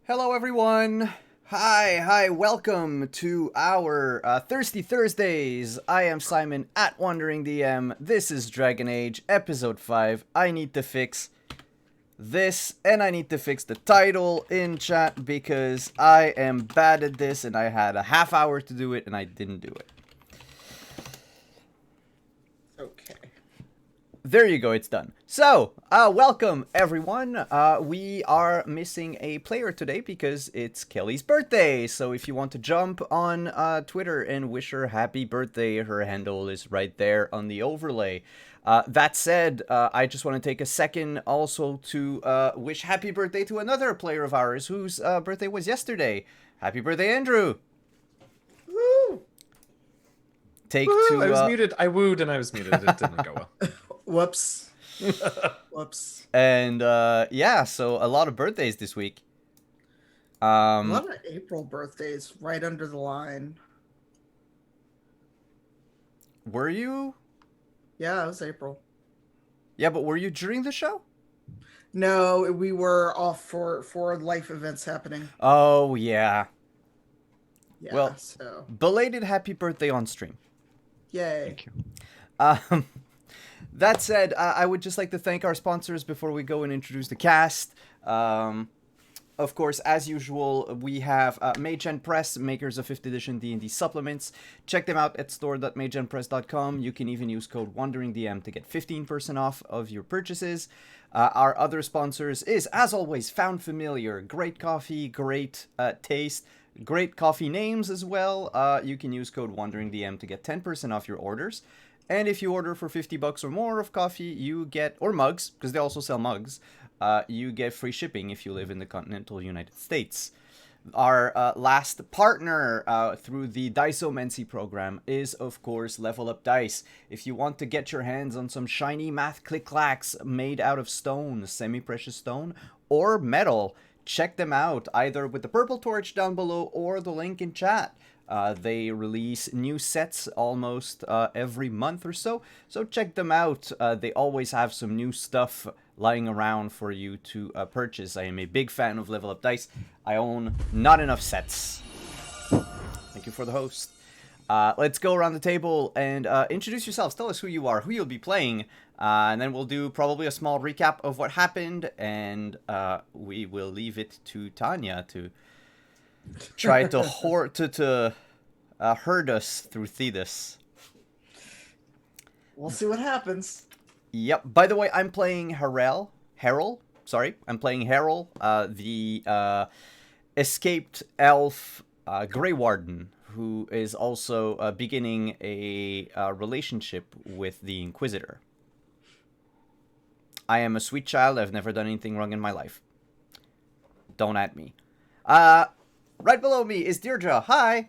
Hello, everyone. Hi, welcome to our Thirsty Thursdays. I am Simon at Wandering DM. This is Dragon Age, Episode 5. I need to fix this, and I need to fix the title in chat because I am bad at this, and I had a half hour to do it, and I didn't do it. Okay. There you go, it's done. So, welcome everyone. We are missing a player today because it's Kelly's birthday. So if you want to jump on Twitter and wish her happy birthday, her handle is right there on the overlay. That said, I just want to take a second also to wish happy birthday to another player of ours whose birthday was yesterday. Happy birthday, Andrew! Woo! Take Woo! to... I was muted. I wooed and I was muted. It didn't go well. Whoops. Whoops. And yeah, so a lot of birthdays this week. A lot of April birthdays right under the line. Were you? Yeah, it was April. Yeah, but were you during the show? No, we were off for life events happening. Oh, yeah. Yeah, Well, so belated happy birthday on stream. yay. Thank you. That said, I would just like to thank our sponsors before we go and introduce the cast. Of course, as usual, we have Mage and Press, makers of 5th edition D&D supplements. Check them out at store.mageandpress.com. You can even use code WanderingDM to get 15% off of your purchases. Our other sponsors is, as always, Found Familiar. Great coffee, great taste, great coffee names as well. You can use code WanderingDM to get 10% off your orders. And if you order for $50 or more of coffee, you get, or mugs, because they also sell mugs, you get free shipping if you live in the continental United States. Our last partner through the Diceomancy program is, of course, Level Up Dice. If you want to get your hands on some shiny math click-clacks made out of stone, semi-precious stone, or metal, check them out, either with the purple torch down below or the link in chat. They release new sets almost every month or so, so check them out. They always have some new stuff lying around for you to purchase. I am a big fan of Level Up Dice. I own not enough sets. Thank you for the host. Let's go around the table and introduce yourselves. Tell us who you are, who you'll be playing, and then we'll do probably a small recap of what happened, and we will leave it to Tanya to try to herd us through Thetis. We'll see what happens. Yep. By the way, I'm playing Harel. I'm playing Harel, the escaped elf Grey Warden, who is also beginning a relationship with the Inquisitor. I am a sweet child. I've never done anything wrong in my life. Don't at me. Right below me is Deirdre. Hi.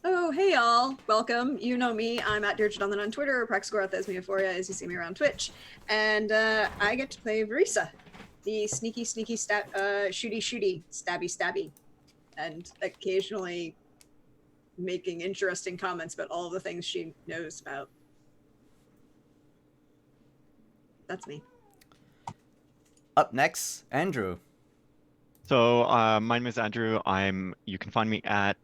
Oh, hey y'all. Welcome. You know me. I'm at Deirdre Dunlin on Twitter, Praxagora Thesmioforia, as you see me around Twitch. And I get to play Verisa, the sneaky, shooty, stabby, and occasionally making interesting comments about all the things she knows about. That's me. Up next, Andrew. So my name is Andrew. You can find me at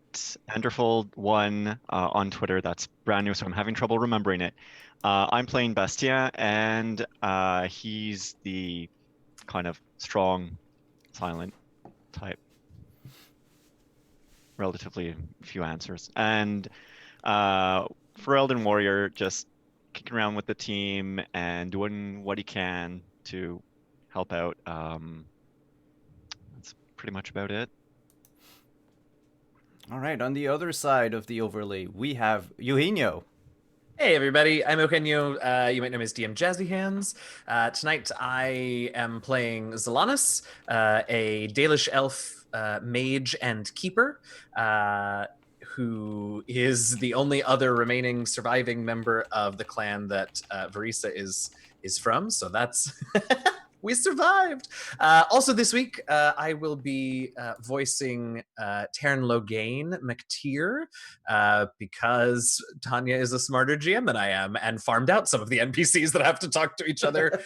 Anderfold1 on Twitter. That's brand new, so I'm having trouble remembering it. I'm playing Bestia, and he's the kind of strong, silent type. Relatively few answers. And Ferelden Warrior, just kicking around with the team and doing what he can to help out. Pretty much about it. All right, on the other side of the overlay, we have Eugenio. Hey everybody, I'm Eugenio. You might know me as DM Jazzy Hands. Tonight I am playing Zalanis, a Dalish elf mage and keeper, who is the only other remaining surviving member of the clan that Verisa is from. So that's we survived. Also this week, I will be voicing Taryn Logain McTeer because Tanya is a smarter GM than I am and farmed out some of the NPCs that have to talk to each other.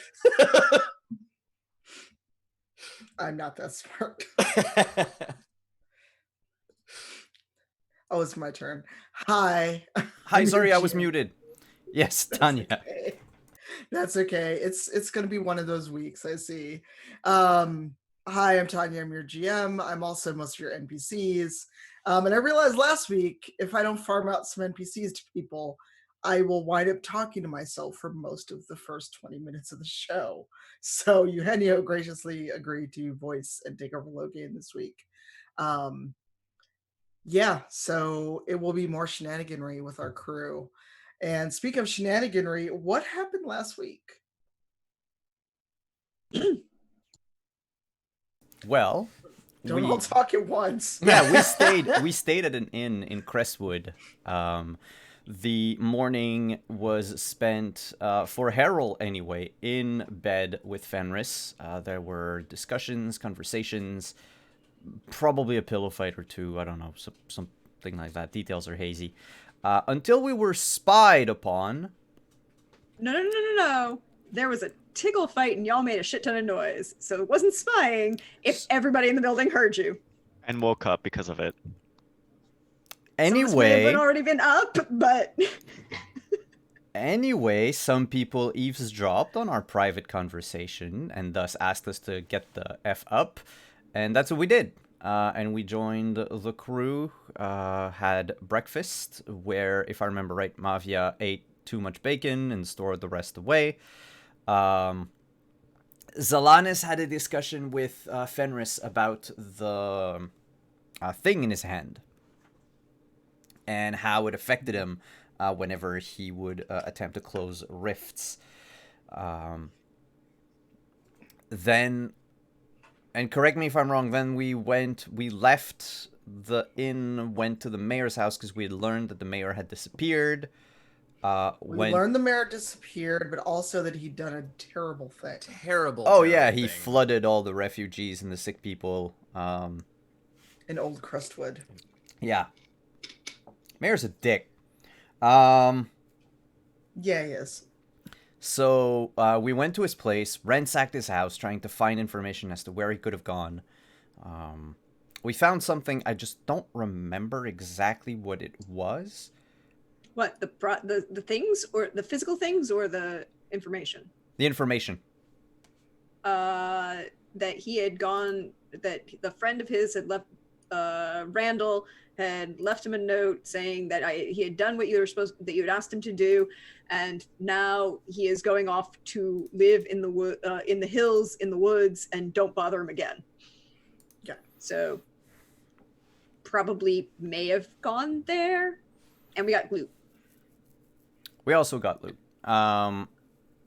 I'm not that smart. Oh, it's my turn. Hi. Hi, I'm sorry, your I was GM. muted. Yes, That's Tanya. okay. That's okay. It's gonna be one of those weeks, I see. Hi, I'm Tanya. I'm your GM. I'm also most of your NPCs. And I realized last week, if I don't farm out some NPCs to people, I will wind up talking to myself for most of the first 20 minutes of the show. So Eugenio graciously agreed to voice and take over Logan this week. Yeah, so it will be more shenaniganry with our crew. And speak of shenaniganry, what happened last week? Well, Don't all talk at once. yeah, we stayed at an inn in Crestwood. The morning was spent, for Harold anyway, in bed with Fenris. There were discussions, conversations, probably a pillow fight or two. I don't know, something like that. Details are hazy. Until we were spied upon. No. There was a tickle fight and y'all made a shit ton of noise. So it wasn't spying if everybody in the building heard you. And woke up because of it. Some of us may have already been up, but Anyway, some people eavesdropped on our private conversation and thus asked us to get the F up. And that's what we did. And we joined the crew, had breakfast, where, if I remember right, Mavia ate too much bacon and stored the rest away. Zalanis had a discussion with Fenris about the thing in his hand and how it affected him whenever he would attempt to close rifts. Then, and correct me if I'm wrong, then we left the inn, went to the mayor's house because we had learned that the mayor had disappeared. We learned the mayor disappeared, but also that he'd done a terrible thing. Oh yeah, he flooded all the refugees and the sick people. In Old Crestwood. Yeah. Mayor's a dick. Yeah, he is. So we went to his place, ransacked his house, trying to find information as to where he could have gone. We found something, I just don't remember exactly what it was. what, the things, or the physical things, or the information? The information. That he had gone, that the friend of his had left, Randall had left him a note saying that he had done what you had asked him to do, and now he is going off to live in the hills, in the woods, and don't bother him again. Yeah. So probably may have gone there, and we got loot. We also got loot.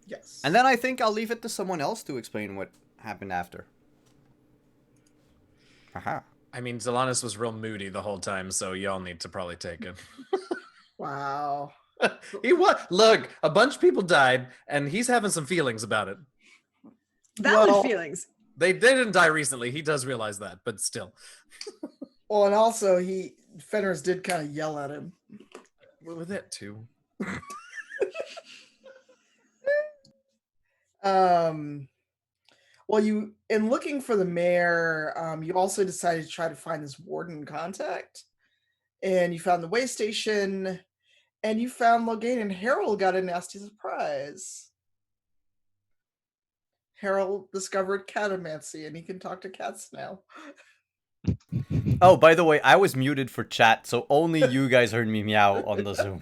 Yes. And then I think I'll leave it to someone else to explain what happened after. Haha. I mean, Zalanis was real moody the whole time, so y'all need to probably take it. Wow. He was. Look, a bunch of people died, and he's having some feelings about it. Valid feelings. They didn't die recently. He does realize that, but still. Well, and also Fenris did kind of yell at him. With it too. Well, in looking for the mayor, you also decided to try to find this warden contact, and you found the way station, and you found Logan, and Harold got a nasty surprise. Harold discovered catamancy, and he can talk to cats now. Oh, by the way, I was muted for chat, so only you guys heard me meow on the Zoom.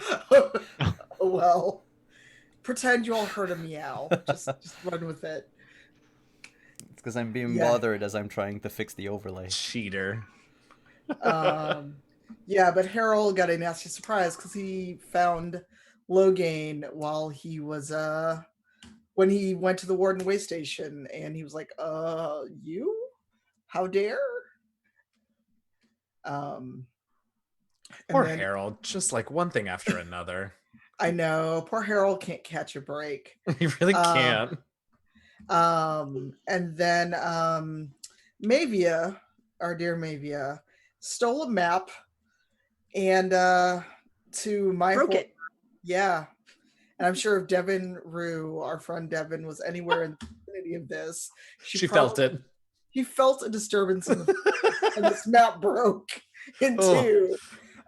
Well, pretend you all heard a meow. Just run with it. It's because I'm being bothered as I'm trying to fix the overlay. Cheater. Yeah, but Harold got a nasty surprise because he found Logan while he was when he went to the Warden way station, and he was like, you? How dare? Poor Harold, just like one thing after another. I know, poor Harold can't catch a break. He really can't. And then Mavia, our dear Mavia, stole a map and to my broke it. Yeah. And I'm sure if Devin Rue, our friend Devin, was anywhere in the vicinity of this, she felt it. he felt a disturbance in the and this map broke in two.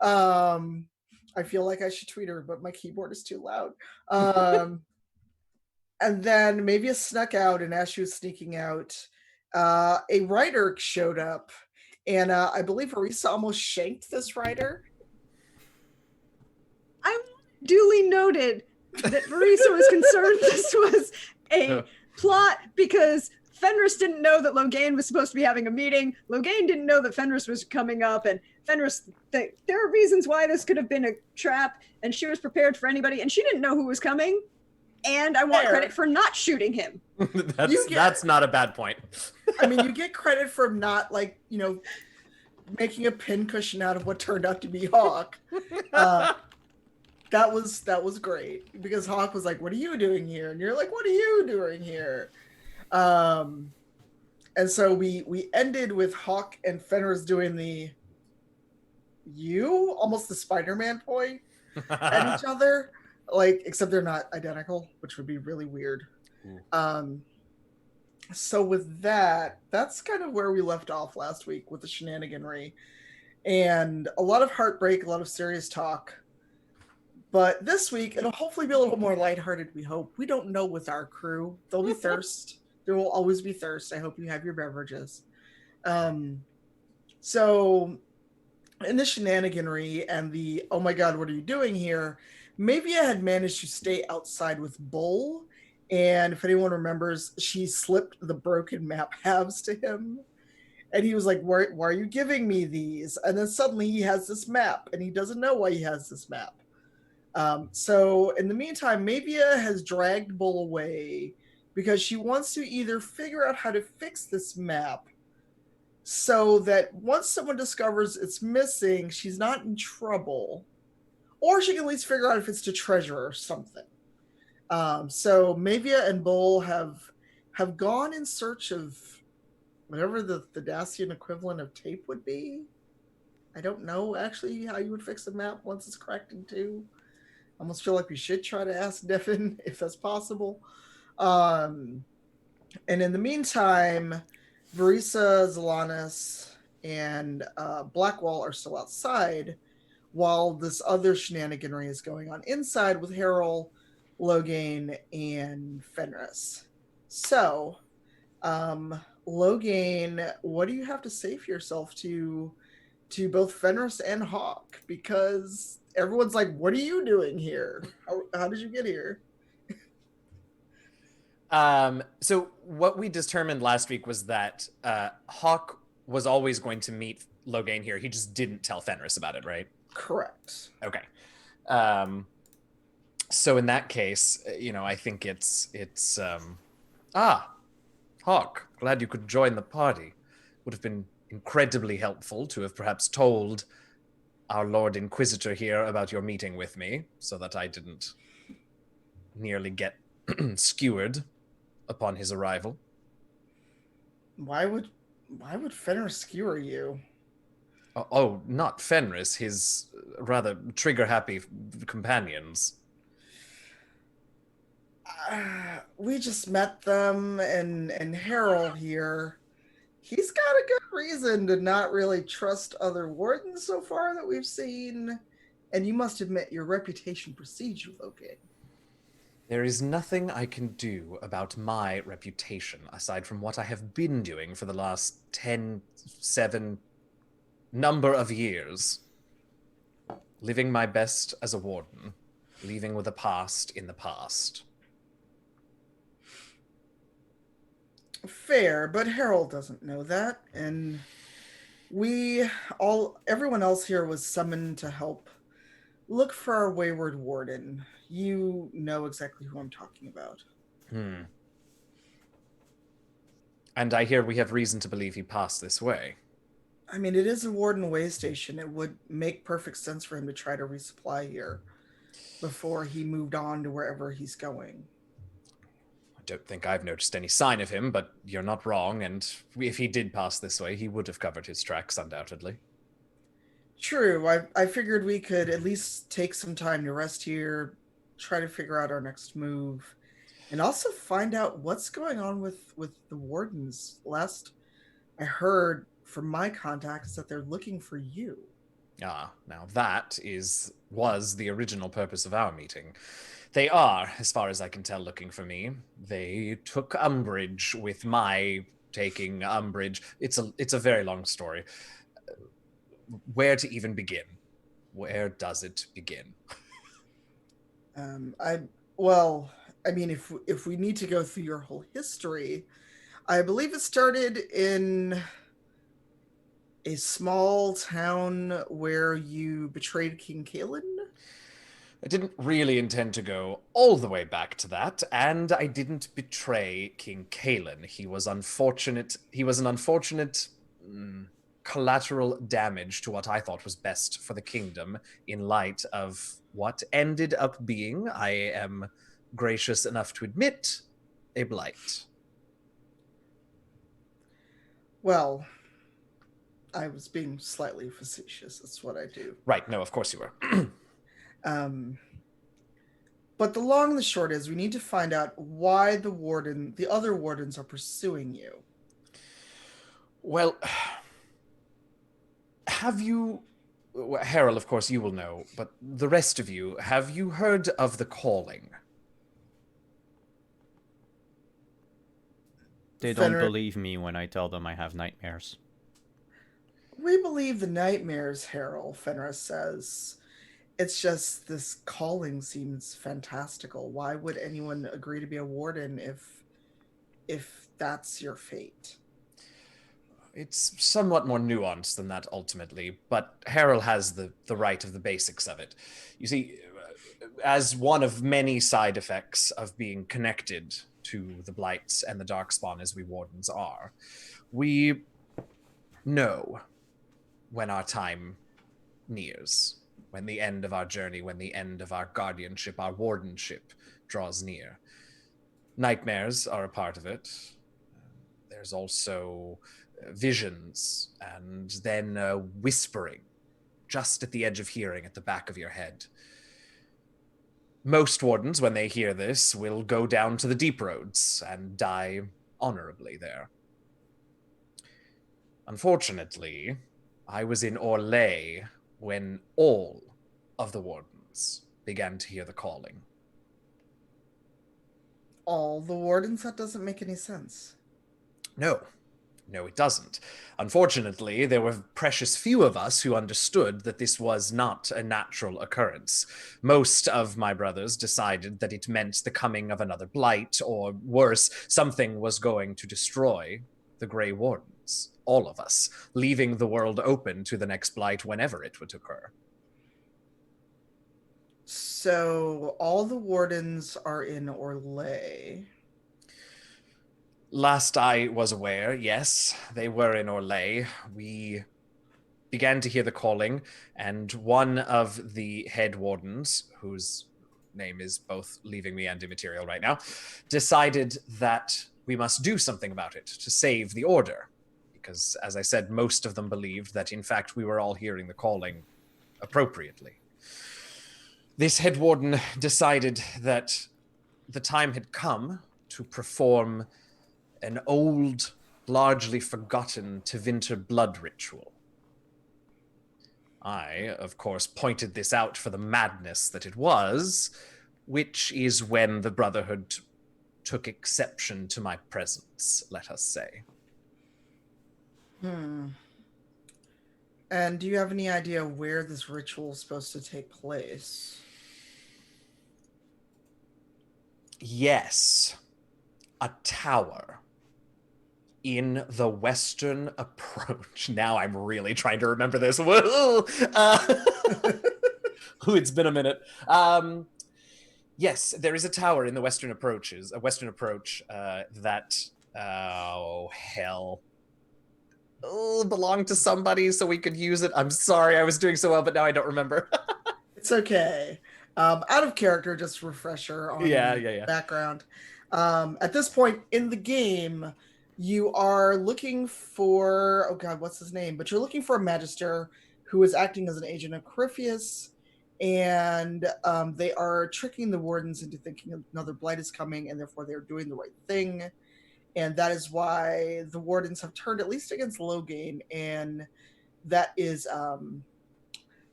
I feel like I should tweet her, but my keyboard is too loud. And then Mavia snuck out, and as she was sneaking out, a rider showed up, and I believe Arisa almost shanked this rider. I duly noted that Marisa was concerned this was a plot because Fenris didn't know that Logain was supposed to be having a meeting. Logain didn't know that Fenris was coming up, and Fenris, there are reasons why this could have been a trap, and she was prepared for anybody, and she didn't know who was coming. And I want credit for not shooting him. That's not a bad point. I mean, you get credit for not, like, you know, making a pincushion out of what turned out to be Hawk. That was great, because Hawk was like, "What are you doing here?" And you're like, "What are you doing here?" And so we ended with Hawk and Fenris doing the almost the Spider-Man point at each other, like, except they're not identical, which would be really weird. So with that, that's kind of where we left off last week with the shenaniganry, and a lot of heartbreak, a lot of serious talk. But this week, it'll hopefully be a little more lighthearted, we hope. We don't know with our crew. There'll be thirst. There will always be thirst. I hope you have your beverages. So, in the shenaniganry and the, oh my god, what are you doing here? Mavia had managed to stay outside with Bull. And if anyone remembers, she slipped the broken map halves to him. And he was like, why are you giving me these? And then suddenly he has this map, and he doesn't know why he has this map. So in the meantime, Mavia has dragged Bull away because she wants to either figure out how to fix this map so that once someone discovers it's missing, she's not in trouble, or she can at least figure out if it's to treasure or something. So Mavia and Bull have gone in search of whatever the Dacian equivalent of tape would be. I don't know actually how you would fix a map once it's cracked in two. I almost feel like we should try to ask Devin if that's possible. And in the meantime, Verisa, Zelanis, and Blackwall are still outside, while this other shenaniganry is going on inside with Harold, Logain, and Fenris. So, Logain, what do you have to say for yourself to both Fenris and Hawk? Because everyone's like, what are you doing here? How did you get here? So what we determined last week was that Hawk was always going to meet Logain here. He just didn't tell Fenris about it, right? Correct. Okay. So in that case, I think it's Hawk, glad you could join the party. Would have been incredibly helpful to have perhaps told our Lord Inquisitor here about your meeting with me, so that I didn't nearly get skewered upon his arrival. Why would Fenris skewer you? Oh, not Fenris, his rather trigger-happy companions. We just met them, and Harold here, he's got a good reason to not really trust other wardens so far that we've seen. And you must admit your reputation precedes you, Logain. There is nothing I can do about my reputation aside from what I have been doing for the last 7 number of years. Living my best as a warden, leaving with the past in the past. Fair, but Harold doesn't know that, and everyone else here was summoned to help look for our wayward warden. You know exactly who I'm talking about. And I hear we have reason to believe he passed this way. I mean, it is a warden way station. It would make perfect sense for him to try to resupply here before he moved on to wherever he's going. I don't think I've noticed any sign of him, but you're not wrong, and if he did pass this way, he would have covered his tracks, undoubtedly. True. I figured we could at least take some time to rest here, try to figure out our next move, and also find out what's going on with the wardens. Last I heard from my contacts that they're looking for you. Ah, now that was the original purpose of our meeting. They are, as far as I can tell, looking for me. They took umbrage with my taking umbrage. It's a very long story. Where to even begin? Where does it begin? I mean, if we need to go through your whole history, I believe it started in a small town where you betrayed King Kalen. I didn't really intend to go all the way back to that, and I didn't betray King Kalen. He was unfortunate. He was an unfortunate collateral damage to what I thought was best for the kingdom in light of what ended up being, I am gracious enough to admit, a blight. Well, I was being slightly facetious. That's what I do. Right, no, of course you were. But the long and the short is we need to find out why the other wardens are pursuing you. Well, have you... Harold, of course, you will know, but the rest of you, have you heard of the Calling? They don't believe me when I tell them I have nightmares. We believe the nightmares, Harold, Fenris says. It's just this calling seems fantastical. Why would anyone agree to be a warden if that's your fate? It's somewhat more nuanced than that, ultimately, but Harold has the right of the basics of it. You see, as one of many side effects of being connected to the Blights and the Darkspawn as we Wardens are, we know when our time nears, when the end of our journey, when the end of our guardianship, our wardenship draws near. Nightmares are a part of it. There's also visions, and then whispering just at the edge of hearing at the back of your head. Most wardens, when they hear this, will go down to the deep roads and die honorably there. Unfortunately, I was in Orlais when all of the wardens began to hear the calling. All the wardens? That doesn't make any sense. No, it doesn't. Unfortunately, there were precious few of us who understood that this was not a natural occurrence. Most of my brothers decided that it meant the coming of another blight, or worse, something was going to destroy the Grey Wardens, all of us, leaving the world open to the next blight whenever it would occur. So all the wardens are in Orlais. Last I was aware, yes, they were in Orlais. We began to hear the calling, and one of the head wardens, whose name is both leaving me and immaterial right now, decided that we must do something about it to save the order. Because, as I said, most of them believed that, in fact, we were all hearing the calling appropriately. This head warden decided that the time had come to perform an old, largely forgotten Tevinter blood ritual. I, of course, pointed this out for the madness that it was, which is when the Brotherhood took exception to my presence, let us say. And do you have any idea where this ritual is supposed to take place? Yes. A tower in the western approach. Now I'm really trying to remember this. It's been a minute. Yes, there is a tower in the western approach that, oh, hell. Belonged to somebody so we could use it. I'm sorry, I was doing so well, but now I don't remember. It's okay. Out of character, just refresher on background. At this point in the game, you are looking for, oh god, what's his name? But you're looking for a magister who is acting as an agent of Corypheus, and they are tricking the wardens into thinking another blight is coming, and therefore they're doing the right thing. And that is why the Wardens have turned at least against Loghain, and that is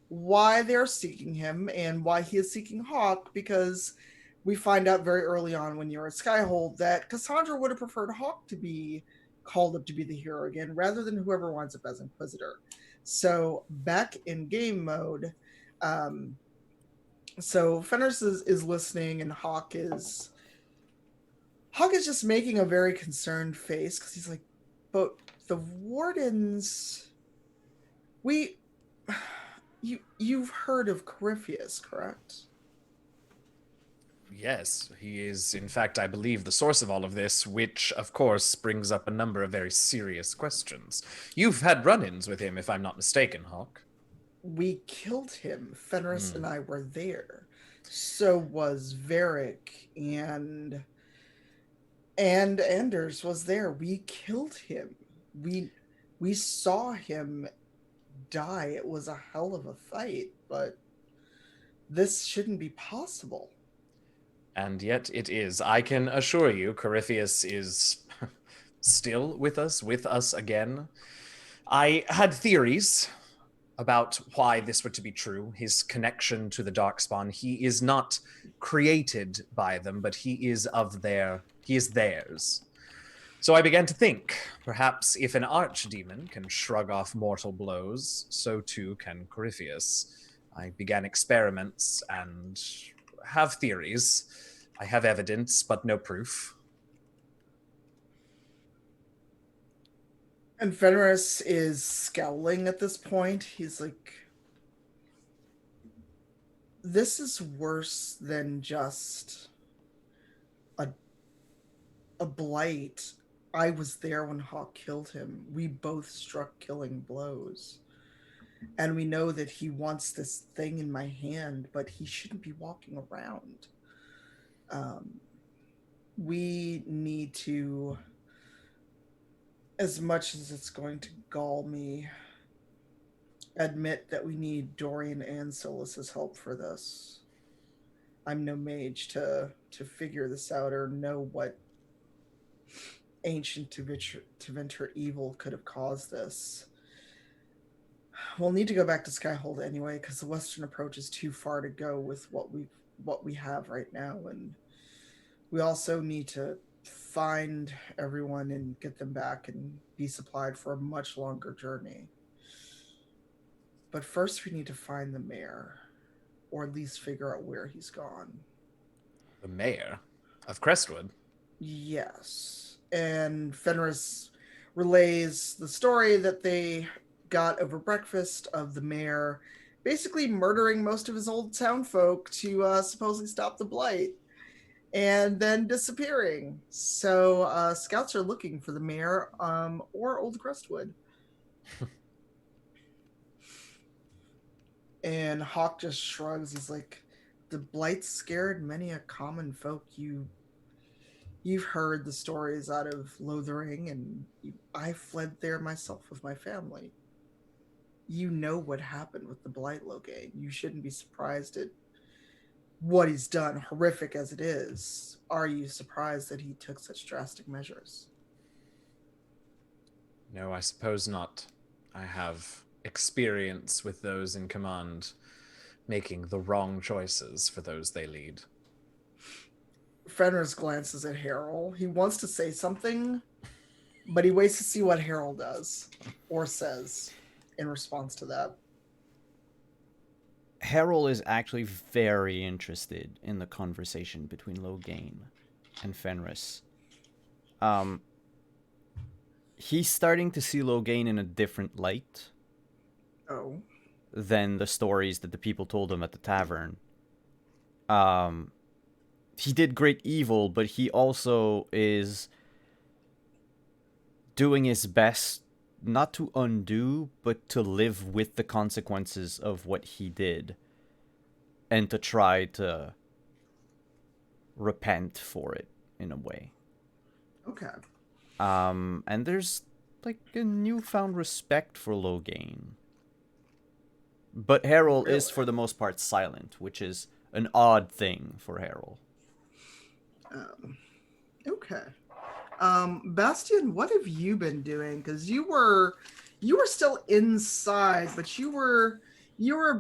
why they're seeking him and why he is seeking Hawk, because we find out very early on when you're at Skyhold that Cassandra would have preferred Hawk to be called up to be the hero again, rather than whoever winds up as Inquisitor. So back in game mode, so Fenris is listening, and Hawk is just making a very concerned face, because he's like, but the Wardens, you've heard of Corypheus, correct? Yes, he is, in fact, I believe, the source of all of this, which, of course, brings up a number of very serious questions. You've had run-ins with him, if I'm not mistaken, Hawk. We killed him. Fenris and I were there. So was Varric, and Anders was there. We killed him. We saw him die. It was a hell of a fight, but this shouldn't be possible. And yet it is. I can assure you, Corypheus is still with us again. I had theories about why this were to be true. His connection to the Darkspawn. He is not created by them, but he is theirs. So I began to think, perhaps if an archdemon can shrug off mortal blows, so too can Corypheus. I began experiments and have theories. I have evidence, but no proof. And Fenris is scowling at this point. He's like, this is worse than just a blight. I was there when Hawk killed him. We both struck killing blows. And we know that he wants this thing in my hand, but he shouldn't be walking around. We need to, as much as it's going to gall me, admit that we need Dorian and Solas's help for this. I'm no mage to figure this out or know what ancient Tevinter evil could have caused this. We'll need to go back to Skyhold anyway, because the Western approach is too far to go with what we have right now, and we also need to find everyone and get them back and be supplied for a much longer journey. But first we need to find the mayor, or at least figure out where he's gone. The mayor of Crestwood? Yes. And Fenris relays the story that they got over breakfast of the mayor basically murdering most of his old town folk to supposedly stop the blight, and then disappearing. So scouts are looking for the mayor or Old Crestwood. And Hawk just shrugs. He's like, the blight scared many a common folk. You've heard the stories out of Lothering, and I fled there myself with my family. You know what happened with the blight, Loghain. You shouldn't be surprised at what he's done, horrific as it is. Are you surprised that he took such drastic measures? No, I suppose not. I have experience with those in command making the wrong choices for those they lead. Fenris glances at Harold. He wants to say something, but he waits to see what Harold does or says in response to that. Harold is actually very interested in the conversation between Loghain and Fenris. He's starting to see Loghain in a different light than the stories that the people told him at the tavern. He did great evil, but he also is doing his best not to undo, but to live with the consequences of what he did, and to try to repent for it in a way. Okay. And there's like a newfound respect for Loghain. But Harold is for the most part silent, which is an odd thing for Harold. Okay. Bastian, what have you been doing? Because you were still inside, but you were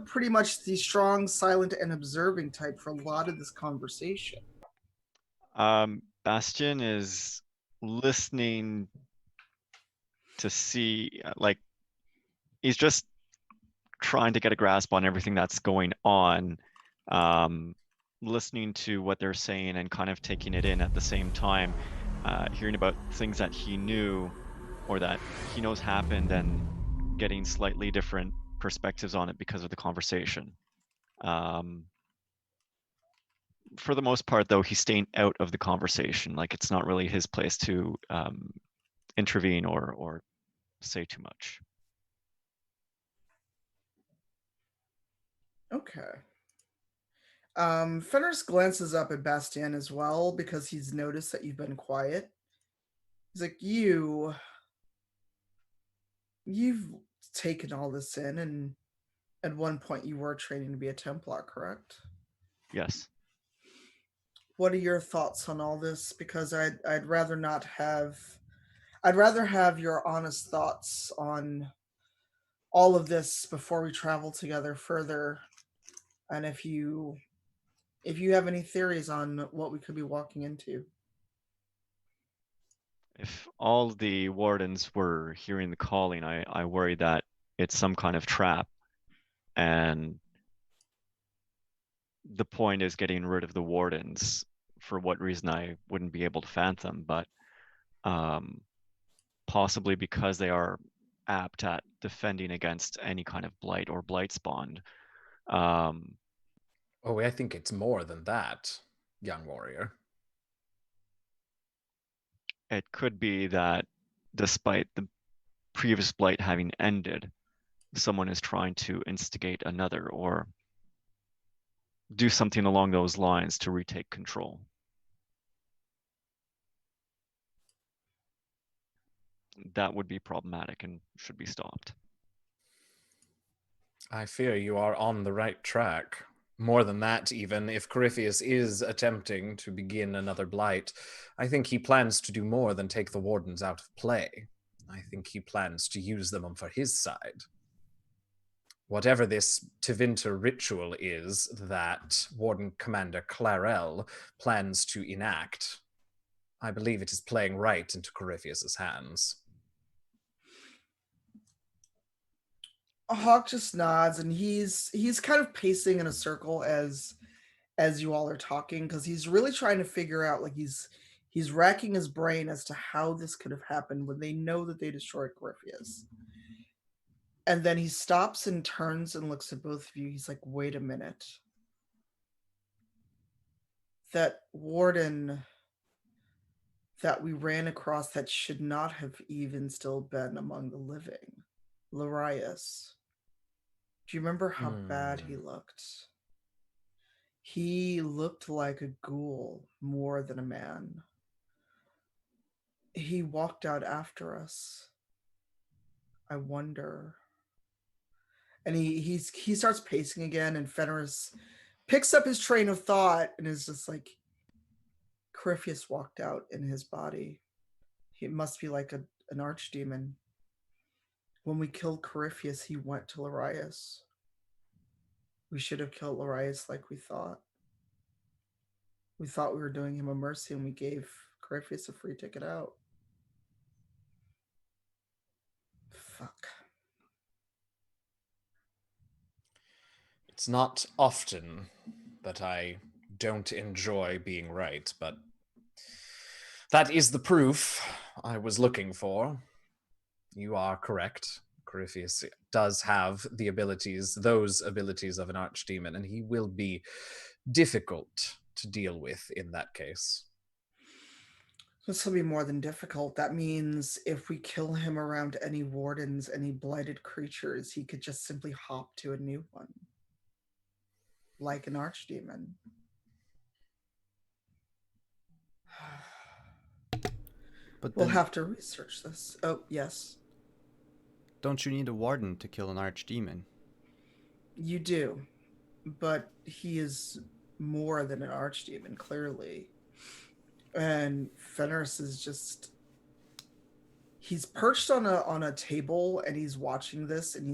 pretty much the strong, silent, and observing type for a lot of this conversation. Bastion is listening to see, like, he's just trying to get a grasp on everything that's going on, listening to what they're saying and kind of taking it in at the same time, hearing about things that he knew or that he knows happened and getting slightly different perspectives on it because of the conversation. For the most part, though, he's staying out of the conversation. Like, it's not really his place to intervene or say too much. Okay. Fenris glances up at Bastian as well because he's noticed that you've been quiet. He's like, you've taken all this in, and at one point you were training to be a Templar, correct? Yes. What are your thoughts on all this? Because I'd rather not have. I'd rather have your honest thoughts on all of this before we travel together further. And if you have any theories on what we could be walking into. If all the wardens were hearing the calling, I worry that it's some kind of trap. And the point is getting rid of the wardens. For what reason, I wouldn't be able to fathom, but possibly because they are apt at defending against any kind of blight or blight spawn. Oh, I think it's more than that, young warrior. It could be that despite the previous blight having ended, someone is trying to instigate another or do something along those lines to retake control. That would be problematic and should be stopped. I fear you are on the right track. More than that, even, if Corypheus is attempting to begin another blight, I think he plans to do more than take the wardens out of play. I think he plans to use them for his side. Whatever this Tevinter ritual is that Warden Commander Clarel plans to enact, I believe it is playing right into Corypheus's hands. Hawk just nods, and he's kind of pacing in a circle as you all are talking, because he's really trying to figure out, like, he's racking his brain as to how this could have happened when they know that they destroyed Corypheus. And then he stops and turns and looks at both of you. He's like, wait a minute. That warden that we ran across that should not have even still been among the living, Larius. Do you remember how bad he looked? He looked like a ghoul more than a man. He walked out after us. I wonder. And he starts pacing again, and Fenris picks up his train of thought and is just like, Corypheus walked out in his body. He must be like an archdemon. When we killed Corypheus, he went to Larius. We should have killed Larius like we thought. We thought we were doing him a mercy, and we gave Corypheus a free ticket out. Fuck. It's not often that I don't enjoy being right, but that is the proof I was looking for. You are correct. Corypheus does have the abilities, those abilities of an archdemon, and he will be difficult to deal with in that case. This will be more than difficult. That means if we kill him around any wardens, any blighted creatures, he could just simply hop to a new one. Like an archdemon. But We'll then, have to research this. Oh, yes. don't you need a warden to kill an archdemon? You do. But he is more than an archdemon, clearly. And Fenris is just, he's perched on a table and he's watching this, and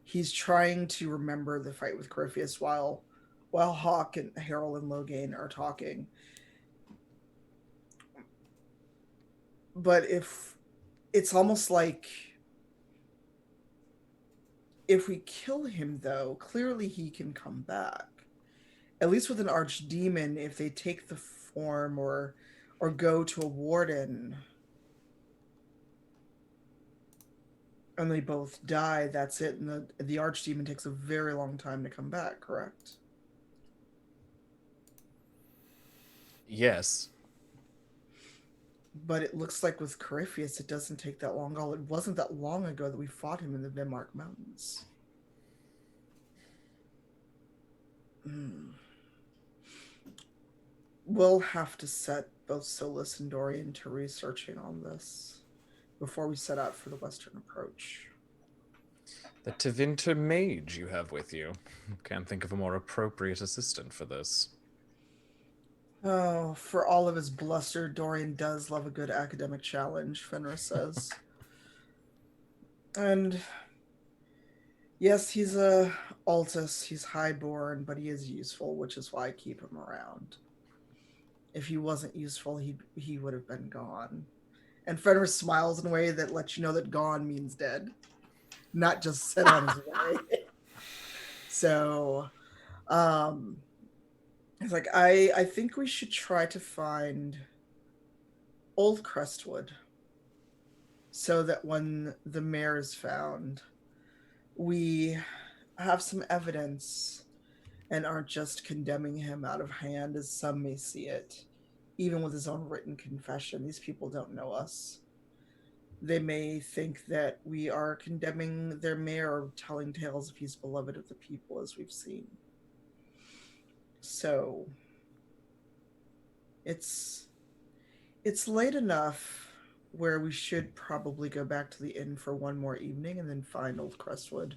he's trying to remember the fight with Corypheus while Hawk and Harold and Logain are talking. But if it's almost like, if we kill him, though, clearly he can come back. At least with an archdemon, if they take the form or go to a warden and they both die, that's it. And the archdemon takes a very long time to come back, correct? Yes. But it looks like with Corypheus, it doesn't take that long. It wasn't that long ago that we fought him in the Denmark Mountains. We'll have to set both Solus and Dorian to researching on this before we set out for the western approach. The Tevinter mage you have with you. Can't think of a more appropriate assistant for this. Oh, for all of his bluster, Dorian does love a good academic challenge, Fenris says. And yes, he's a Altus, he's highborn, but he is useful, which is why I keep him around. If he wasn't useful, he would have been gone. And Fenris smiles in a way that lets you know that gone means dead, not just set on his way. So, it's like, I think we should try to find Old Crestwood so that when the mayor is found, we have some evidence and aren't just condemning him out of hand as some may see it. Even with his own written confession, these people don't know us. They may think that we are condemning their mayor or telling tales of he's beloved of the people, as we've seen. So it's late enough where we should probably go back to the inn for one more evening and then find Old Crestwood.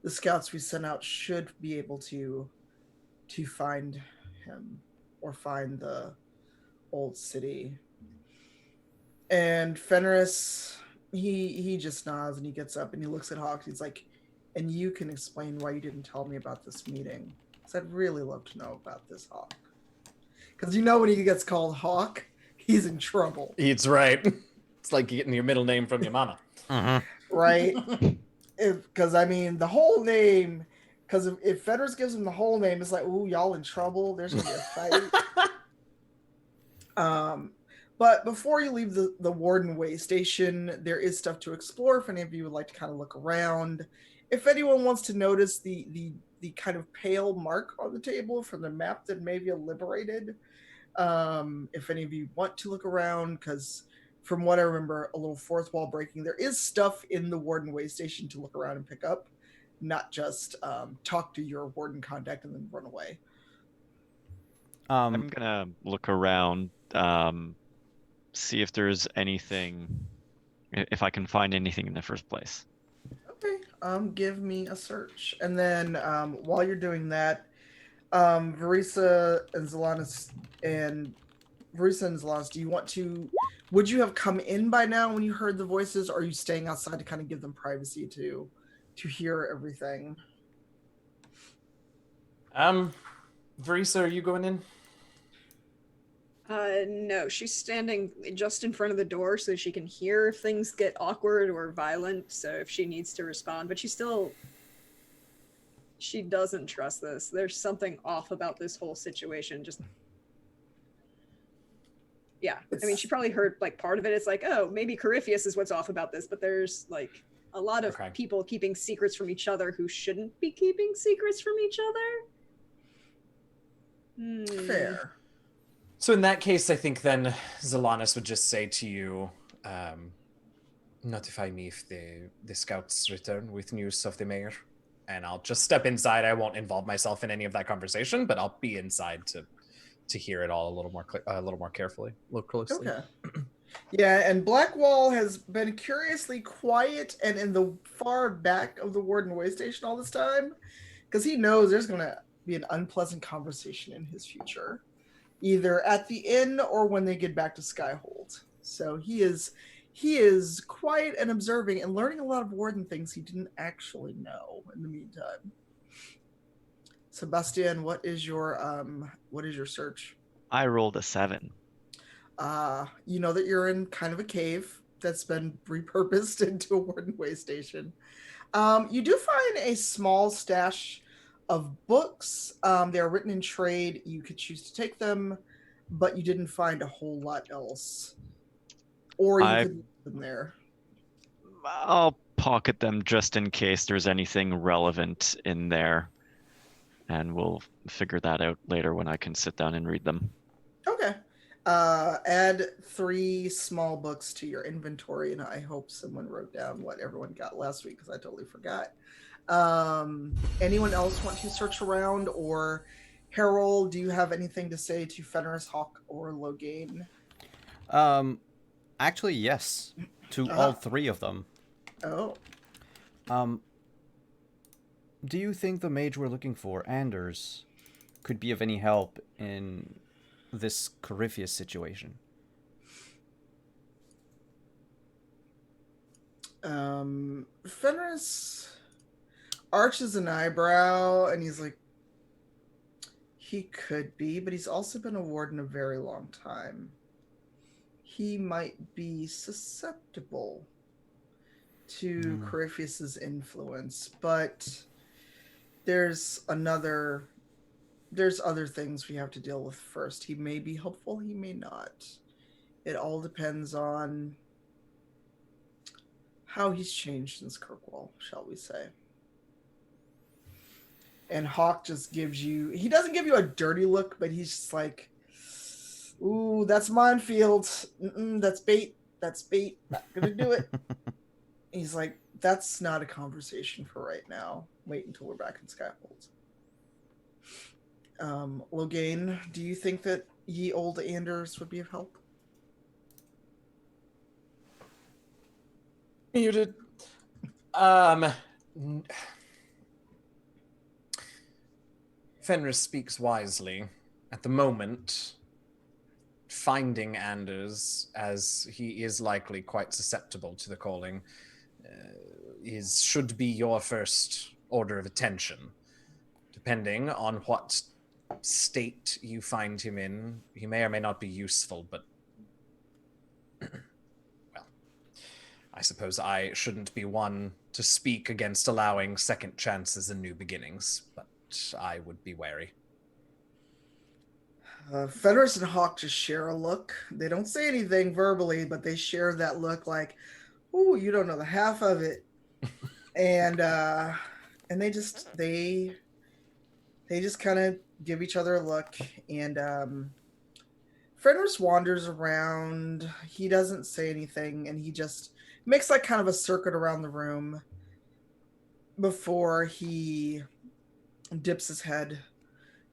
The scouts we sent out should be able to find him or find the old city. And Fenris, he just nods and he gets up and he looks at Hawk. He's like, and you can explain why you didn't tell me about this meeting. Because I'd really love to know about this, Hawk. Because you know when he gets called Hawk, he's in trouble. It's right. It's like getting your middle name from your mama. Right? Because, I mean, the whole name... Because if Fenris gives him the whole name, it's like, ooh, y'all in trouble. There's going to be a fight. But before you leave the Warden Way Station, there is stuff to explore if any of you would like to kind of look around. If anyone wants to notice the kind of pale mark on the table from the map that Mavia liberated, if any of you want to look around, because from what I remember, a little fourth wall breaking, there is stuff in the Warden Way Station to look around and pick up, not just talk to your Warden contact and then run away. I'm gonna look around, see if there's anything, if I can find anything in the first place. Okay, give me a search. And then while you're doing that, Verisa and Zelanis, do you want to, would you have come in by now when you heard the voices, or are you staying outside to kind of give them privacy to hear everything? Verisa, are you going in? No, she's standing just in front of the door so she can hear if things get awkward or violent, so if she needs to respond. But she doesn't trust this. There's something off about this whole situation. Just, yeah. I mean, she probably heard, like, part of it. It's like, oh, maybe Corypheus is what's off about this, but there's, like, a lot of people keeping secrets from each other who shouldn't be keeping secrets from each other. Fair. So in that case, I think then Zelanis would just say to you, notify me if the scouts return with news of the mayor. And I'll just step inside. I won't involve myself in any of that conversation, but I'll be inside to hear it all a little more carefully, look closely. Okay. Yeah, and Blackwall has been curiously quiet and in the far back of the Warden Way Station all this time, because he knows there's going to be an unpleasant conversation in his future. either at the inn or when they get back to Skyhold. So he is quiet and observing and learning a lot of warden things he didn't actually know in the meantime. Sebastian, what is your search? I rolled a 7. You know that you're in kind of a cave that's been repurposed into a warden way station. You do find a small stash of books. They are written in trade. You could choose to take them, but you didn't find a whole lot else. Or you could leave them there. I'll pocket them just in case there's anything relevant in there. And we'll figure that out later when I can sit down and read them. Okay. Add 3 small books to your inventory, and I hope someone wrote down what everyone got last week because I totally forgot. Anyone else want to search around, or Harold, do you have anything to say to Fenris, Hawk, or Loghain? Actually, yes, to all 3 of them. Oh. Do you think the mage we're looking for, Anders, could be of any help in this Corypheus situation? Fenris arches an eyebrow and he's like, he could be, but he's also been a warden a very long time. He might be susceptible to Corypheus's influence, but there's other things we have to deal with first. He may be helpful, he may not. It all depends on how he's changed since Kirkwall, shall we say. And Hawk just he doesn't give you a dirty look, but he's just like, ooh, that's minefield. That's bait. Not gonna do it. He's like, that's not a conversation for right now. Wait until we're back in Skyhold. Loghain, do you think that ye old Anders would be of help? You did. Fenris speaks wisely. At the moment, finding Anders, as he is likely quite susceptible to the calling, should be your first order of attention. Depending on what state you find him in, he may or may not be useful, but well, I suppose I shouldn't be one to speak against allowing second chances and new beginnings, but I would be wary. Fenris and Hawk just share a look. They don't say anything verbally, but they share that look like, ooh, you don't know the half of it. And they just kind of give each other a look, and Fenris wanders around. He doesn't say anything, and he just makes like kind of a circuit around the room before he dips his head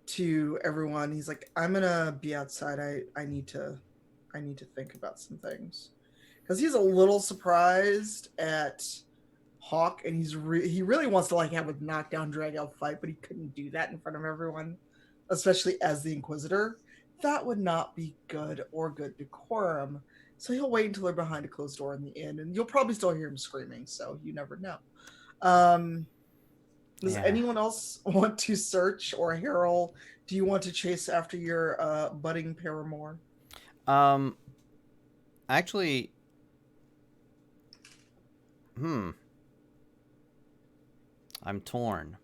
to everyone. He's like, I'm gonna be outside. I need to think about some things, because he's a little surprised at Hawk, and he really wants to like have a knockdown drag out fight, but he couldn't do that in front of everyone, especially as the Inquisitor. That would not be good or good decorum. So he'll wait until they're behind a closed door in the inn, and you'll probably still hear him screaming, so you never know. Does anyone else want to search, or Harold, do you want to chase after your budding paramour? Actually, I'm torn.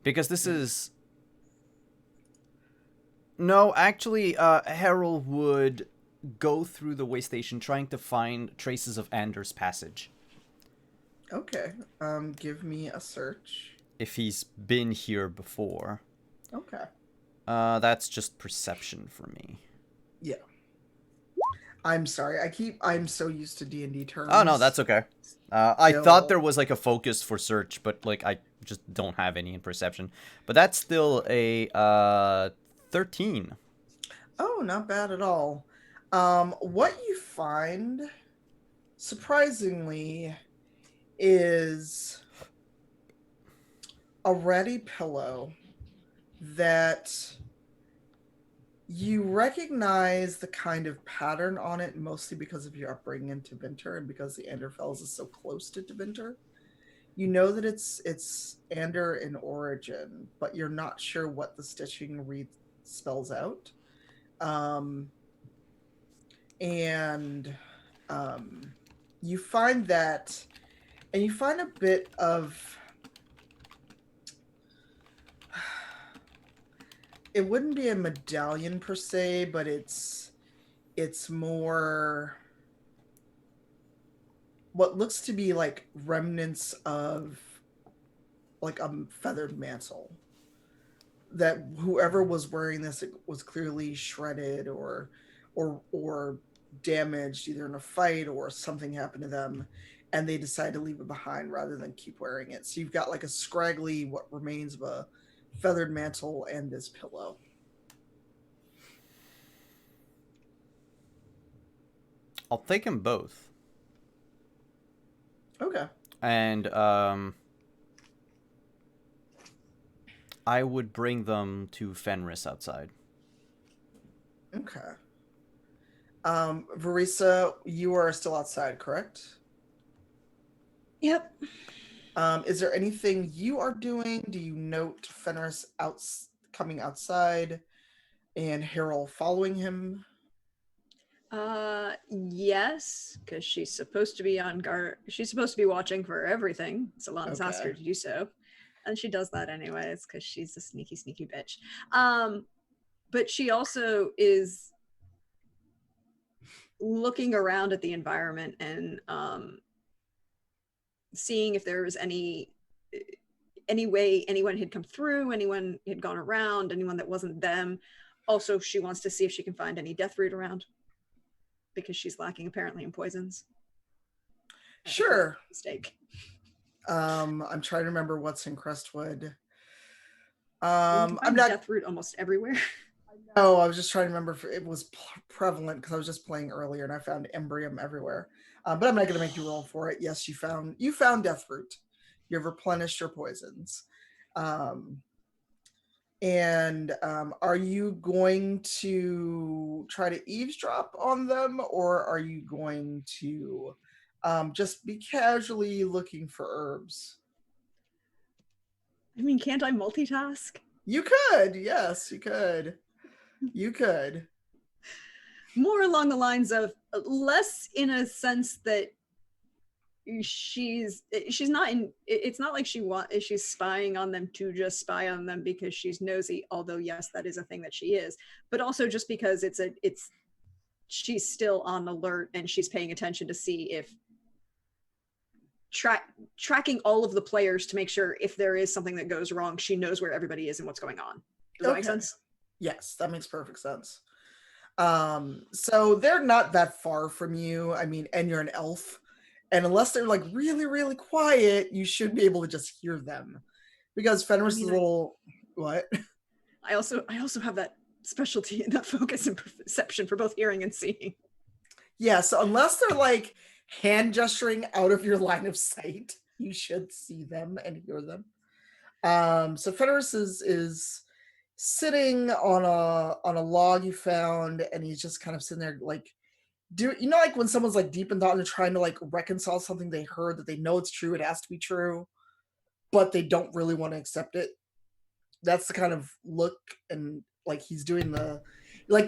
Because this is... No, actually, Harold would go through the way station trying to find traces of Anders' passage. Okay. Give me a search. If he's been here before. Okay. That's just perception for me. Yeah. I'm sorry. I'm so used to D&D terms. Oh, no, that's okay. I thought there was like a focus for search, but like I just don't have any in perception. But that's still a 13. Oh, not bad at all. What you find, surprisingly, is a ratty pillow that You recognize the kind of pattern on it mostly because of your upbringing in Tevinter and because the Anderfels is so close to Tevinter. You know that it's Ander in origin, but you're not sure what the stitching spells out. And you find that, and you find a bit of, it wouldn't be a medallion per se, but it's more what looks to be like remnants of like a feathered mantle that whoever was wearing this was clearly shredded or damaged either in a fight or something happened to them and they decided to leave it behind rather than keep wearing it. So you've got like a scraggly what remains of a feathered mantle and this pillow. I'll take them both. Okay. And I would bring them to Fenris outside. Okay. Verisa, you are still outside, correct? Yep. Is there anything you are doing? Do you note Fenris coming outside and Harold following him? Yes, because she's supposed to be on guard. She's supposed to be watching for everything. Solan's asked her to do so. And she does that anyways, because she's a sneaky, sneaky bitch. But she also is looking around at the environment and seeing if there was any way anyone had come through, anyone had gone around, anyone that wasn't them. Also, she wants to see if she can find any death root around, because she's lacking apparently in poisons. Sure. Mistake. I'm trying to remember what's in Crestwood. I'm not death root almost everywhere. No, I was just trying to remember if it was prevalent because I was just playing earlier and I found Embrium everywhere. But I'm not going to make you roll for it. Yes, you found death root. You've replenished your poisons. And are you going to try to eavesdrop on them, or are you going to just be casually looking for herbs? I mean, can't I multitask? You could. Yes, you could. You could. More along the lines of less in a sense that she's not in, it's not like she's spying on them to just spy on them because she's nosy, although yes, that is a thing that she is, but also just because she's still on alert and she's paying attention to see if tracking all of the players to make sure if there is something that goes wrong, she knows where everybody is and what's going on. Does that make sense? Yes, that makes perfect sense. So they're not that far from you. I mean, and you're an elf. And unless they're like really, really quiet, you should be able to just hear them. Because Fenris is a little what? I also have that specialty and that focus and perception for both hearing and seeing. Yeah, so unless they're like hand gesturing out of your line of sight, you should see them and hear them. So Fenris is sitting on a log you found, and he's just kind of sitting there like, like when someone's like deep in thought and they're trying to like reconcile something they heard that they know it's true, it has to be true, but they don't really want to accept it. That's the kind of look, and like he's doing the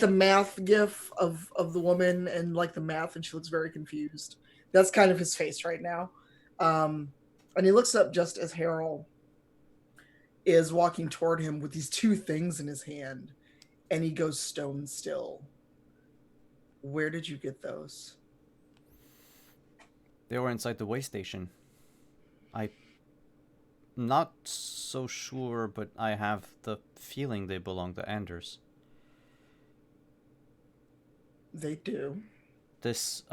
math gif of the woman and like the math, and she looks very confused. That's kind of his face right now. And he looks up just as Harold is walking toward him with these two things in his hand, and he goes stone still. Where did you get those? They were inside the way station. I'm not so sure, but I have the feeling they belong to Anders. They do. This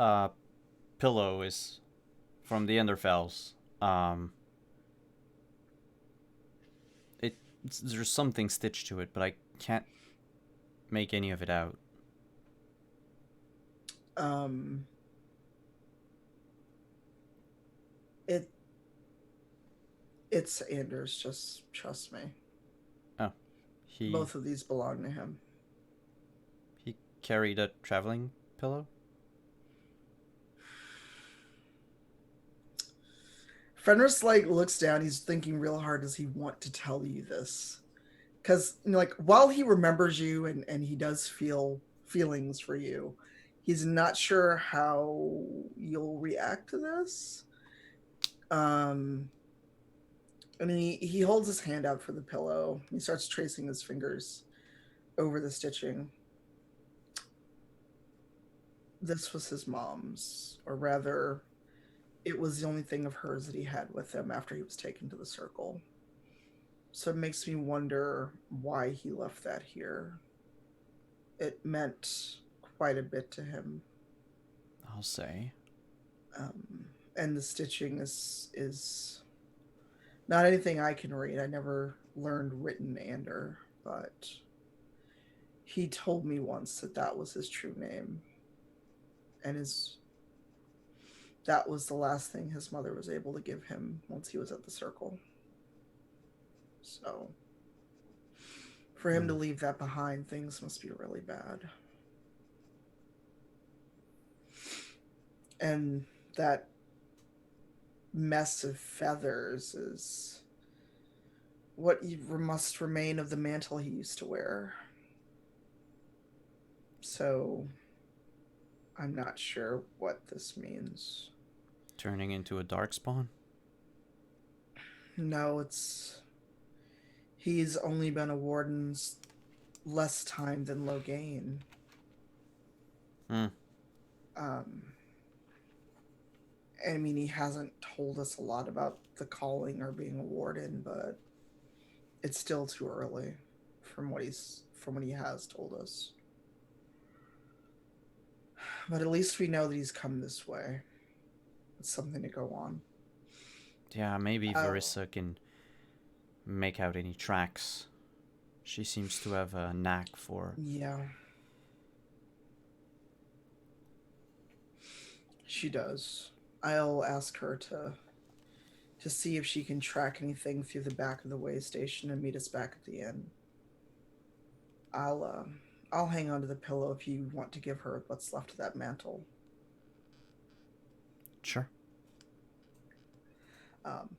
pillow is from the Enderfels. There's something stitched to it, but I can't make any of it out. It's Anders, just trust me. Oh. Both of these belong to him. carry the traveling pillow? Fenris like looks down. He's thinking real hard. Does he want to tell you this? Because like while he remembers you and he does feel feelings for you, he's not sure how you'll react to this. And he holds his hand out for the pillow. He starts tracing his fingers over the stitching. This was his mom's, or rather, it was the only thing of hers that he had with him after he was taken to the circle. So it makes me wonder why he left that here. It meant quite a bit to him. I'll say. And the stitching is not anything I can read. I never learned written Ander, but he told me once that that was his true name. And that was the last thing his mother was able to give him once he was at the circle. So for him to leave that behind, things must be really bad. And that mess of feathers is what must remain of the mantle he used to wear. So I'm not sure what this means. Turning into a darkspawn? No, he's only been a warden's less time than Logain. I mean, he hasn't told us a lot about the calling or being a warden, but it's still too early from what he has told us. But at least we know that he's come this way. It's something to go on. Yeah, maybe Verissa can make out any tracks. She seems to have a knack for... Yeah. She does. I'll ask her to see if she can track anything through the back of the way station and meet us back at the inn. I'll hang on to the pillow if you want to give her what's left of that mantle. Sure.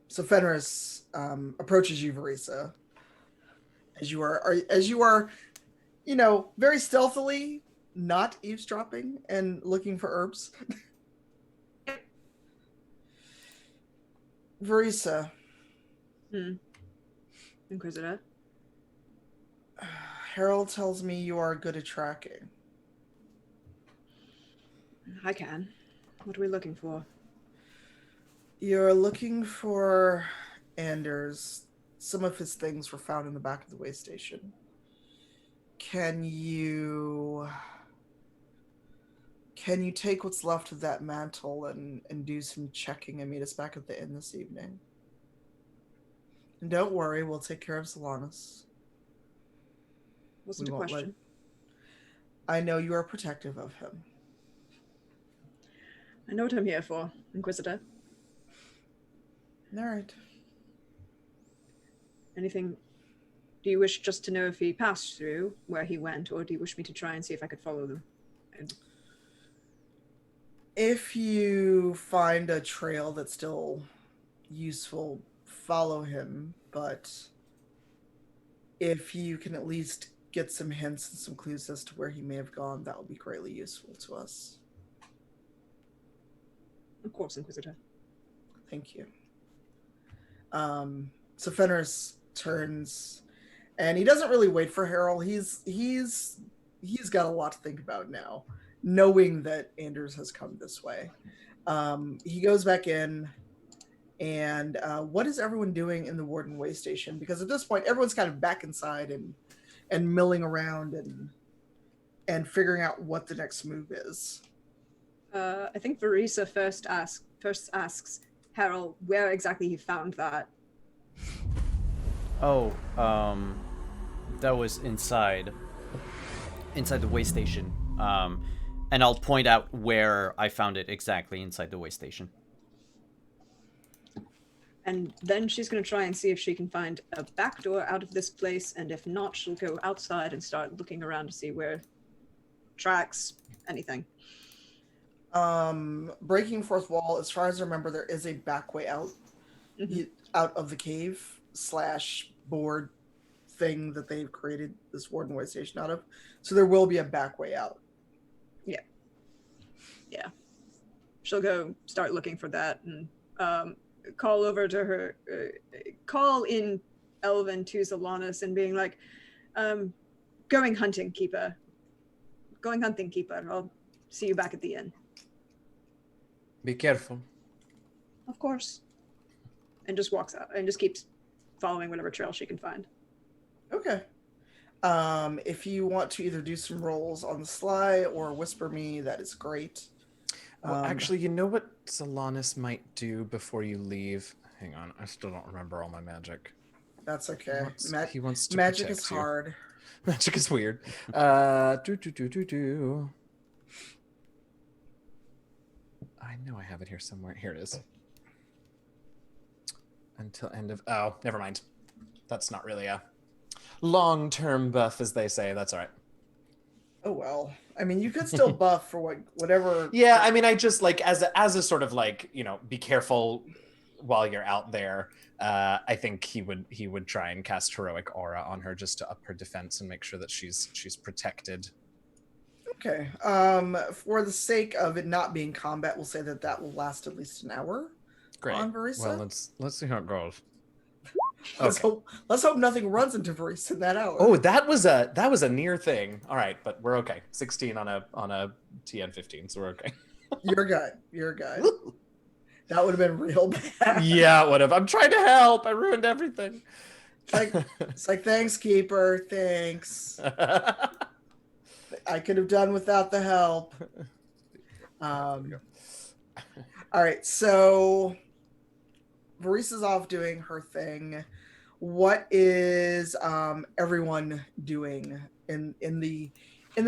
So Fenris approaches you, Verissa, as you are, very stealthily, not eavesdropping and looking for herbs. Verissa. Inquisitor. Harold tells me you are good at tracking. I can. What are we looking for? You're looking for Anders. Some of his things were found in the back of the way station. Can you take what's left of that mantle and do some checking and meet us back at the inn this evening? And don't worry, we'll take care of Solanus. Wasn't a question. I know you are protective of him. I know what I'm here for, Inquisitor. All right. Anything? Do you wish just to know if he passed through where he went, or do you wish me to try and see if I could follow them? If you find a trail that's still useful, follow him, but if you can at least get some hints and some clues as to where he may have gone, that would be greatly useful to us. Of course, Inquisitor. Thank you. So Fenris turns, and he doesn't really wait for Harold. He's got a lot to think about now, knowing that Anders has come this way. He goes back in, and what is everyone doing in the Warden Way Station? Because at this point, everyone's kind of back inside and milling around and figuring out what the next move is. I think Verissa first asks Harold where exactly he found that. Oh, that was inside the way station. And I'll point out where I found it exactly inside the way station. And then she's going to try and see if she can find a back door out of this place, and if not, she'll go outside and start looking around to see where tracks, anything. Breaking fourth wall, as far as I remember, there is a back way out. Out of the cave / board thing that they've created this Warden Way Station out of. So there will be a back way out. Yeah. She'll go start looking for that and call over to her, call in Elven to Zalanis and being like, going hunting, Keeper. Going hunting, Keeper. I'll see you back at the inn. Be careful. Of course. And just walks out and just keeps following whatever trail she can find. Okay. If you want to either do some rolls on the sly or whisper me, that is great. Well, actually, you know what Zalanis might do before you leave? Hang on, I still don't remember all my magic. That's okay. He wants to magic protect is you. hard. Magic is weird. I know I have it here somewhere. Here it is. Until end of... Oh, never mind. That's not really a long-term buff, as they say. That's all right. Oh, well. I mean, you could still buff for whatever... Yeah, I mean, I just, like, as a sort of, like, you know, be careful while you're out there. I think he would try and cast Heroic Aura on her just to up her defense and make sure that she's protected. Okay. For the sake of it not being combat, we'll say that will last at least an hour. Great. On Verisa. Well, let's see how it goes. Let's hope nothing runs into Verisa in that hour. Oh, that was a near thing. All right, but we're okay. 16 on a TN 15, so we're okay. You're good. That would have been real bad. Yeah, it would have. I'm trying to help. I ruined everything. It's like thanks, Keeper. Thanks. I could have done without the help. All right, so Verisa's off doing her thing. What is everyone doing in the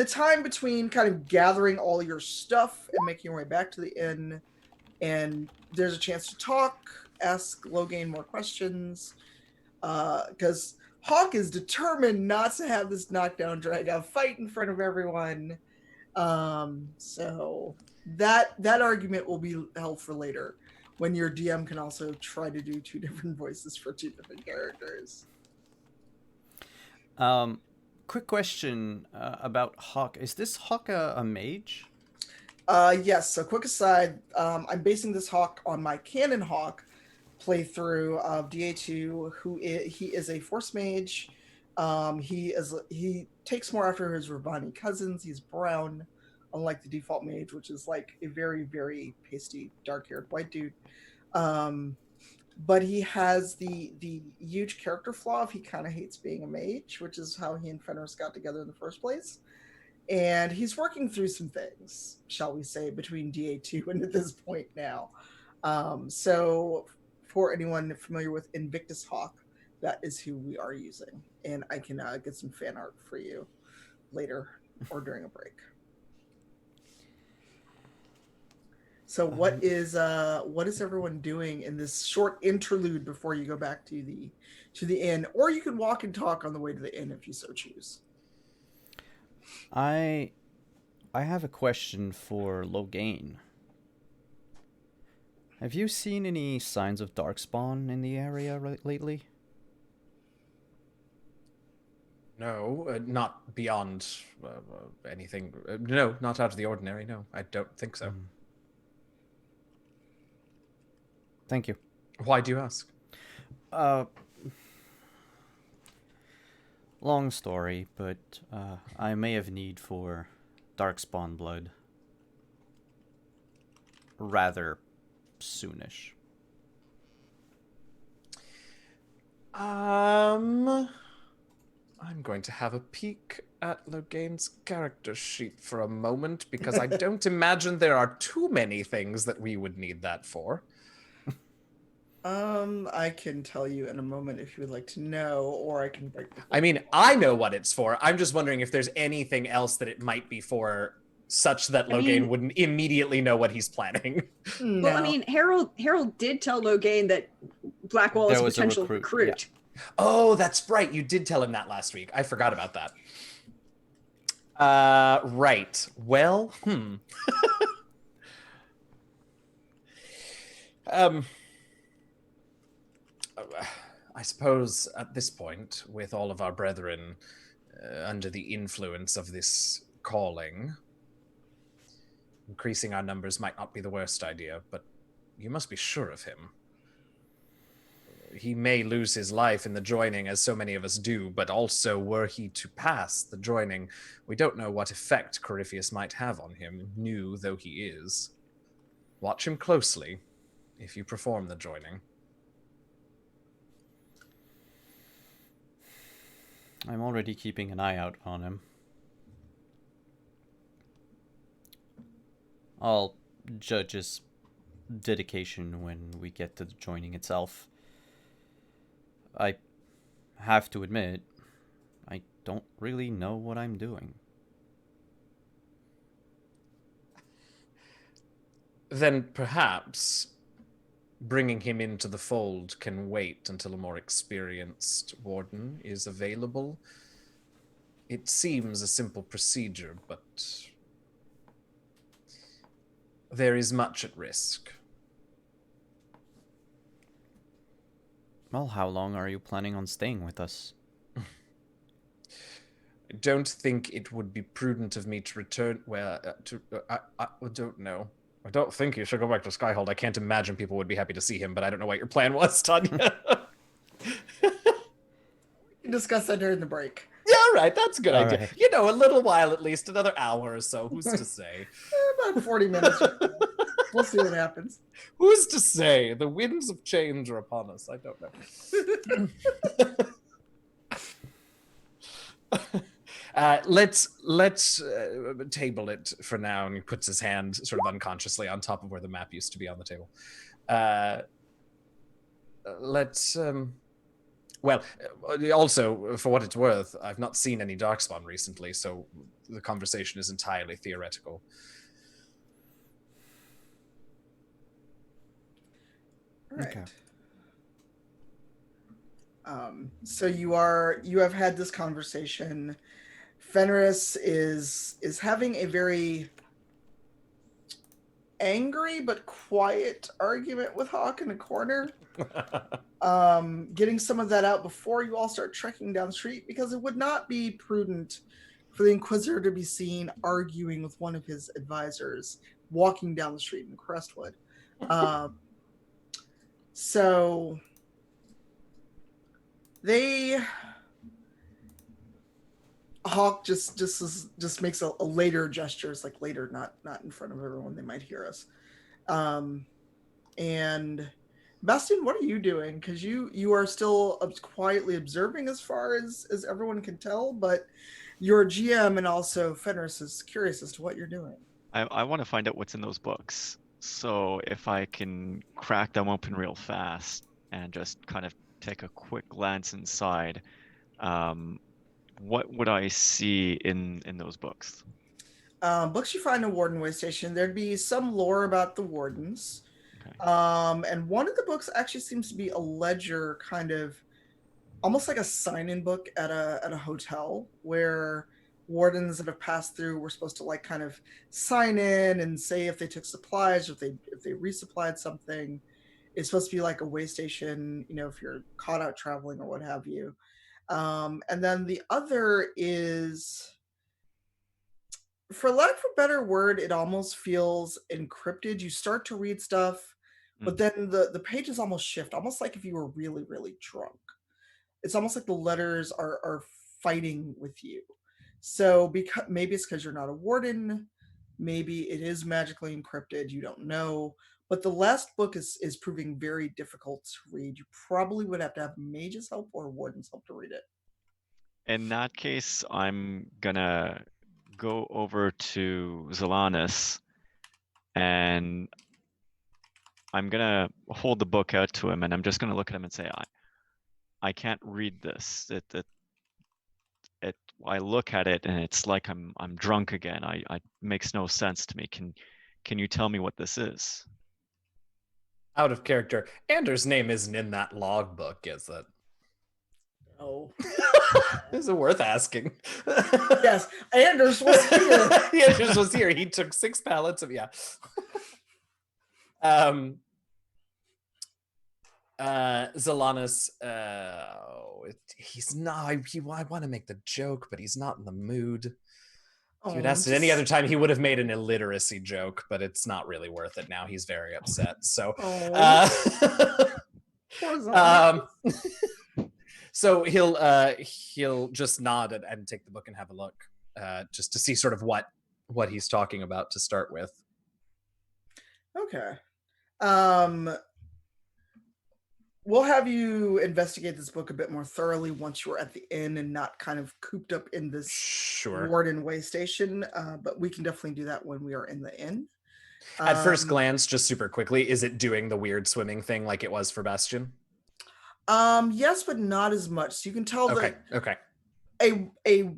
time between kind of gathering all your stuff and making your way back to the inn, and there's a chance to talk, ask Loghain more questions, because Hawk is determined not to have this knockdown drag out fight in front of everyone. So that argument will be held for later, when your DM can also try to do 2 different voices for 2 different characters. Quick question about Hawk. Is this Hawk a mage? Yes, so quick aside, I'm basing this Hawk on my Canon Hawk playthrough of DA2, he is a Force Mage. He takes more after his Ravani cousins. He's brown, unlike the default mage, which is like a very, very pasty, dark-haired white dude. But he has the huge character flaw of he kind of hates being a mage, which is how he and Fenris got together in the first place. And he's working through some things, shall we say, between DA2 and at this point now. So for anyone familiar with Invictus Hawk, that is who we are using. And I can get some fan art for you later or during a break. So what is everyone doing in this short interlude before you go back to the inn? Or you can walk and talk on the way to the inn if you so choose. I have a question for Loghain. Have you seen any signs of Darkspawn in the area lately? No, not beyond anything. No, not out of the ordinary. No, I don't think so. Thank you. Why do you ask? Long story, but I may have need for Darkspawn blood rather soonish. I'm going to have a peek at Loghain's character sheet for a moment, because I don't imagine there are too many things that we would need that for. I can tell you in a moment if you would like to know, or I can break. I mean, I know what it's for. I'm just wondering if there's anything else that it might be for, such that Loghain wouldn't immediately know what he's planning. No. Well, I mean, Harold did tell Loghain that Blackwall is a potential recruit. Yeah. Oh, that's right. You did tell him that last week. I forgot about that. Right. Well, Um, I suppose at this point, with all of our brethren under the influence of this calling, increasing our numbers might not be the worst idea, but you must be sure of him. He may lose his life in the joining, as so many of us do, but also were he to pass the joining, we don't know what effect Corypheus might have on him, new though he is. Watch him closely if you perform the joining. I'm already keeping an eye out on him. I'll judge his dedication when we get to the joining itself. I have to admit, I don't really know what I'm doing. Then perhaps bringing him into the fold can wait until a more experienced warden is available. It seems a simple procedure, but there is much at risk. Well, how long are you planning on staying with us? I don't think it would be prudent of me to return. I don't know. I don't think you should go back to Skyhold. I can't imagine people would be happy to see him, but I don't know what your plan was, Tanya. We can discuss that during the break. Yeah, all right, that's a good All idea. right. You know, a little while at least, another hour or so. Who's to say? About 40 minutes. We'll see what happens. Who's to say? The winds of change are upon us. I don't know. Let's table it for now. And he puts his hand sort of unconsciously on top of where the map used to be on the table. Also, for what it's worth, I've not seen any Darkspawn recently, so the conversation is entirely theoretical. All right. Okay. So you have had this conversation. Fenris is having a very angry but quiet argument with Hawk in a corner. Getting some of that out before you all start trekking down the street, because it would not be prudent for the Inquisitor to be seen arguing with one of his advisors walking down the street in Crestwood. So Hawk just makes a later gesture. It's like later, not in front of everyone. They might hear us. And Bastian, what are you doing? Because you are still quietly observing as far as everyone can tell, but your GM and also Fenris is curious as to what you're doing. I want to find out what's in those books. So if I can crack them open real fast and just kind of take a quick glance inside, what would I see in those books? Books you find in Warden Way Station, there'd be some lore about the Wardens. Okay. And one of the books actually seems to be a ledger, kind of almost like a sign-in book at a hotel, where wardens that have passed through were supposed to like kind of sign in and say if they took supplies, or if they resupplied something. It's supposed to be like a way station, if you're caught out traveling or what have you. And then the other is, for lack of a better word, it almost feels encrypted. You start to read stuff, but then the pages almost shift, almost like if you were really, really drunk. It's almost like the letters are fighting with you. So maybe it's because you're not a warden, maybe it is magically encrypted, you don't know. But the last book is proving very difficult to read. You probably would have to have mage's help or warden's help to read it. In that case, I'm gonna go over to Zelanis and I'm gonna hold the book out to him, and I'm just gonna look at him and say, I can't read this. I look at it and it's like I'm drunk again. It makes no sense to me. Can you tell me what this is? Out of character. Anders' name isn't in that logbook, is it? No. Is it worth asking? Yes, Anders was here. Anders was here. He took 6 pallets of Zalanis, he's not. I want to make the joke, but he's not in the mood. If you'd asked it any other time, he would have made an illiteracy joke, but it's not really worth it now. He's very upset. So, so he'll just nod and take the book and have a look, just to see sort of what he's talking about to start with. Okay. We'll have you investigate this book a bit more thoroughly once you're at the inn and not kind of cooped up in this warden way station. But we can definitely do that when we are in the inn. At first glance, just super quickly, is it doing the weird swimming thing like it was for Bastion? Yes, but not as much. So you can tell that a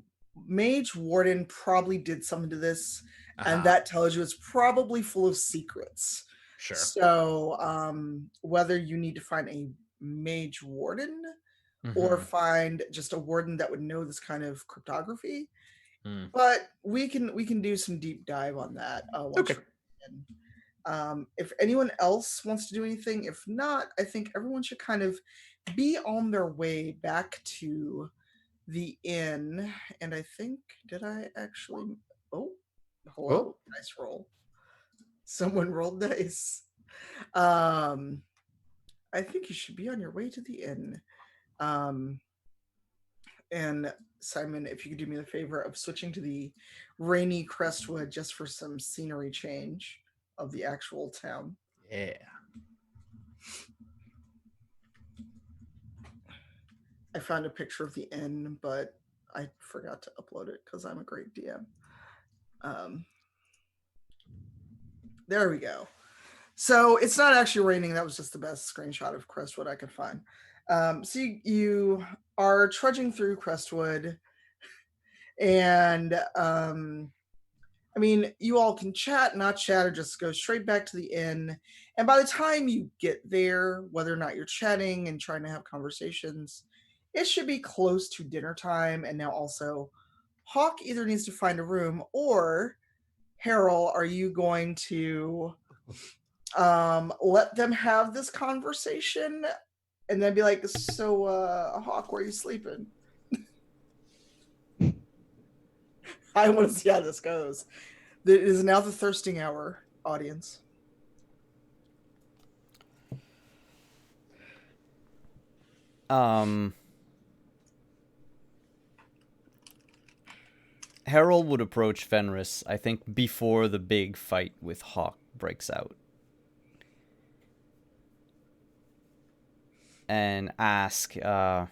mage warden probably did something to this, and that tells you it's probably full of secrets. Sure. So whether you need to find a mage warden or find just a warden that would know this kind of cryptography, but we can do some deep dive on that. Okay. If anyone else wants to do anything, if not, I think everyone should kind of be on their way back to the inn. And I think, did I actually? Oh, hello, nice roll. Someone rolled dice. I think you should be on your way to the inn. And Simon, if you could do me the favor of switching to the rainy Crestwood just for some scenery change of the actual town. Yeah. I found a picture of the inn, but I forgot to upload it because I'm a great DM. There we go. So it's not actually raining. That was just the best screenshot of Crestwood I could find. So you are trudging through Crestwood, and I mean, you all can chat, not chat, or just go straight back to the inn. And by the time you get there, whether or not you're chatting and trying to have conversations, it should be close to dinner time. And now also, Hawk either needs to find a room, or Harold, are you going to let them have this conversation and then be like, so Hawk, where are you sleeping? I want to see how this goes. It is now the thirsting hour, audience. Harold would approach Fenris, I think, before the big fight with Hawk breaks out. And ask, I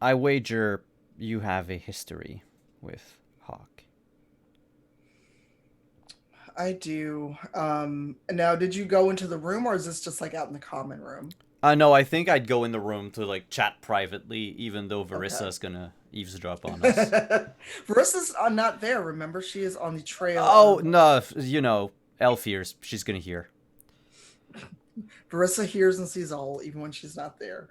wager you have a history with Hawk. I do. Now, did you go into the room, or is this just like out in the common room? No, I think I'd go in the room to like chat privately, even though Verissa's gonna eavesdrop on us. Verissa's not there, remember? She is on the trail. Oh, no, you know, elf ears. She's gonna hear. Verissa hears and sees all, even when she's not there.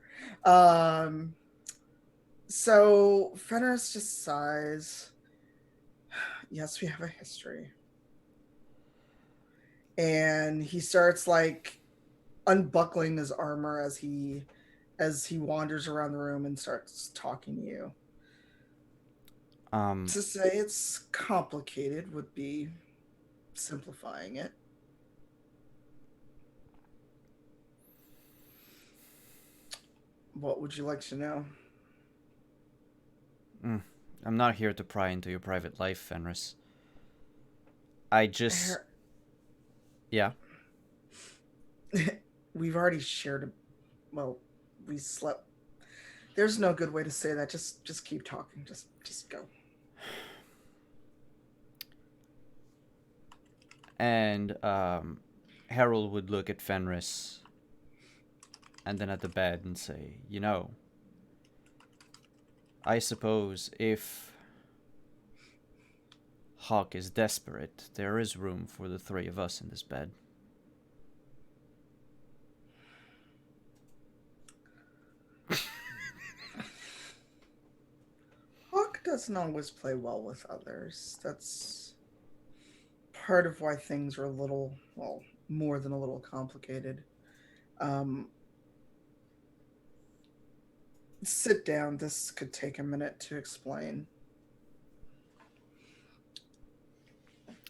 So Fenris just sighs. Yes, we have a history. And he starts like unbuckling his armor as he wanders around the room and starts talking to you. To say it's complicated would be simplifying it. What would you like to know? I'm not here to pry into your private life, Fenris. I just... Yeah? We've already shared we slept. There's no good way to say that. Just keep talking. Just go. And Harold would look at Fenris and then at the bed and say, you know, I suppose if Hawk is desperate, there is room for the three of us in this bed. Hawk doesn't always play well with others. That's part of why things are a little, well, more than a little complicated. Sit down. This could take a minute to explain.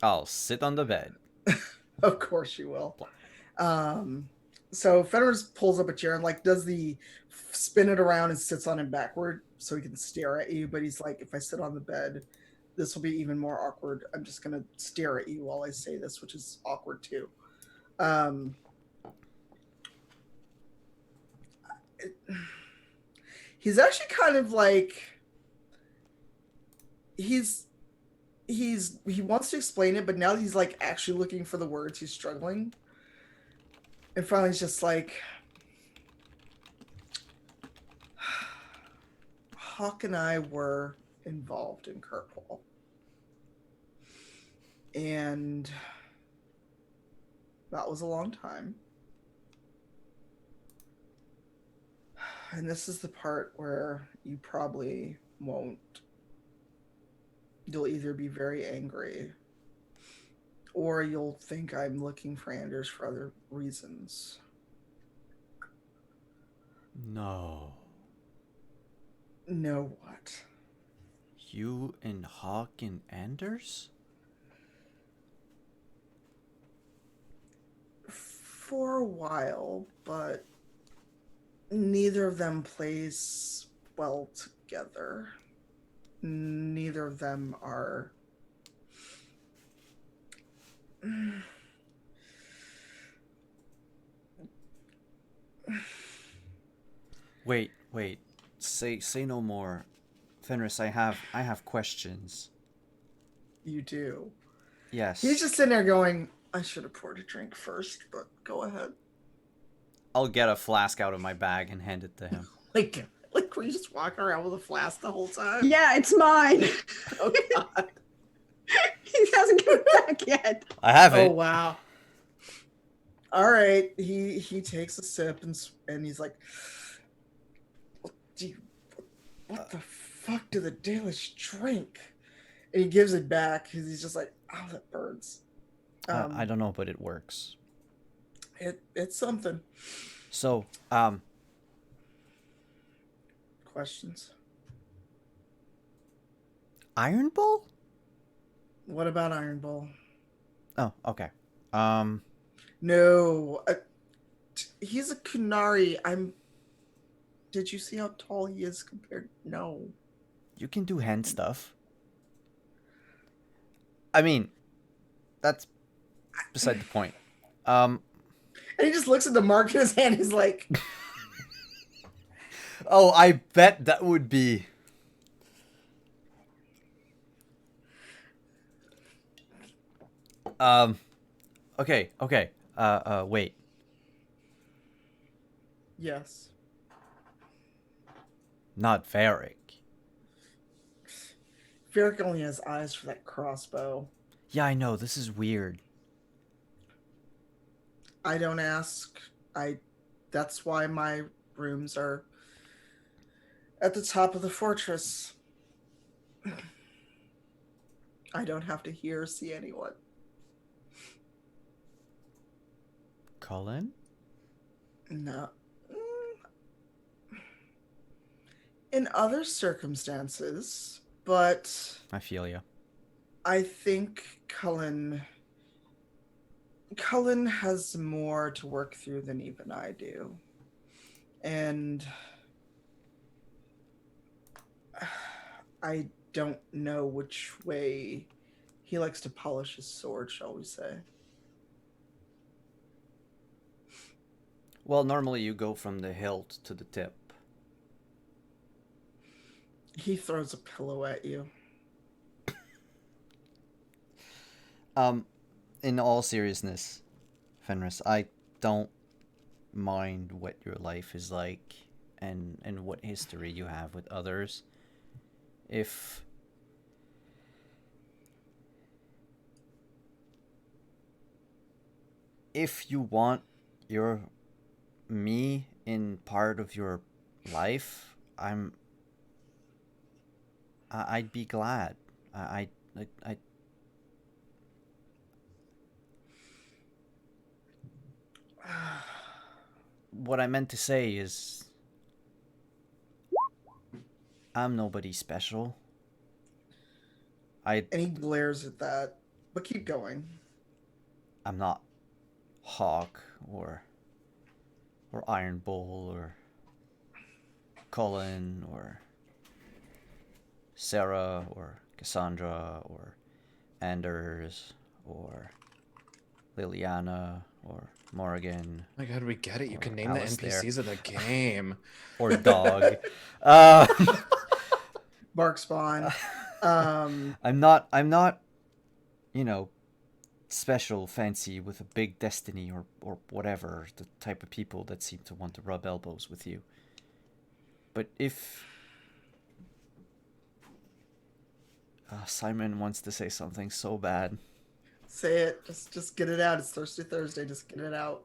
I'll sit on the bed. Of course you will. So Fenris pulls up a chair and like does the spin it around and sits on him backward so he can stare at you. But he's like, if I sit on the bed, this will be even more awkward. I'm just gonna stare at you while I say this, which is awkward too. He's actually kind of like he wants to explain it, but now he's like actually looking for the words. He's struggling. And finally he's just like, Hawk and I were involved in Kirkwall. And that was a long time. And this is the part where you probably won't. You'll either be very angry or you'll think I'm looking for Anders for other reasons. No. No what? You and Hawk and Anders? For a while, but neither of them plays well together. Neither of them are... Wait. Say no more. Fenris, I have questions. You do. Yes. He's just sitting there going, I should have poured a drink first, but go ahead. I'll get a flask out of my bag and hand it to him. Like were you just walking around with a flask the whole time? Yeah, it's mine. Oh God. He hasn't come back yet. I have it. Oh wow. All right. He takes a sip and he's like, what the fuck do the Dalish drink? And he gives it back because he's just like, oh, that burns. I don't know, but it works. It's something. So, Questions? Iron Bull? What about Iron Bull? Oh, okay. No, he's a Kunari. Did you see how tall he is compared? No. You can do hand stuff. I mean, that's beside the point. And he just looks at the mark in his hand. He's like, oh, I bet that would be... Okay. Wait. yes. Not Varric. Varric only has eyes for that crossbow. Yeah, I know, this is weird. I don't ask. That's why my rooms are at the top of the fortress. I don't have to hear or see anyone. Cullen? No. In other circumstances, but I feel you. I think Cullen has more to work through than even I do. And I don't know which way he likes to polish his sword, shall we say. Well, normally you go from the hilt to the tip. He throws a pillow at you. In all seriousness, Fenris, I don't mind what your life is like and what history you have with others. If if you want your me in part of your life, I'd be glad. I what I meant to say is I'm nobody special. And he glares at that, but keep going. I'm not Hawk or Iron Bull or Cullen or Sarah or Cassandra or Anders or Liliana or Morgan Oh my god, we get it. You Or can name the Alistair. NPCs of the game. or Dog. uh, Bark Spawn. I'm not, you know, special, fancy with a big destiny or whatever, the type of people that seem to want to rub elbows with you. But if Simon wants to say something so bad, Say it. Just get it out. It's Thirsty Thursday. Just get it out.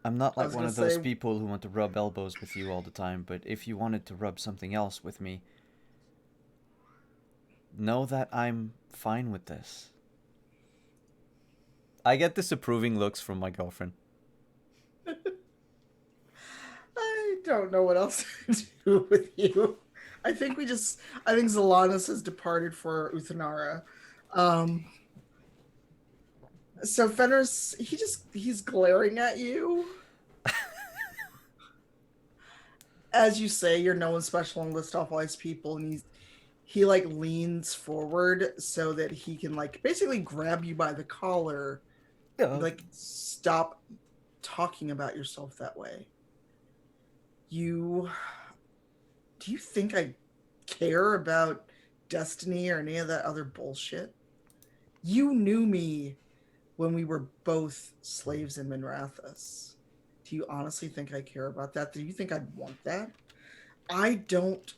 I'm not I like was one gonna of those say- people who want to rub elbows with you all the time, but if you wanted to rub something else with me, know that I'm fine with this. I get disapproving looks from my girlfriend. I don't know what else to do with you. I think Zalanis has departed for Uthanara. So Fenris, he's glaring at you. As you say, you're no one special and list off all these people, and he like leans forward so that he can like basically grab you by the collar, and, like stop talking about yourself that way. Do you think I care about destiny or any of that other bullshit? You knew me when we were both slaves in Minrathous. Do you honestly think I care about that? Do you think I'd want that? I don't.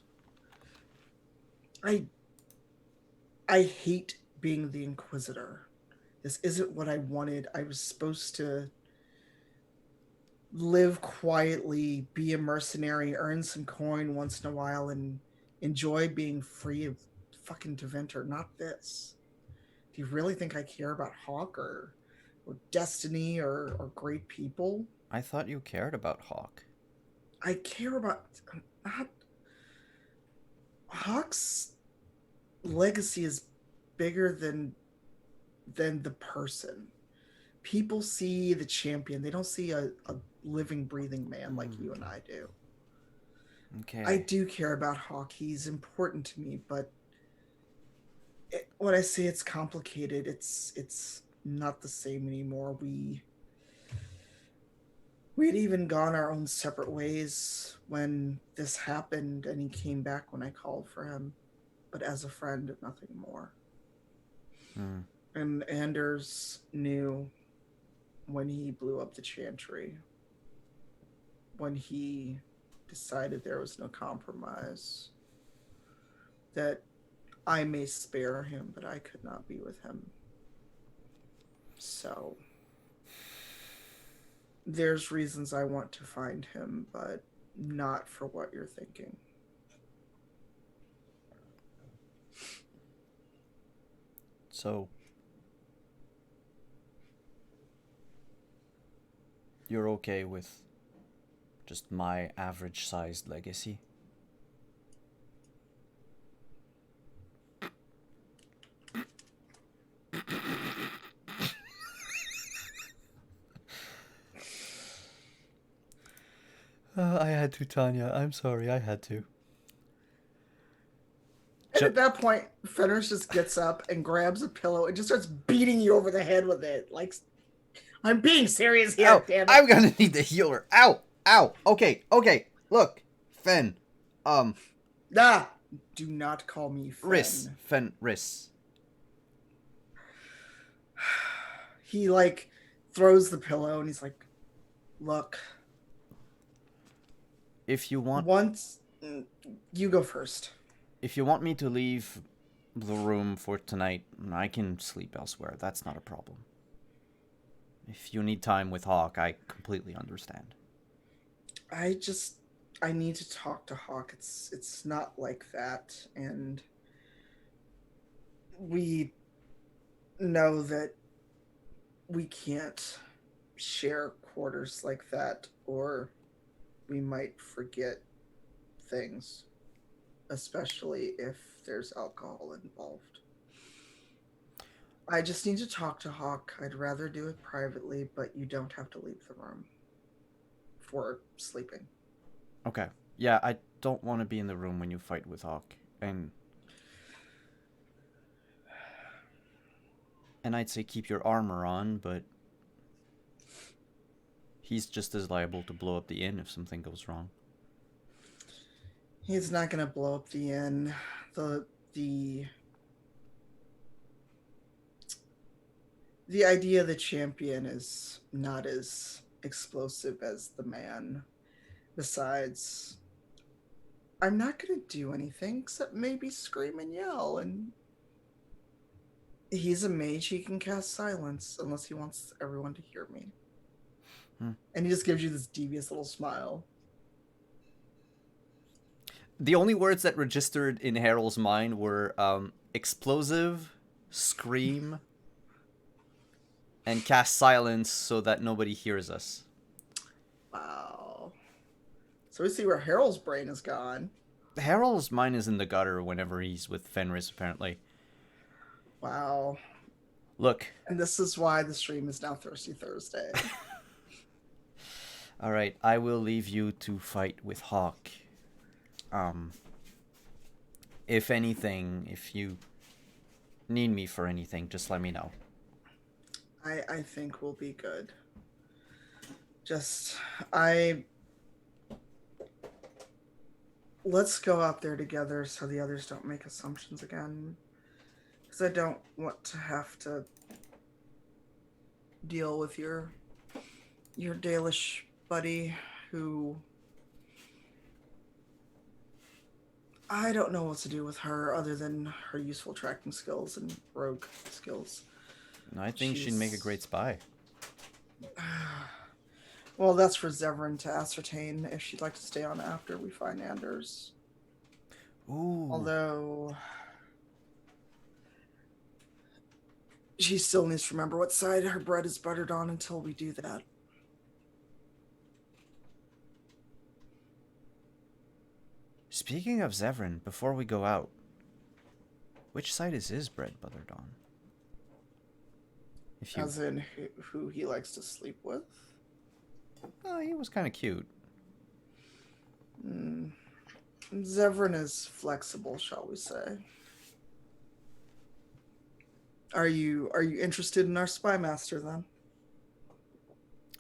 I hate being the Inquisitor. This isn't what I wanted. I was supposed to live quietly, be a mercenary, earn some coin once in a while, and enjoy being free of fucking Deventer, not this. Do you really think I care about Hawk or Destiny or great people? I thought you cared about Hawk. I care about not Hawk's legacy is bigger than the person. People see the champion. They don't see a living, breathing man like you and I do. Okay. I do care about Hawk. He's important to me, but when I say it's complicated, it's not the same anymore. We had even gone our own separate ways when this happened, and he came back when I called for him, but as a friend, nothing more. And Anders knew when he blew up the Chantry, when he decided there was no compromise, that I may spare him, but I could not be with him. So there's reasons I want to find him, but not for what you're thinking. So you're okay with just my average sized legacy? I had to, Tanya. I'm sorry, I had to. And at that point, Fenris just gets up and grabs a pillow and just starts beating you over the head with it. Like, I'm being serious here, Ow, damn it. I'm gonna need the healer. Ow! Ow! Okay. Look, Fen. Ah, do not call me Fen. Fenris. He, like, throws the pillow and he's like, look. If you want you go first. If you want me to leave the room for tonight, I can sleep elsewhere. That's not a problem. If you need time with Hawk, I completely understand. I need to talk to Hawk. It's not like that, and we know that we can't share quarters like that, or we might forget things, especially if there's alcohol involved. I just need to talk to Hawk. I'd rather do it privately, but you don't have to leave the room for sleeping. Okay. Yeah, I don't want to be in the room when you fight with Hawk. And I'd say keep your armor on, but he's just as liable to blow up the inn if something goes wrong. He's not going to blow up the inn. The idea of the champion is not as explosive as the man. Besides, I'm not going to do anything except maybe scream and yell, and he's a mage. He can cast silence unless he wants everyone to hear me. And he just gives you this devious little smile. The only words that registered in Harold's mind were explosive, scream, and cast silence so that nobody hears us. Wow. So we see where Harold's brain is gone. Harold's mind is in the gutter whenever he's with Fenris, apparently. Wow. Look. And this is why the stream is now Thirsty Thursday. Alright, I will leave you to fight with Hawk. If anything, if you need me for anything, just let me know. I think we'll be good. Let's go out there together so the others don't make assumptions again. Because I don't want to have to deal with your Dalish buddy who... I don't know what to do with her other than her useful tracking skills and rogue skills. I think she'd make a great spy. Well, that's for Zevran to ascertain if she'd like to stay on after we find Anders. Ooh. Although... she still needs to remember what side her bread is buttered on until we do that. Speaking of Zevran, before we go out, which side is his bread buttered on? As in who he likes to sleep with? Oh, he was kind of cute. Zevran is flexible, shall we say. Are you interested in our spy master then?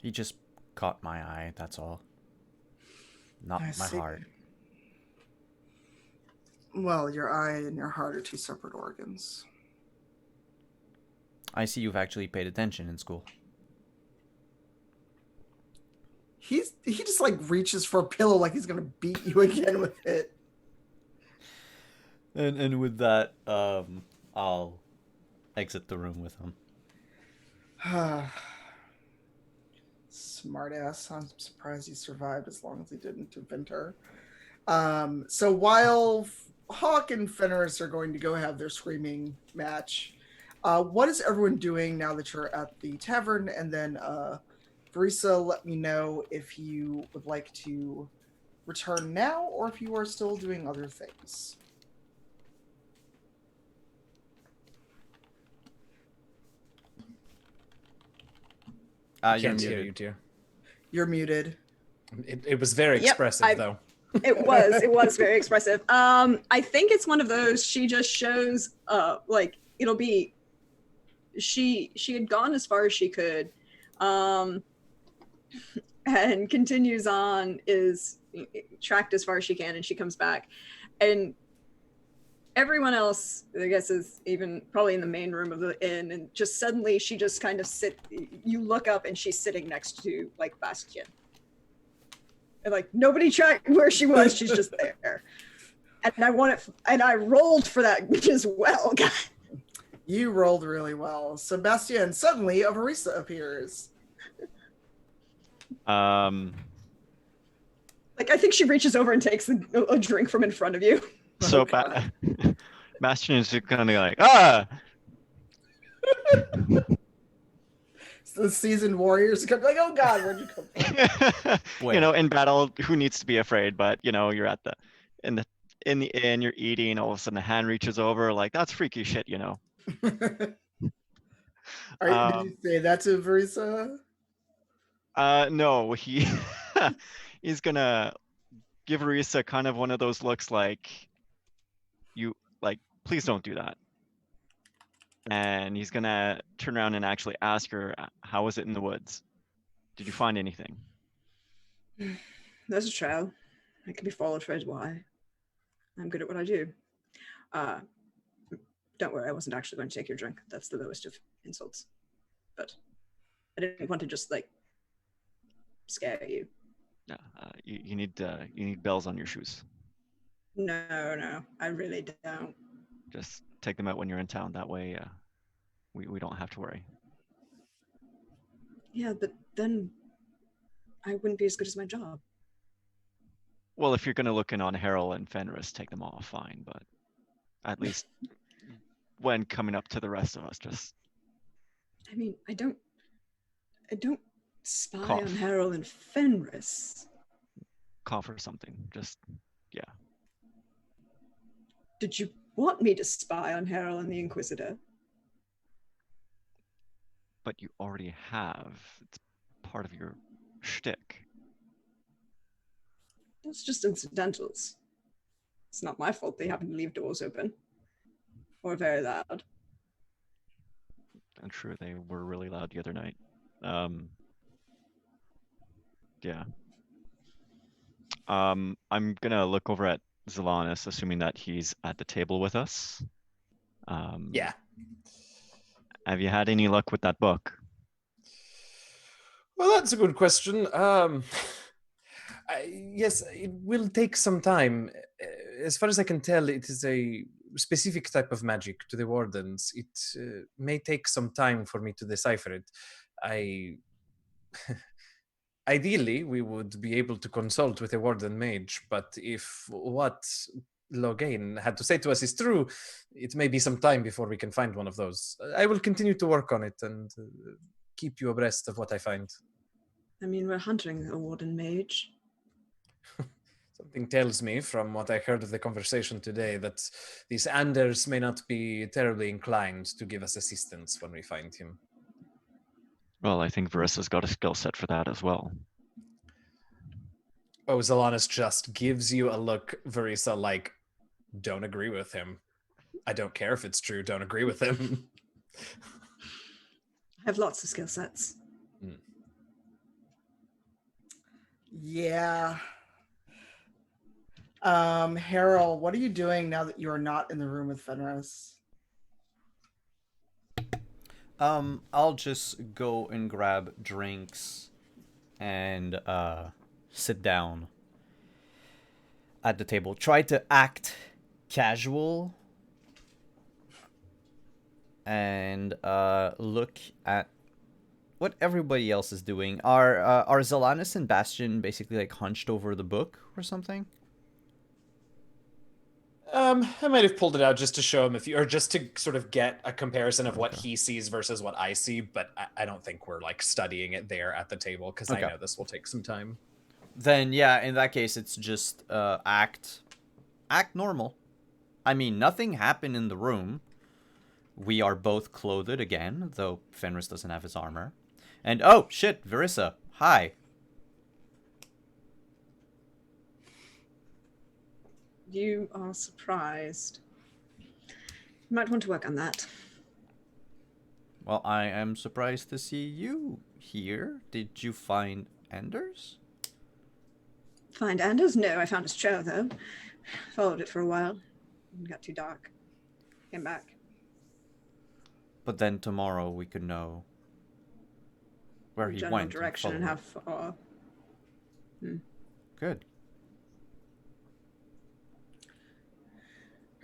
He just caught my eye, that's all. Not my heart. Well, your eye and your heart are two separate organs. I see you've actually paid attention in school. He just like reaches for a pillow like he's gonna beat you again with it. And with that, I'll exit the room with him. Smartass. I'm surprised he survived as long as he didn't to Vinter. So while Hawk and Fenris are going to go have their screaming match, what is everyone doing now that you're at the tavern? And then Verisa, let me know if you would like to return now or if you are still doing other things. I can't hear you, dear. You're muted. It was very expressive, though. It was very expressive. I think it's one of those, she just shows, like, it'll be, she had gone as far as she could, and continues on, is tracked as far as she can, and she comes back. And everyone else, I guess, is even probably in the main room of the inn, and just suddenly she just kind of you look up and she's sitting next to, like, Bastion. And, like, nobody tracked where she was, she's just there. And I rolled for that as well. You rolled really well. Sebastian, suddenly a Verisa appears. Um, Like, I think she reaches over and takes a drink from in front of you. so Oh, God. Bastion is just gonna be like, ah! So the seasoned warriors come like, oh God, where'd you come from? You know, in battle, who needs to be afraid? But you know, you're in the inn, you're eating, all of a sudden a hand reaches over, like that's freaky shit, you know. Did Um, you say that to Verisa? no, he's gonna give Arisa kind of one of those looks like, you like, please don't do that. And he's gonna turn around and actually ask her, how was it in the woods? Did you find anything? There's a trail. It can be followed for why. I'm good at what I do. Don't worry, I wasn't actually going to take your drink. That's the lowest of insults. But I didn't want to just like scare you. Yeah, you need bells on your shoes. No, I really don't. Just take them out when you're in town. That way, we don't have to worry. Yeah, but then I wouldn't be as good as my job. Well, if you're gonna look in on Harold and Fenris, take them off, fine. But at least when coming up to the rest of us, just I mean, I don't spy Cough. on Harold and Fenris. cough or something. Just Did you want me to spy on Harold and the Inquisitor? but you already have. It's part of your shtick. That's just incidentals. It's not my fault they happen to leave doors open. Or very loud. I'm sure they were really loud the other night. Yeah. I'm gonna look over at Zelanis, assuming that he's at the table with us. Yeah. Have you had any luck with that book? Well, that's a good question. Yes, it will take some time. As far as I can tell, it is a specific type of magic to the Wardens. It may take some time for me to decipher it. Ideally, we would be able to consult with a Warden mage, but if what Logain had to say to us is true, it may be some time before we can find one of those. I will continue to work on it and keep you abreast of what I find. I mean, we're hunting a warden mage. Something tells me, from what I heard of the conversation today, that these Anders may not be terribly inclined to give us assistance when we find him. Well, I think Verissa's got a skill set for that as well. Oh, Zelanis just gives you a look, Verisa, like, don't agree with him. I don't care if it's true, don't agree with him. I have lots of skill sets. Yeah. Harold, what are you doing now that you are not in the room with Fenris? I'll just go and grab drinks and sit down at the table. Try to act casual and look at what everybody else is doing. Are Zelanis and Bastion basically like hunched over the book or something? I might have pulled it out just to show him or just to sort of get a comparison of what he sees versus what I see, but I don't think we're like studying it there at the table because I know this will take some time. Then yeah, in that case, it's just act normal. I mean, nothing happened in the room. We are both clothed again, though Fenris doesn't have his armor. And oh shit, Verissa, hi. You are surprised. You might want to work on that. Well, I am surprised to see you here. Did you find Anders? Find Anders? No, I found his trail though. Followed it for a while. It got too dark. Came back. But then tomorrow we could know where he General went. direction and how far. Good.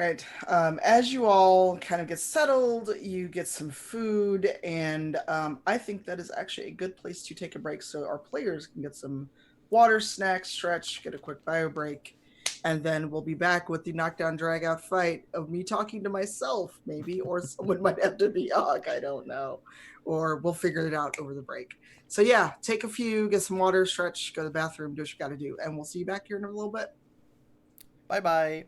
Right. As you all kind of get settled, you get some food, and I think that is actually a good place to take a break so our players can get some water, snacks, stretch, get a quick bio break, and then we'll be back with the knockdown drag out fight of me talking to myself, maybe, or someone might have to be Hawk, I don't know. Or we'll figure it out over the break. So yeah, take a few, get some water, stretch, go to the bathroom, do what you gotta do, and we'll see you back here in a little bit. Bye bye.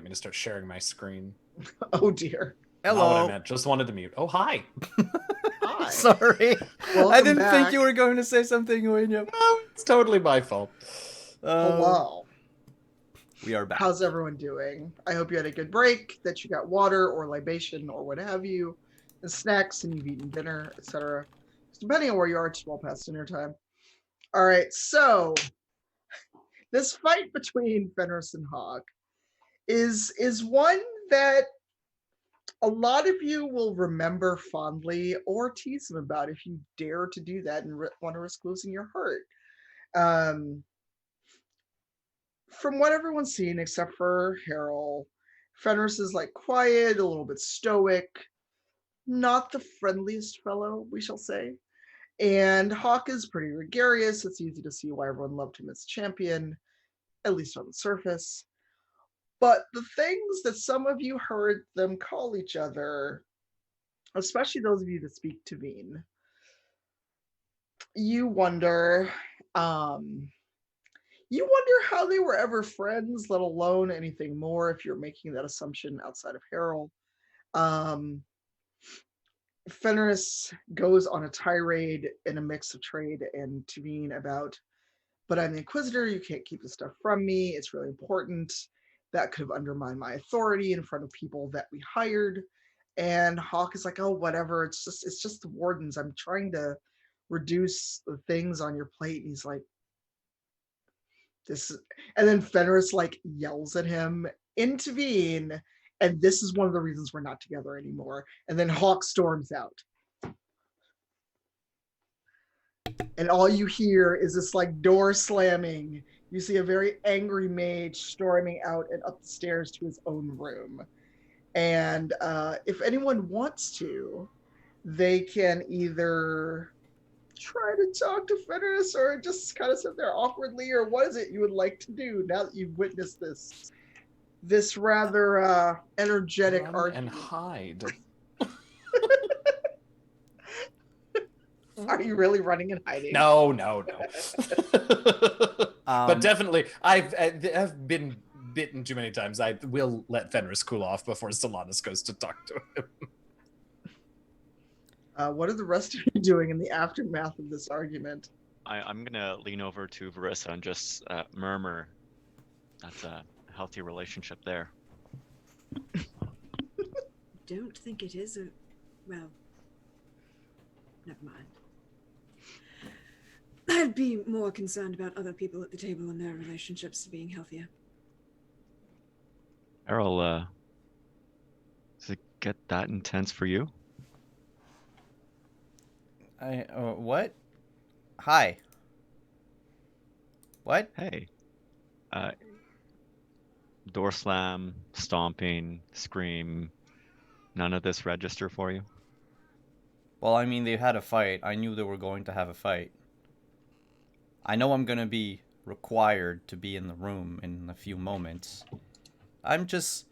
me to start sharing my screen. Oh dear. Not what I Hello. meant. Just wanted to mute. Oh, hi. Hi. Sorry. I Welcome didn't think back. you were going to say something, Uenya. No, it's totally my fault. Hello. We are back. How's everyone doing? I hope you had a good break, that you got water or libation or what have you, and snacks, and you've eaten dinner, etc. Depending on where you are, it's well past dinner time. All right, so this fight between Fenris and Hawk is one that a lot of you will remember fondly or tease them about if you dare to do that and want to risk losing your heart. From what everyone's seen, except for Harold, Fenris is like quiet, a little bit stoic, not the friendliest fellow, we shall say. And Hawk is pretty gregarious. It's easy to see why everyone loved him as champion, at least on the surface. But the things that some of you heard them call each other, especially those of you that speak Tavine, you wonder how they were ever friends, let alone anything more, if you're making that assumption outside of Harold. Fenris goes on a tirade in a mix of Trade and Tavine about, but I'm the Inquisitor, you can't keep this stuff from me, it's really important. That could have undermined my authority in front of people that we hired. And Hawk is like, oh, whatever, it's just the wardens. I'm trying to reduce the things on your plate. And he's like, this is... And then Fenris like yells at him, intervene, and this is one of the reasons we're not together anymore. And then Hawk storms out. And all you hear is this like door slamming. You see a very angry mage storming out and up the stairs to his own room. And if anyone wants to, they can either try to talk to Fenris or just kind of sit there awkwardly, or what is it you would like to do now that you've witnessed this rather energetic Run argument? and hide. Are you really running and hiding? No. But Um, definitely, I've been bitten too many times. I will let Fenris cool off before Solanus goes to talk to him. What are the rest of you doing in the aftermath of this argument? I'm gonna lean over to Verissa and just murmur. That's a healthy relationship there. Don't think it is a... Well, never mind. I'd be more concerned about other people at the table and their relationships being healthier. Errol, does it get that intense for you? what? Hi. What? Hey. Door slam, stomping, scream. None of this register for you? Well, I mean, they had a fight. I knew they were going to have a fight. I know I'm gonna be required to be in the room in a few moments. I'm just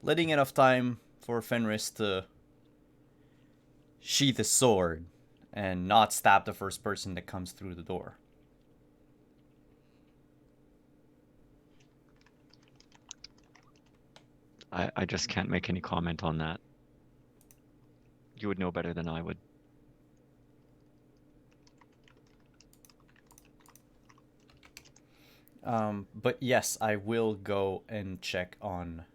letting enough time for Fenris to sheath his sword and not stab the first person that comes through the door. I just can't make any comment on that. You would know better than I would. But yes, I will go and check on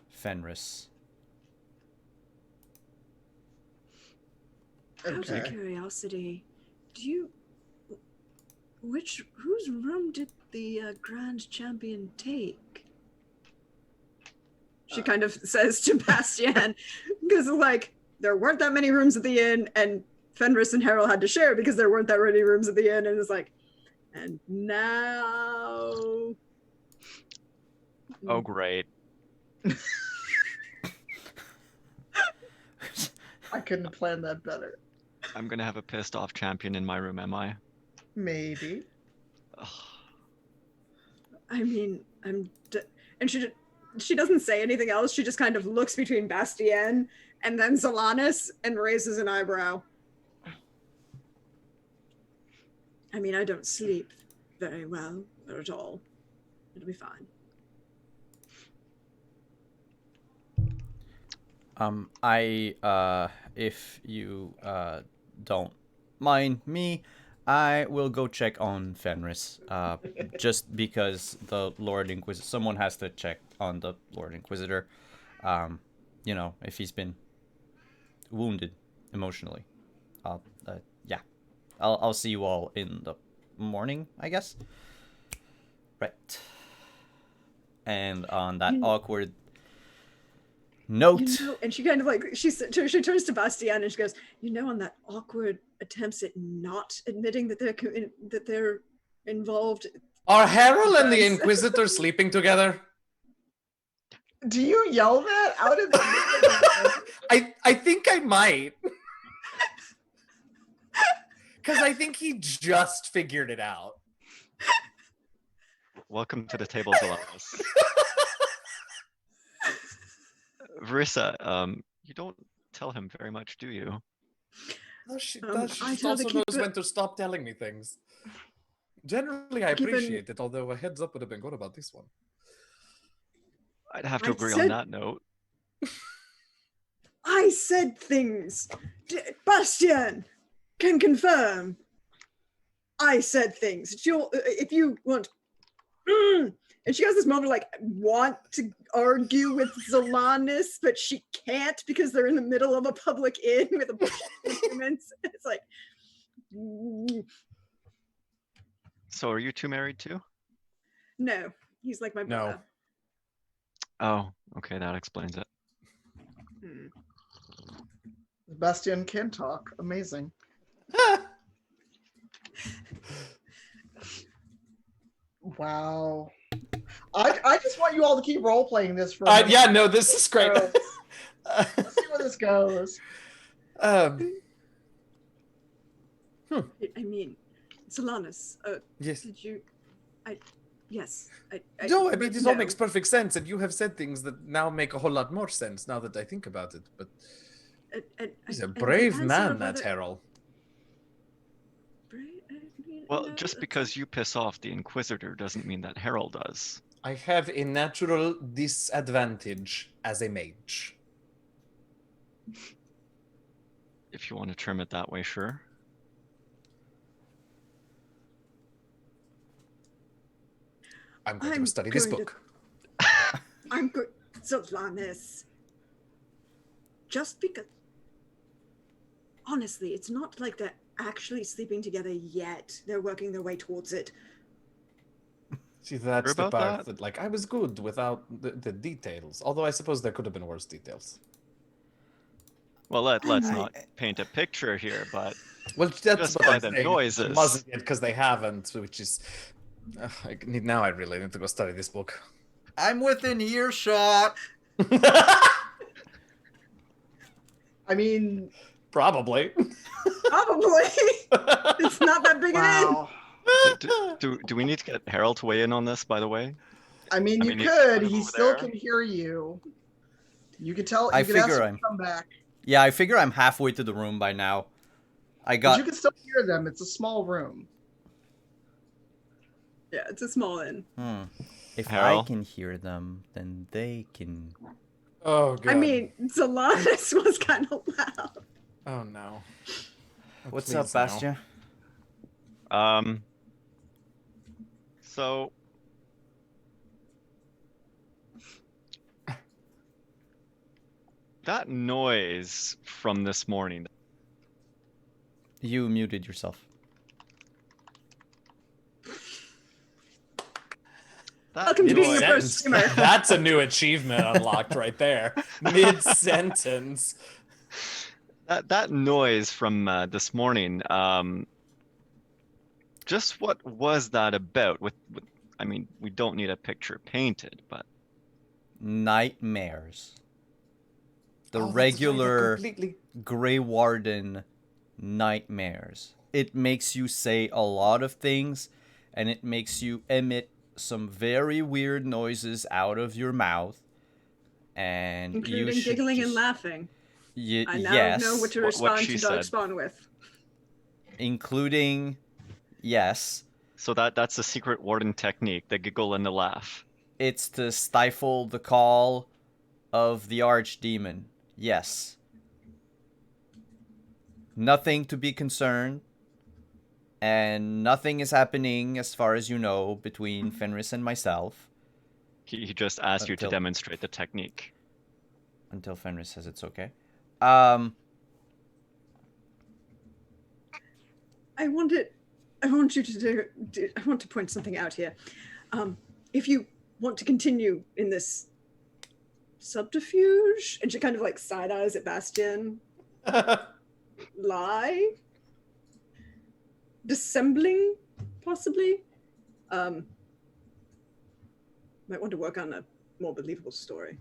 Fenris. Out of Okay. curiosity, whose room did the Grand Champion take? She kind of says to Bastien, because like there weren't that many rooms at the inn, and Fenris and Harold had to share because there weren't that many rooms at the inn, and it's like, and now. Oh, great. I couldn't have planned that better. I'm gonna have a pissed off champion in my room, am I? Maybe. Ugh. I mean, and she doesn't say anything else. She just kind of looks between Bastien and then Solanus and raises an eyebrow. I mean, I don't sleep very well or at all. It'll be fine. If you don't mind me, I will go check on Fenris. Just because the Lord Inquisitor, someone has to check on the Lord Inquisitor. If he's been wounded emotionally. Yeah. I'll see you all in the morning, I guess. Right. And on that awkward note, and she kind of like she turns to Bastian and she goes, on that awkward attempts at not admitting that they're involved. Are Harold and the Inquisitor sleeping together? Do you yell that out of the I think I might. Because I think he just figured it out. Welcome to the table, Zalanis. Verissa, you don't tell him very much, do you? No, she I She tell also the knows keeper- when to stop telling me things. Generally, I Keep an- appreciate it, although a heads up would have been good about this one. I'd have to I agree said- on that note. I said things. Bastian can confirm. I said things. If you want. And she has this moment like want to argue with Zalanis, but she can't because they're in the middle of a public inn with a bunch of instruments. It's like. So are you two married too? No, he's like my No. brother. Oh, okay, that explains it. Hmm. Bastian can talk. Amazing. Wow. I just want you all to keep role playing this for a minute. Yeah, no, this is great. So, let's see where this goes. Um, I mean, Zalanis, yes. did you? Yes. No, I mean, this all no. makes perfect sense, and you have said things that now make a whole lot more sense now that I think about it. But he's a brave man, that Harold. Well, just because you piss off the Inquisitor doesn't mean that Harold does. I have a natural disadvantage as a mage. If you want to term it that way, sure. I'm going I'm to study this going to- book. I'm good. Zalanis. Just because. Honestly, it's not like they're actually sleeping together yet. They're working their way towards it. See, that's Sure the about part that? that, like, I was good without the details. Although I suppose there could have been worse details. Well, let's I- not paint a picture here, but Well, that's Just what by I'm the saying. noises. It wasn't yet because they haven't, which is. Now I really need to go study this book. I'm within earshot. I mean, Probably. Probably. It's not that big an wow. do we need to get Harold to weigh in on this, by the way? I mean, I you mean, he's could. kind of He over still there. can hear you. You could tell. I You could ask figure him I'm- to come back. Yeah, I figure I'm halfway to the room by now. I But got. you can still hear them. It's a small room. Yeah, it's a small inn. If I Harold? can hear them, then they can. Oh, God. I mean, Zalanis was kind of loud. Oh, no. Oh, What's please, up, no. Bastia? So that noise from this morning, You muted yourself. that Welcome to being a noise, pro streamer. That's a new achievement unlocked right there. Mid-sentence. that noise from this morning, just what was that about? I mean, we don't need a picture painted, but Nightmares. The Oh, that's right, I regular completely. Grey Warden nightmares. It makes you say a lot of things, and it makes you emit some very weird noises out of your mouth. And you Including should giggling and just- laughing. I now yes, know what to what respond she to said. Darkspawn with. including yes. so that's the secret warden technique, the giggle and the laugh. It's to stifle the call of the archdemon. Yes. Nothing to be concerned. And nothing is happening, as far as you know, between Fenris and myself. He just asked you to Until- demonstrate the technique. Until Fenris says it's okay. I want you to I want to point something out here. If you want to continue in this subterfuge, and she kind of like side eyes at Bastion, lie, dissembling, possibly. Might want to work on a more believable story,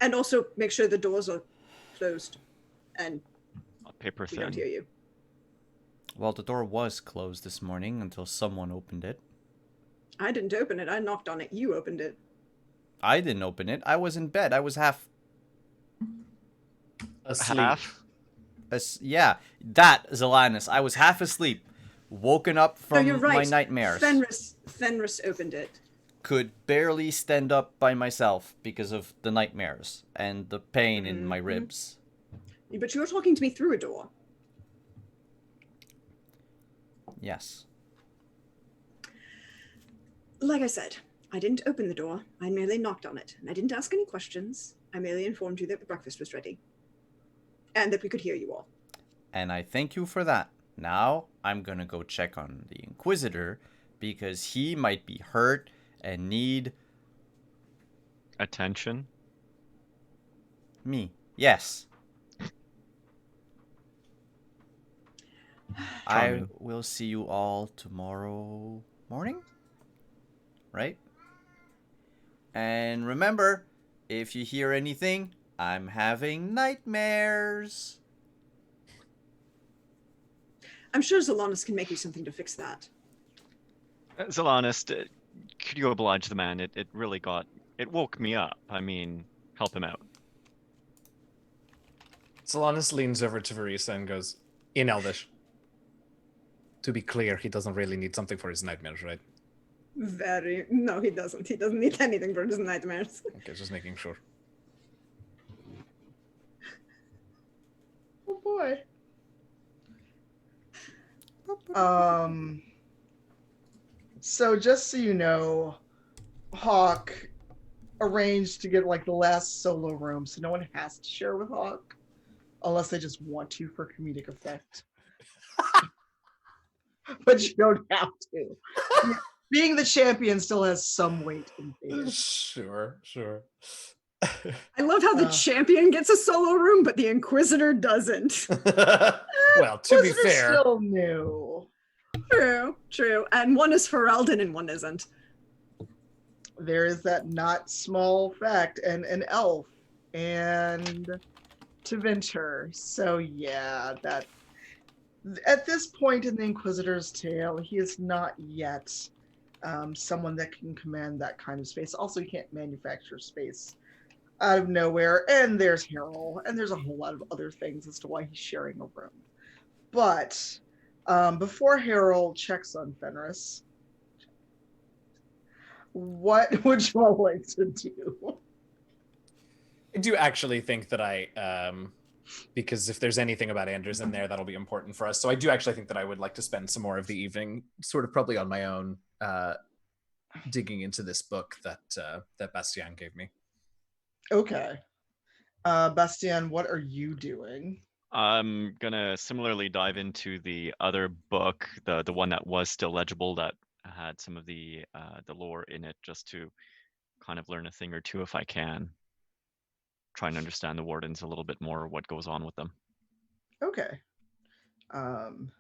and also make sure the doors are closed and Paper we don't thin. hear you. Well, the door was closed this morning until someone opened it. I didn't open it. I knocked on it. You opened it. I didn't open it. I was in bed. I was half... Asleep. Half? Yeah, that, Zelanis. I was half asleep. Woken up No, from you're right. my nightmares. Fenris opened it. Could barely stand up by myself because of the nightmares and the pain in my ribs. But you were talking to me through a door. Yes. Like I said, I didn't open the door. I merely knocked on it. And I didn't ask any questions. I merely informed you that the breakfast was ready. And that we could hear you all. And I thank you for that. Now, I'm gonna go check on the Inquisitor because he might be hurt and need Attention. me. Yes. I Charming. will see you all tomorrow morning. Right? And remember, if you hear anything, I'm having nightmares. I'm sure Zelanis can make you something to fix that. Zelanis, could you oblige the man? It really it woke me up. I mean, help him out. Solanas leans over to Verisa and goes, in Elvish. To be clear, he doesn't really need something for his nightmares, right? No, he doesn't. He doesn't need anything for his nightmares. Okay, just making sure. Oh boy. So just so you know, Hawk arranged to get like the last solo room, so no one has to share with Hawk, unless they just want to for comedic effect. But you don't have to. Being the champion still has some weight in favor. Sure. I love how the Uh. champion gets a solo room, but the Inquisitor doesn't. Well, to be Inquisitor fair, still new. True. And one is for Eldon and one isn't. There is that not small fact, and an elf, and Tevinter. So yeah, that at this point in the Inquisitor's tale, he is not yet someone that can command that kind of space. Also, he can't manufacture space out of nowhere. And there's Harold, and there's a whole lot of other things as to why he's sharing a room. But before Harold checks on Fenris, what would you all like to do? I do actually think that because if there's anything about Anders in there, that'll be important for us. So I do actually think that I would like to spend some more of the evening, sort of probably on my own, digging into this book that Bastien gave me. Okay. Bastien, what are you doing? I'm gonna similarly dive into the other book, the one that was still legible, that had some of the lore in it, just to kind of learn a thing or two if I can. Try and understand the wardens a little bit more, what goes on with them. Okay. And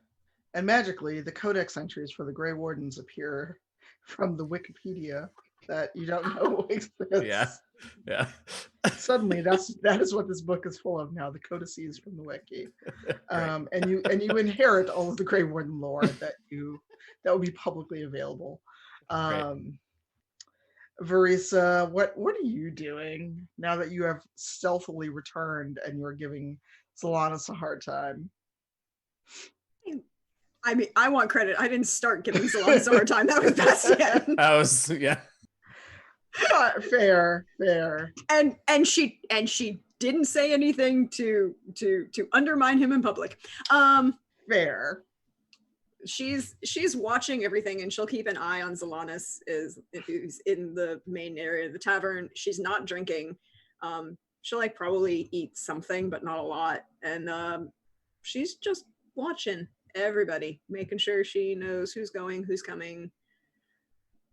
magically, the codex entries for the Grey Wardens appear from the Wikipedia that you don't know exists. Yeah. Suddenly, that is what this book is full of now. The codices from the wiki, and you inherit all of the Grey Warden lore that will be publicly available. Verisa, what are you doing now that you have stealthily returned and you're giving Zelanis a hard time? I mean, I want credit. I didn't start giving Zelanis a hard time. That was Bastien. Fair. And she didn't say anything to undermine him in public. Fair. She's watching everything, and she'll keep an eye on Zalanis who's in the main area of the tavern. She's not drinking. She'll like probably eat something, but not a lot. And she's just watching everybody, making sure she knows who's going, who's coming.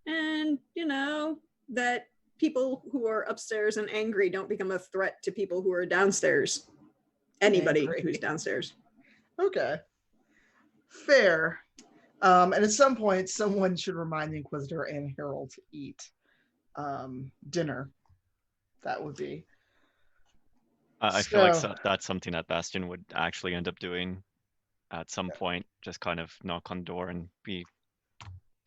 And, you know, that people who are upstairs and angry don't become a threat to people who are downstairs. Anybody Angry. who's downstairs. Okay. Fair. And at some point, someone should remind the Inquisitor and Harold to eat dinner. That would be. I feel like So- that's something that Bastion would actually end up doing at some point. Just kind of knock on the door and be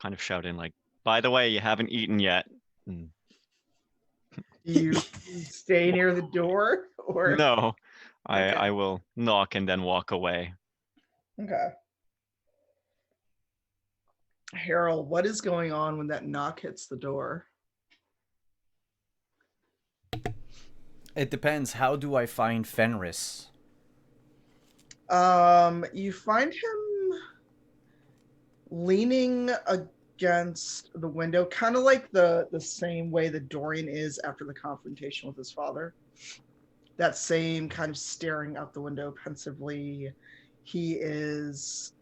kind of shouting like, "By the way, you haven't eaten yet." Mm. You stay near the door, or No, Okay. I will knock and then walk away. Okay. Harold, what is going on when that knock hits the door? It depends. How do I find Fenris? You find him leaning against the window, kind of like the same way that Dorian is after the confrontation with his father. That same kind of staring out the window pensively. He is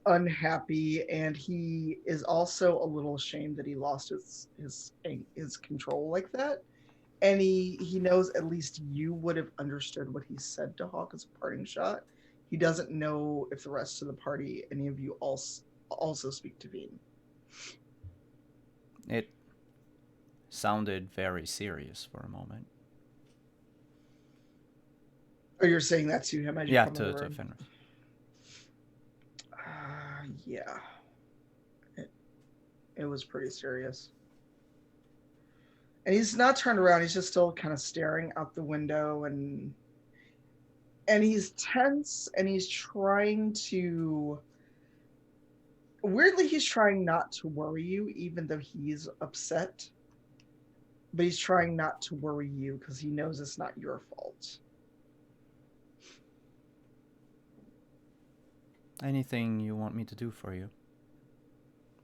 unhappy, and he is also a little ashamed that he lost his control like that. And he knows at least you would have understood what he said to Hawk as a parting shot. He doesn't know if the rest of the party, any of you also speak Tavine. It sounded very serious for a moment. Oh, you're saying that to him as you Yeah, come in the to room? Fenris. Yeah. It was pretty serious. And he's not turned around. He's just still kind of staring out the window, and he's tense, and he's trying to. Weirdly, he's trying not to worry you, even though he's upset. But he's trying not to worry you because he knows it's not your fault. Anything you want me to do for you?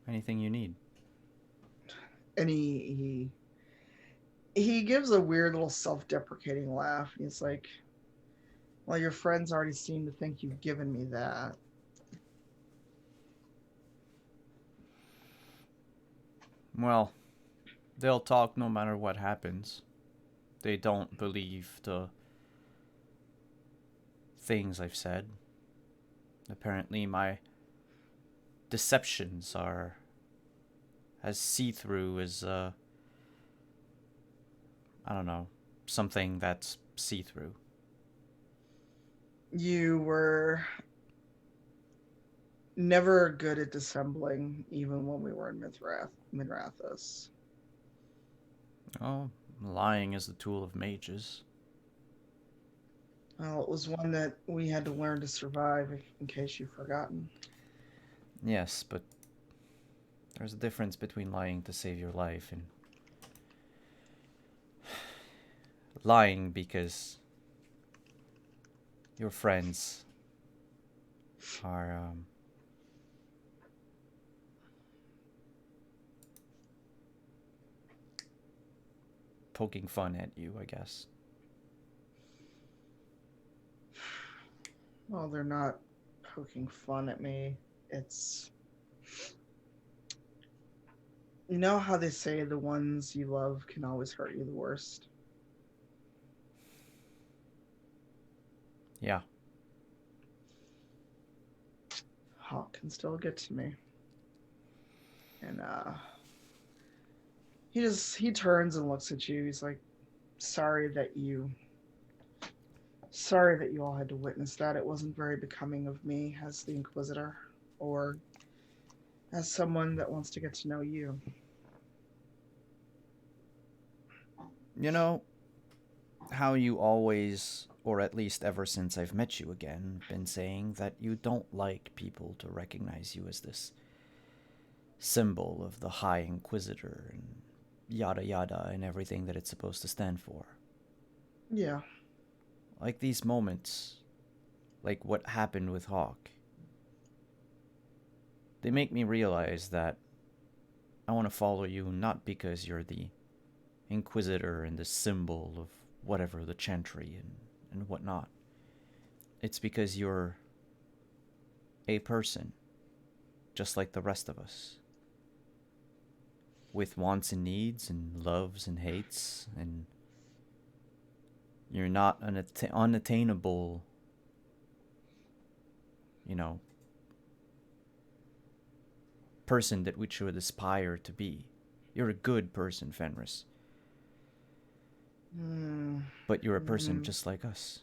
Anything you need? And he gives a weird little self-deprecating laugh. He's like, "Well, your friends already seem to think you've given me that." Well, they'll talk no matter what happens. They don't believe the things I've said. Apparently my deceptions are as see-through as, I don't know, something that's see-through. You were never good at dissembling, even when we were in Minrathous. Oh, lying is the tool of mages. Well, it was one that we had to learn to survive, in case you've forgotten. Yes, but there's a difference between lying to save your life and lying because your friends are poking fun at you, I guess. Well, they're not poking fun at me. It's... You know how they say the ones you love can always hurt you the worst? Yeah. Hawk can still get to me. And he turns and looks at you. He's like, sorry that you all had to witness that. It wasn't very becoming of me as the Inquisitor, or as someone that wants to get to know you. You know how you always, or at least ever since I've met you again, been saying that you don't like people to recognize you as this symbol of the High Inquisitor and yada yada and everything that it's supposed to stand for. Yeah. Like these moments, like what happened with Hawk, they make me realize that I want to follow you not because you're the Inquisitor and the symbol of whatever, the Chantry and whatnot. It's because you're a person, just like the rest of us, with wants and needs and loves and hates, and you're not an unattainable, you know, person that we should aspire to be. You're a good person, Fenris, Mm, but you're a person mm, just like us.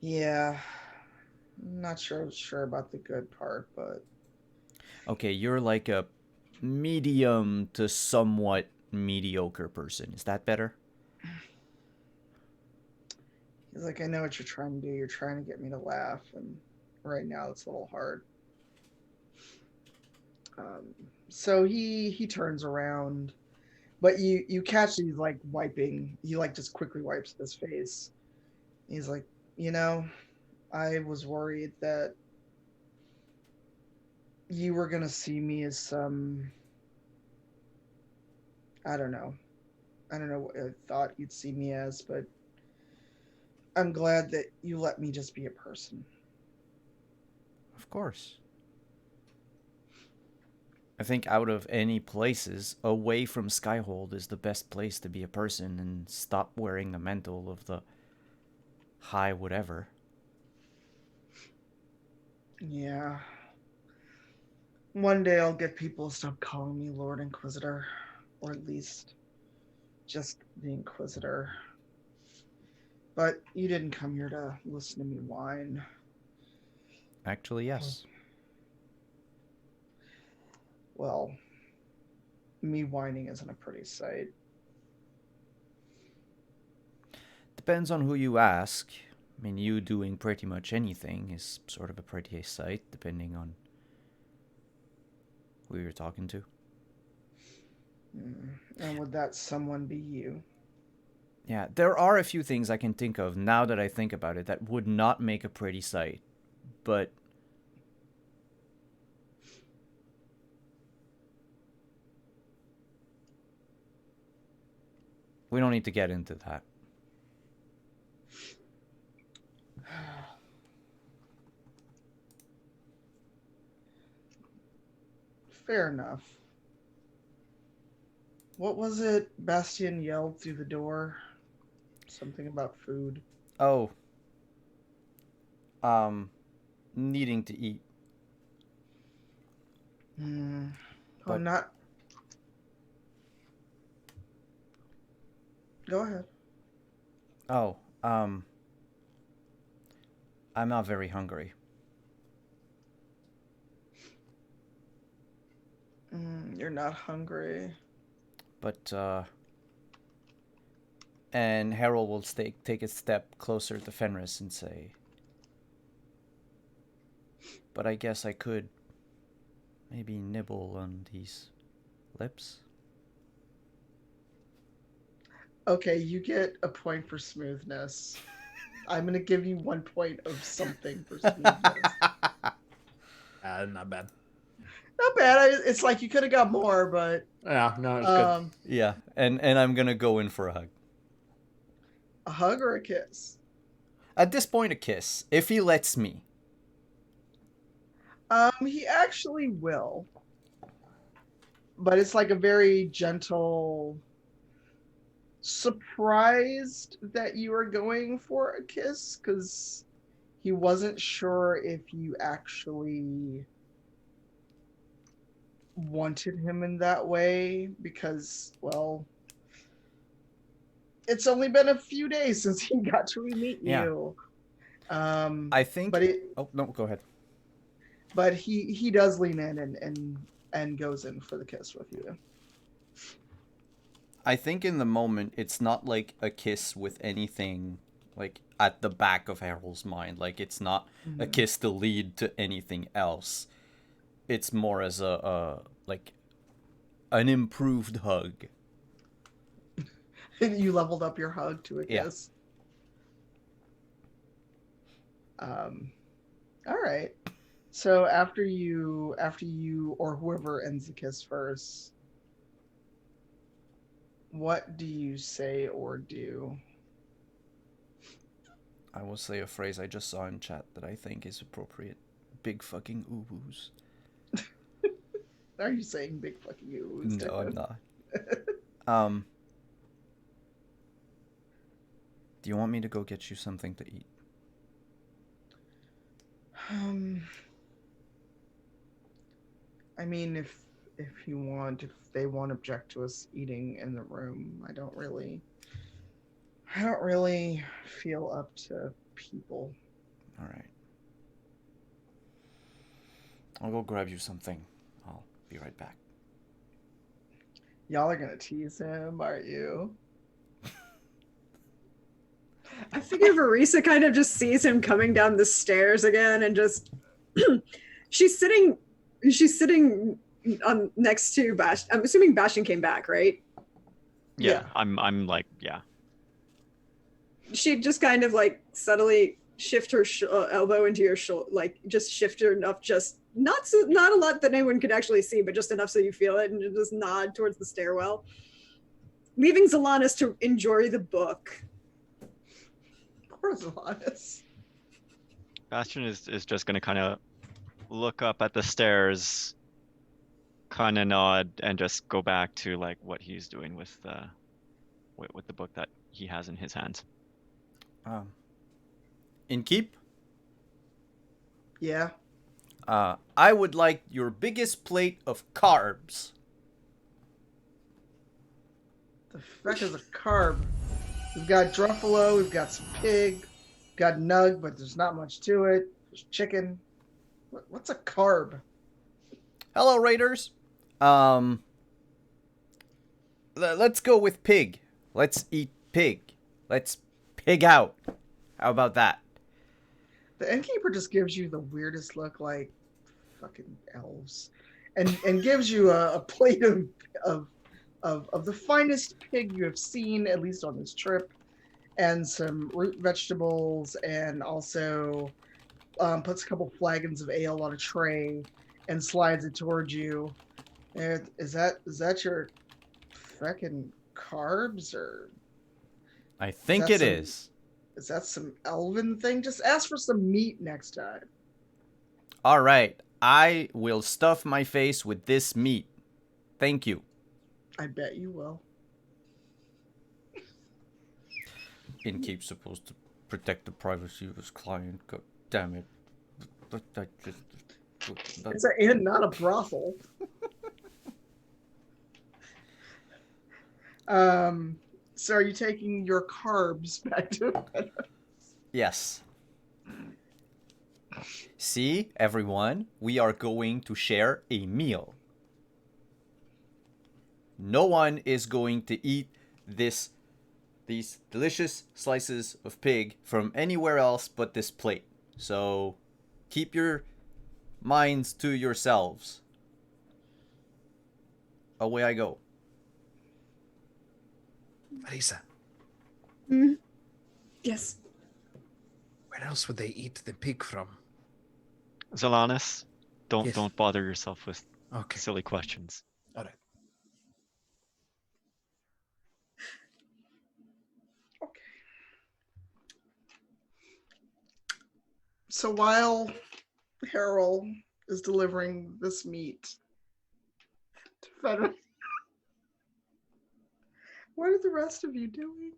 yeah. Not sure about the good part, but Okay, you're like a medium to somewhat mediocre person. Is that better? he's like, I know what you're trying to do. You're trying to get me to laugh, and right now it's a little hard. Um, so he turns around, but you catch he's like wiping. He like just quickly wipes his face. He's like, you know, I was worried that you were gonna see me as some. I don't know. I don't know what I thought you'd see me as, but I'm glad that you let me just be a person. Of course. I think out of any places, away from Skyhold is the best place to be a person and stop wearing the mantle of the high whatever. Yeah. One day I'll get people to stop calling me Lord Inquisitor, or at least just the Inquisitor. But you didn't come here to listen to me whine. Actually, yes. Well, me whining isn't a pretty sight. Depends on who you ask. I mean, you doing pretty much anything is sort of a pretty sight, depending on who you're talking to. And would that someone be you? Yeah, there are a few things I can think of now that I think about it that would not make a pretty sight, but we don't need to get into that. Fair enough. What was it Bastian yelled through the door? Something about food. Oh. Needing to eat. Oh, But- not. Go ahead. Oh, I'm not very hungry. You're not hungry. But, and Harold will take a step closer to Fenris and say, but I guess I could maybe nibble on these lips. Okay, you get a point for smoothness. I'm gonna give you 1 point of something for smoothness. Not bad. Not bad. It's like you could have got more, but Yeah, no, it's good. Yeah, and I'm gonna go in for a hug. a hug or a kiss? At this point, a kiss, if he lets me. He actually will, but it's like a very gentle. Surprised that you are going for a kiss because he wasn't sure if you actually wanted him in that way because, well, it's only been a few days since he got to meet Yeah. you. I think. But Oh no, go ahead. but he does lean in and goes in for the kiss with you. I think in the moment it's not like a kiss with anything like at the back of Harold's mind. Like it's not a kiss to lead to anything else. It's more as a like an improved hug. You leveled up your hug to a Yeah. kiss. All right. So after you or whoever ends the kiss first, what do you say or do? I will say a phrase I just saw in chat that I think is appropriate. Big fucking oohs. Are you saying big fucking you? No, I'm not. Um. Do you want me to go get you something to eat? I mean, if you want, if they won't object to us eating in the room, I don't really feel up to people. All right. I'll go grab you something. I'll be right back. Y'all are gonna tease him, aren't you? I figure Verisa kind of just sees him coming down the stairs again and just she's sitting on next to Bash. I'm assuming Bastion came back, right? Yeah. I'm like, yeah. She'd just kind of like subtly shift her elbow into your shoulder, like just shift her enough, just not a lot that anyone could actually see, but just enough so you feel it, and just nod towards the stairwell, leaving Zalanis to enjoy the book. Poor Zalanis. Bastion is just gonna kind of look up at the stairs, kind of nod, and just go back to like what he's doing with the book that he has in his hands. In keep, Yeah. I would like your biggest plate of carbs. The feck is a carb. We've got Druffalo, we've got some pig, we've got nug, but there's not much to it. There's chicken. What's a carb? Hello, Raiders. Let's go with pig. Let's eat pig. Let's pig out. How about that? The innkeeper just gives you the weirdest look, like fucking elves, and gives you a plate of the finest pig you have seen, at least on this trip, and some root vegetables, and also puts a couple flagons of ale on a tray and slides it towards you. And is that your frickin' carbs, or I think that it some- is. is that some elven thing? Just ask for some meat next time. All right. I will stuff my face with this meat. Thank you. I bet you will. Innkeep's supposed to protect the privacy of his client. God damn it. It's an inn, not a brothel. So are you taking your carbs back to bed? Yes. See, everyone, we are going to share a meal. No one is going to eat these delicious slices of pig from anywhere else but this plate. So keep your minds to yourselves. Away I go. Verisa, Yes. where else would they eat the pig from? Zalanis, Yes. don't bother yourself with Okay. silly questions. All right. So while Harold is delivering this meat to Fenrir, what are the rest of you doing?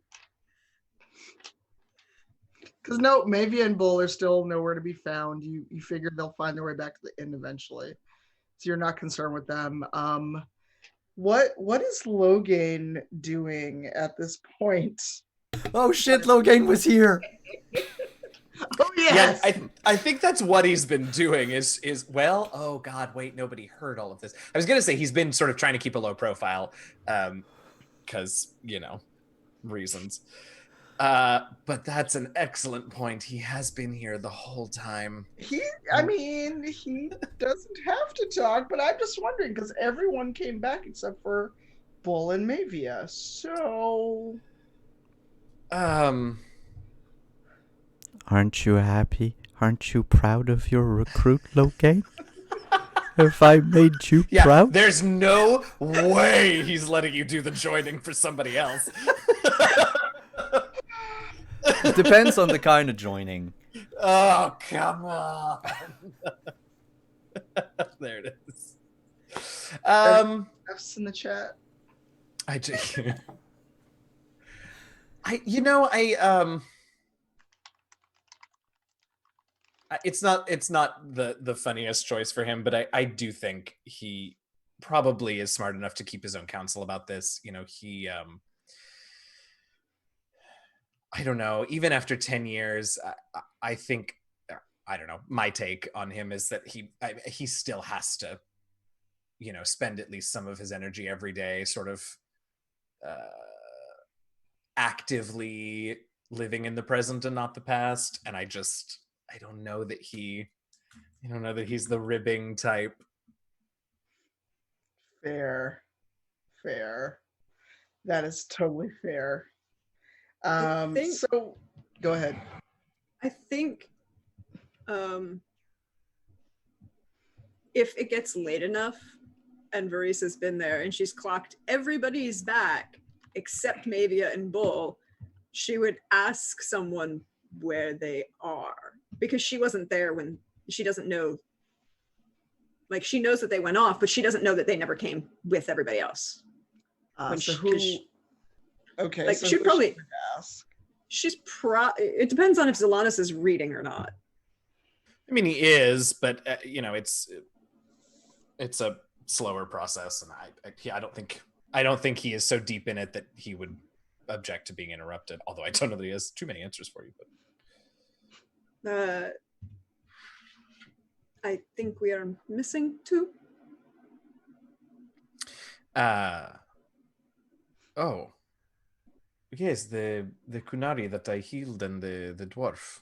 Because no, Mavia and Bull are still nowhere to be found. You figured they'll find their way back to the inn eventually, so you're not concerned with them. What is Logan doing at this point? Oh shit, Logan was here! Oh yes. Yeah, I think that's what he's been doing is well, oh god, wait, nobody heard all of this. I was gonna say he's been sort of trying to keep a low profile, because, you know, reasons. But that's an excellent point. He has been here the whole time. I mean, he doesn't have to talk, but I'm just wondering because everyone came back except for Bull and Mavia. So Aren't you happy? Aren't you proud of your recruit, Logan? Have I made you Yeah, proud? there's no way he's letting you do the joining for somebody else. Depends on the kind of joining. Oh, come on. There it is. F's in the chat. It's not the funniest choice for him, but I do think he probably is smart enough to keep his own counsel about this. He I don't know, even after 10 years, I think, I don't know, my take on him is that he still has to, spend at least some of his energy every day sort of actively living in the present and not the past. And I don't know that he's the ribbing type. Fair. That is totally fair. So go ahead. I think if it gets late enough and Varisa's been there and she's clocked everybody's back except Mavia and Bull, she would ask someone where they are, because she wasn't there when she doesn't know. Like, she knows that they went off, but she doesn't know that they never came with everybody else. Okay, like, so she'd who probably should ask? it depends on if Zalanis is reading or not. I mean, he is, but it's a slower process, and I don't think he is so deep in it that he would object to being interrupted. Although I don't know that he has too many answers for you. But I think we are missing two. Oh. Yes, the Kunari that I healed and the dwarf.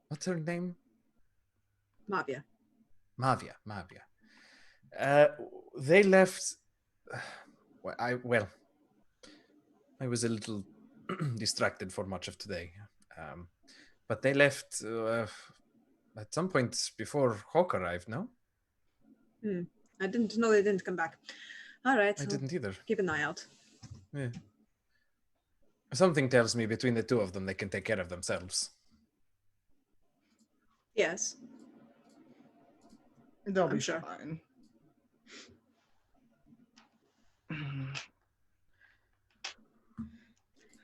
What's her name? Mavia. Mavia. They left. I was a little distracted for much of today, but they left at some point before Hawk arrived. No, I didn't know they didn't come back. All right, I didn't either. Keep an eye out. Yeah. Something tells me between the two of them, they can take care of themselves. Yes. They'll I'm be sure. fine.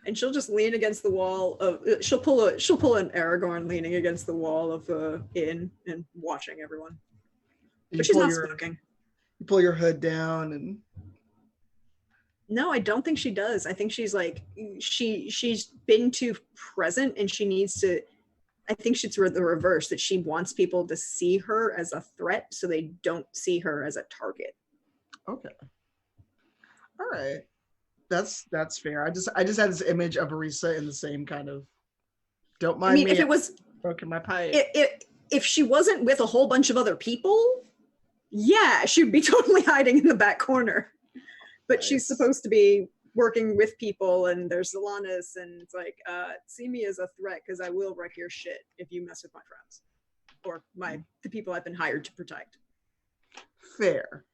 And she'll just lean against the wall of. She'll pull an Aragorn leaning against the wall of the inn and watching everyone. But she's not smoking. You pull your hood down and. No, I don't think she does. I think she's like she's been too present, and she needs to. I think she's the reverse, that she wants people to see her as a threat, so they don't see her as a target. Okay. All right. That's fair. I just had this image of Arisa in the same kind of. Don't mind me. If it was broken my pipe. If she wasn't with a whole bunch of other people, yeah, she'd be totally hiding in the back corner. But nice. She's supposed to be working with people, and there's Zalanis, and it's like, see me as a threat, because I will wreck your shit if you mess with my friends or the people I've been hired to protect. Fair.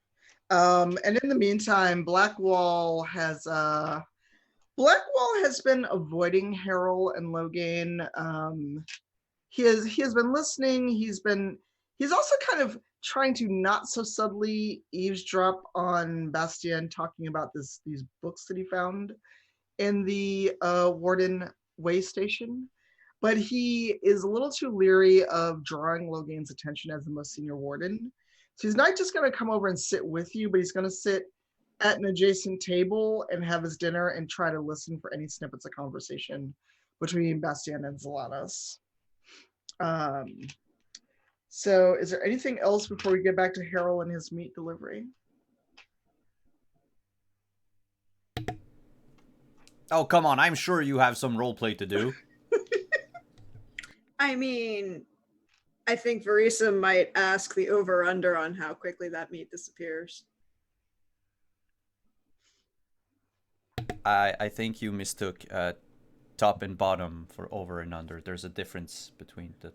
And in the meantime, Blackwall has been avoiding Harold and Logan. He has been listening. He's also kind of trying to not so subtly eavesdrop on Bastien talking about these books that he found in the Warden Way Station. But he is a little too leery of drawing Logan's attention as the most senior warden. So he's not just going to come over and sit with you, but he's going to sit at an adjacent table and have his dinner and try to listen for any snippets of conversation between Bastien and Zalanis. So is there anything else before we get back to Harold and his meat delivery? Oh, come on. I'm sure you have some roleplay to do. I mean, I think Verisa might ask the over-under on how quickly that meat disappears. I think you mistook top and bottom for over and under. There's a difference between the.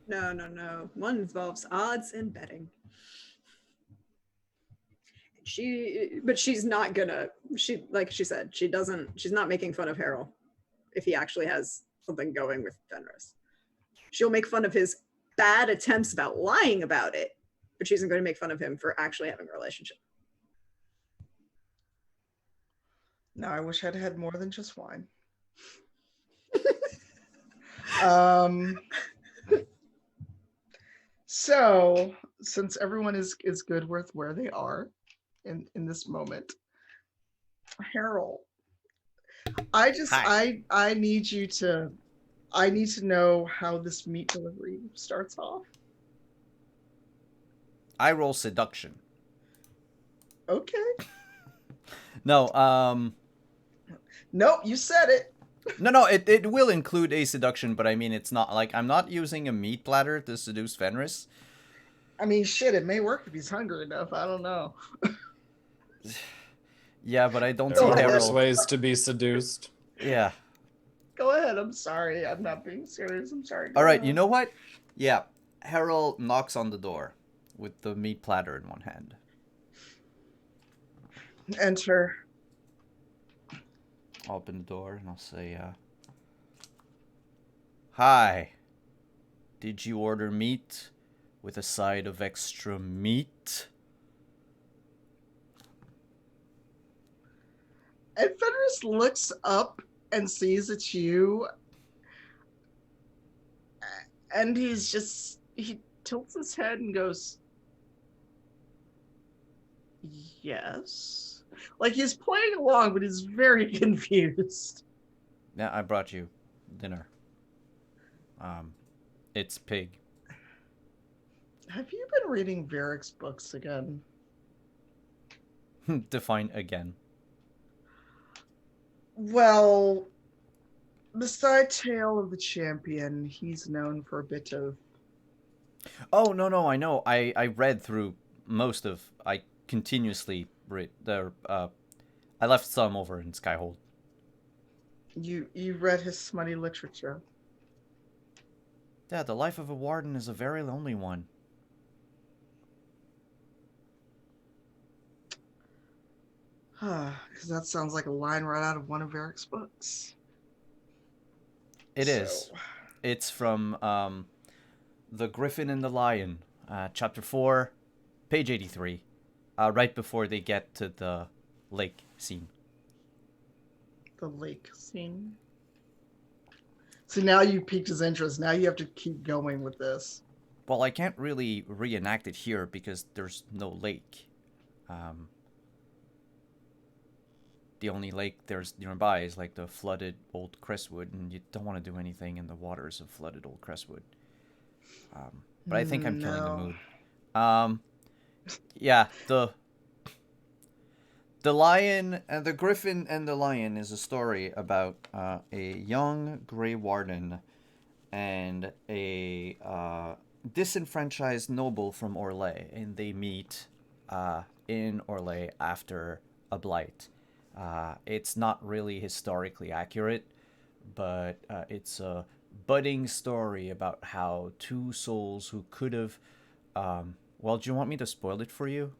No. One involves odds and betting. But she's not gonna. Like she said, she doesn't. She's not making fun of Harold if he actually has something going with Fenris. She'll make fun of his bad attempts about lying about it, but she isn't going to make fun of him for actually having a relationship. Now I wish I'd had more than just wine. So since everyone is good with where they are in this moment, Harold, I need you to know how this meat delivery starts off. I roll seduction. Okay. No, Nope, you said it. no, it will include a seduction, but I mean, it's not like I'm not using a meat platter to seduce Fenris. I mean, shit, it may work if he's hungry enough. I don't know. Yeah, but I don't There see are worse Harold. ways to be seduced. Yeah. Go ahead. I'm sorry. I'm not being serious. I'm sorry. All right, you know what? Yeah, Harold knocks on the door with the meat platter in one hand. Enter. I'll open the door and I'll say, "Hi. Did you order meat with a side of extra meat?" And Fenris looks up and sees it's you. And he tilts his head and goes, yes. Like he's playing along, but he's very confused. Yeah, I brought you dinner. It's pig. Have you been reading Varric's books again? Define again. Well, beside Tale of the Champion, he's known for a bit of... Oh, no, I know. I read through most of... I continuously read... I left some over in Skyhold. You read his smutty literature. Yeah, the life of a warden is a very lonely one. Because that sounds like a line right out of one of Varric's books. It is. It's from The Griffin and the Lion, chapter 4, page 83, right before they get to the lake scene. The lake scene. So now you piqued his interest. Now you have to keep going with this. Well, I can't really reenact it here because there's no lake. The only lake there's nearby is like the flooded old Crestwood, and you don't want to do anything in the waters of flooded old Crestwood. But I think I'm killing the mood. Yeah, the lion and the griffin and the lion is a story about a young Grey Warden and a disenfranchised noble from Orlais, and they meet in Orlais after a blight. It's not really historically accurate, but it's a budding story about how two souls who could have... well, do you want me to spoil it for you?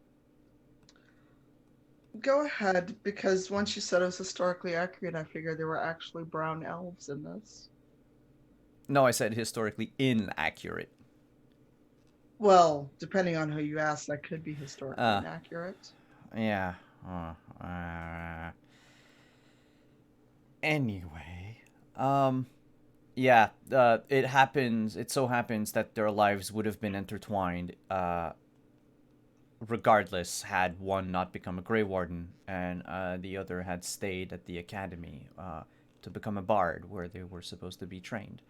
Go ahead, because once you said it was historically accurate, I figured there were actually brown elves in this. No, I said historically inaccurate. Well, depending on who you ask, that could be historically inaccurate. Yeah. Anyway, yeah, it happens. It so happens that their lives would have been intertwined, regardless, had one not become a Grey Warden and the other had stayed at the academy to become a bard, where they were supposed to be trained.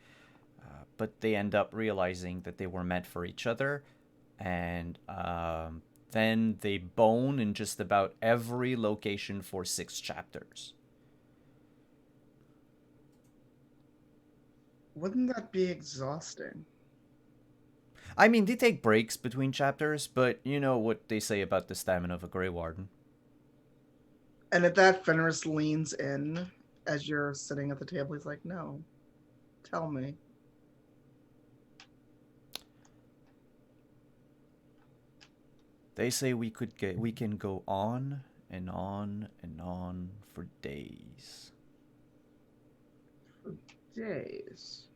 But they end up realizing that they were meant for each other, and then they bone in just about every location for 6 chapters. Wouldn't that be exhausting? I mean, they take breaks between chapters, but you know what they say about the stamina of a Grey Warden. And at that, Fenris leans in as you're sitting at the table, he's like, no, tell me. They say we can go on and on and on for days. Days.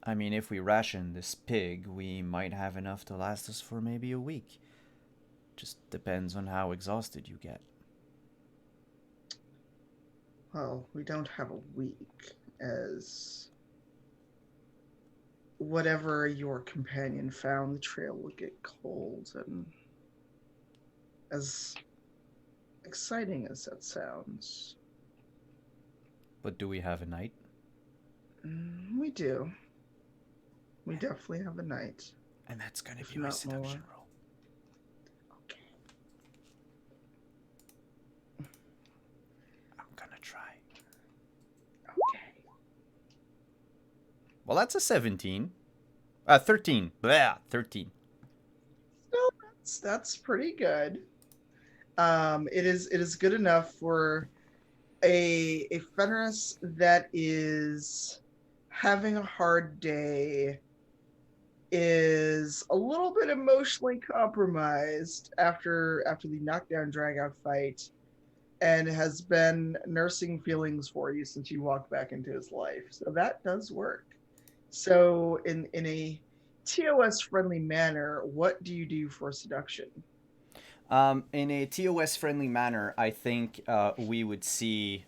I mean, if we ration this pig, we might have enough to last us for maybe a week. Just depends on how exhausted you get. Well, we don't have a week, as whatever your companion found, the trail will get cold, and as exciting as that sounds. But do we have a night? We do. We definitely have a night. And that's gonna If be my not seduction more. roll. Okay. I'm gonna try. Okay. Well, that's a 17. 13. Blah, 13. No, that's pretty good. It is good enough for a Fenris that is having a hard day, is a little bit emotionally compromised after the knockdown drag out fight, and has been nursing feelings for you since you walked back into his life. So that does work. So in a TOS friendly manner, what do you do for seduction? In a TOS friendly manner, I think we would see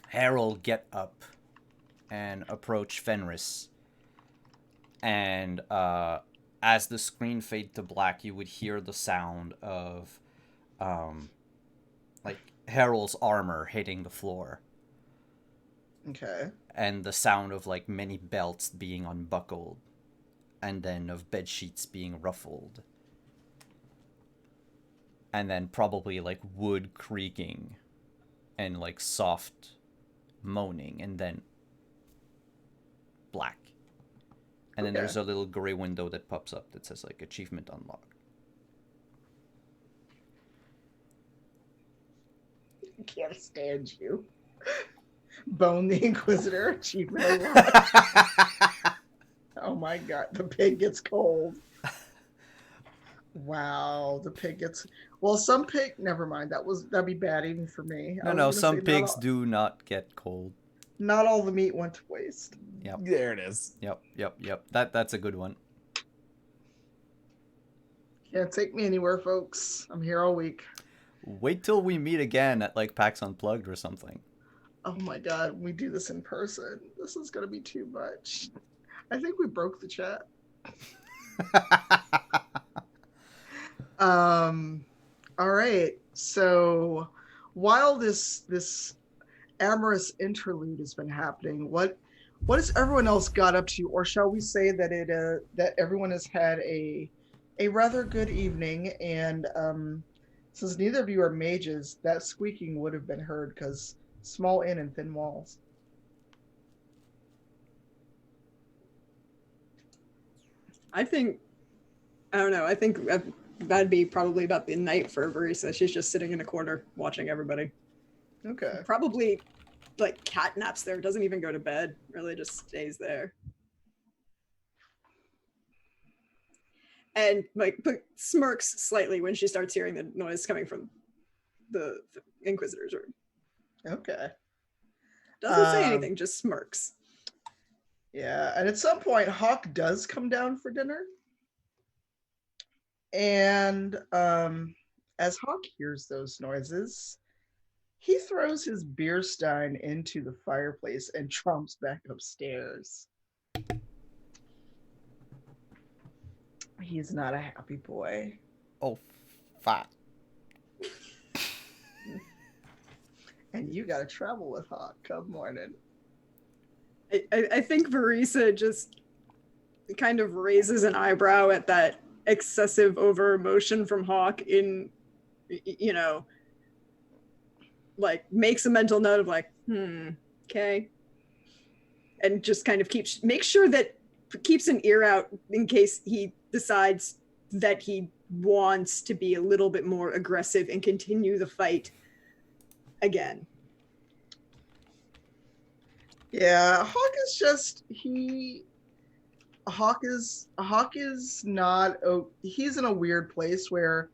Harold get up and approach Fenris. And as the screen fade to black, you would hear the sound of like Harold's armor hitting the floor. Okay. And the sound of like many belts being unbuckled, and then of bed sheets being ruffled, and then probably like wood creaking and like soft moaning, and then black. And then Okay. there's a little gray window that pops up that says like achievement unlocked. I can't stand you. Bone the Inquisitor, achievement unlocked. Oh my god, the pig gets cold. Wow, the pig gets... Well, some pig... Never mind, that'd be bad even for me. I was No, gonna some say pigs do not get cold. Not all the meat went to waste. Yep. There it is. Yep. That's a good one. Can't take me anywhere, folks. I'm here all week. Wait till we meet again at like PAX Unplugged or something. Oh my god, we do this in person. This is gonna be too much. I think we broke the chat. All right. So while this amorous interlude has been happening, what has everyone else got up to, or shall we say that that everyone has had a rather good evening? And since neither of you are mages, that squeaking would have been heard because small inn and thin walls. I don't know. I think that'd be probably about the night for Verisa. She's just sitting in a corner watching everybody. Okay. Probably like cat naps there. Doesn't even go to bed. Really just stays there. And like smirks slightly when she starts hearing the noise coming from the Inquisitor's room. Okay. Doesn't say anything, just smirks. Yeah, and at some point, Hawk does come down for dinner. And as Hawk hears those noises, he throws his beer stein into the fireplace and tromps back upstairs. He's not a happy boy. Oh, fuck. And you gotta travel with Hawk come morning. I think Verisa just kind of raises an eyebrow at that excessive over emotion from Hawk in, you know, like makes a mental note of like, okay. And just kind of keeps an ear out in case he decides that he wants to be a little bit more aggressive and continue the fight again. Yeah, Hawk is not. He's in a weird place where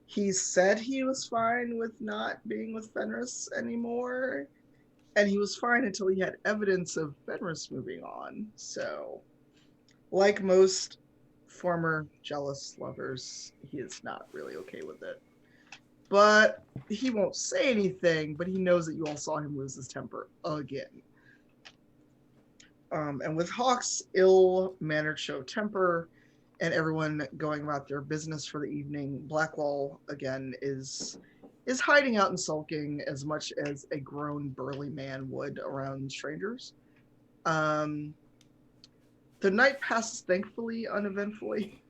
he said he was fine with not being with Fenris anymore, and he was fine until he had evidence of Fenris moving on. So, like most former jealous lovers, he is not really okay with it. But he won't say anything, but he knows that you all saw him lose his temper again. And with Hawk's ill-mannered show of temper and everyone going about their business for the evening, Blackwall, again, is hiding out and sulking as much as a grown, burly man would around strangers. The night passes, thankfully, uneventfully,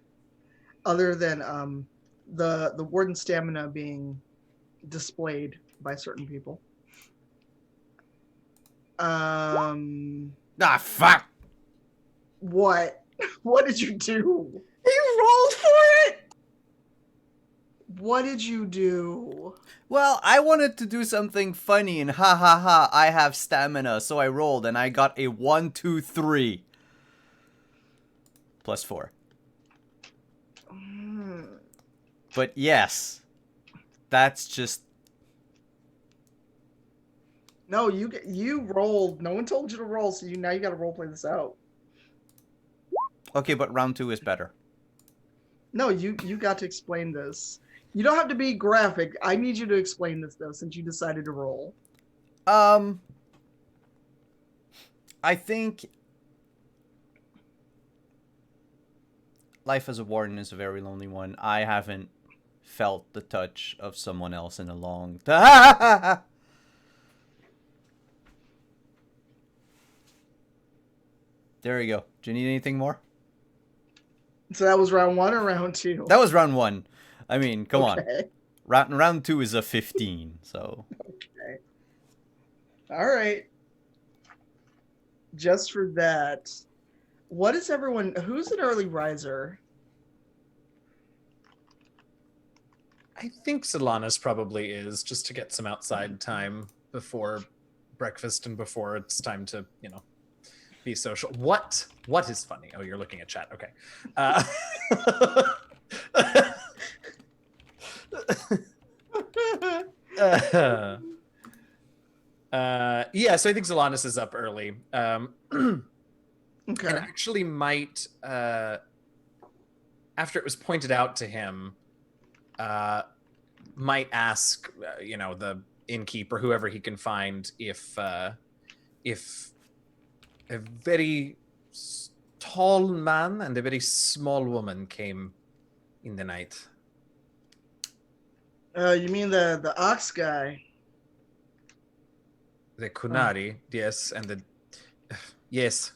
other than the warden's stamina being displayed by certain people. Ah, fuck! What? What did you do? You rolled for it! What did you do? Well, I wanted to do something funny, and ha ha ha, I have stamina, so I rolled, and I got a 1, 2, 3. Plus 4. But yes, that's just... No, you rolled. No one told you to roll, so now you got to role play this out. Okay, but round 2 is better. No, you got to explain this. You don't have to be graphic. I need you to explain this though, since you decided to roll. I think life as a warden is a very lonely one. I haven't felt the touch of someone else in a long time. There you go. Do you need anything more? So that was round 1 or round 2? That was round 1. I mean, come on. Okay. Round 2 is a 15, so... Okay. All right. Just for that, what is everyone... Who's an early riser? I think Solanas probably is, just to get some outside time before breakfast and before it's time to, be social. What is funny? Oh, you're looking at chat. Okay. Yeah, so I think Zolanis is up early. Okay. And actually might, after it was pointed out to him, might ask, the innkeeper, whoever he can find, if a very tall man and a very small woman came in the night. You mean the ox guy? The Kunari, yes, and the yes,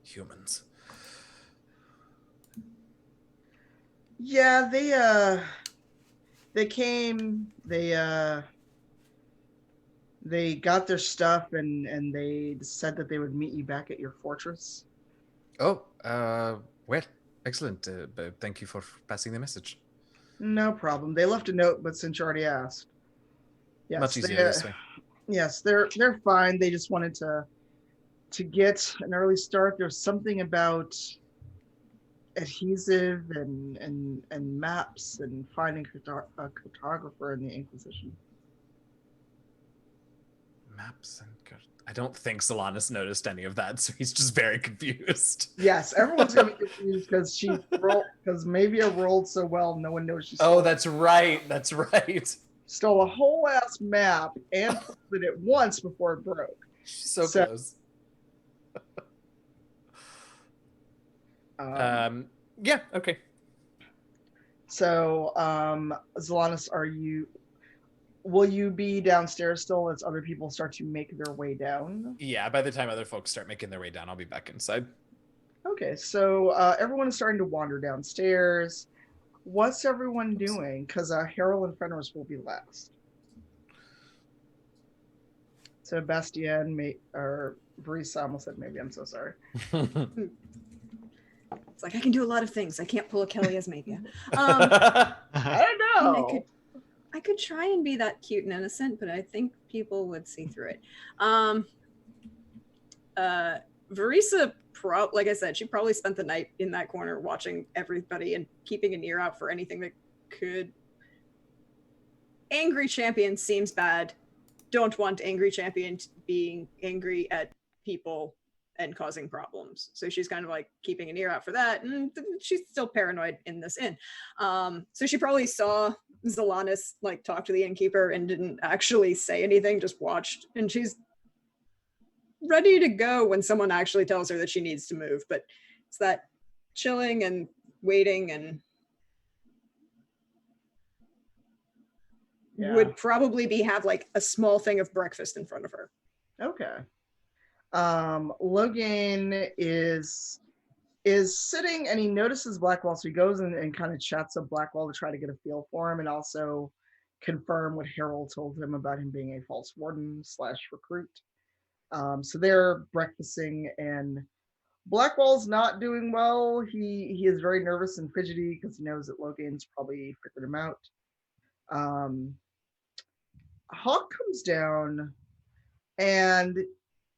humans. Yeah, they came. They got their stuff and they said that they would meet you back at your fortress. Oh, well, excellent. Thank you for passing the message. No problem. They left a note, but since you already asked, yes, Much easier this way. Yes, they're fine. They just wanted to get an early start. There's something about adhesive and maps and finding a cartographer in the Inquisition. Maps and I don't think Solanas noticed any of that, so he's just very confused. Yes, everyone's gonna be confused because maybe I rolled so well, no one knows she stole. Oh, that's right. That's right. Stole a whole ass map and posted it once before it broke. She's so close. Yeah. Okay. So, Zolanis, will you be downstairs still as other people start to make their way down? Yeah, by the time other folks start making their way down, I'll be back inside. Okay, so everyone is starting to wander downstairs. What's everyone doing? Because Harold and Fenris will be last. So Bastien, or Verisa almost said maybe, I'm so sorry. It's like, I can do a lot of things. I can't pull a Kelly Asmavia. I don't know. I could try and be that cute and innocent, but I think people would see through it. Verisa, like I said, she probably spent the night in that corner watching everybody and keeping an ear out for anything that could. Angry champion seems bad. Don't want angry champion being angry at people and causing problems. So she's kind of like keeping an ear out for that, and she's still paranoid in this inn. So she probably saw Zalanis like talk to the innkeeper and didn't actually say anything, just watched, and she's ready to go when someone actually tells her that she needs to move. But it's that chilling and waiting, and would probably have like a small thing of breakfast in front of her. Okay. Logan is sitting and he notices Blackwall, so he goes and kind of chats up Blackwall to try to get a feel for him and also confirm what Harold told him about him being a false warden / recruit. So they're breakfasting, and Blackwall's not doing well. He is very nervous and fidgety because he knows that Logan's probably figured him out. Hawk comes down, and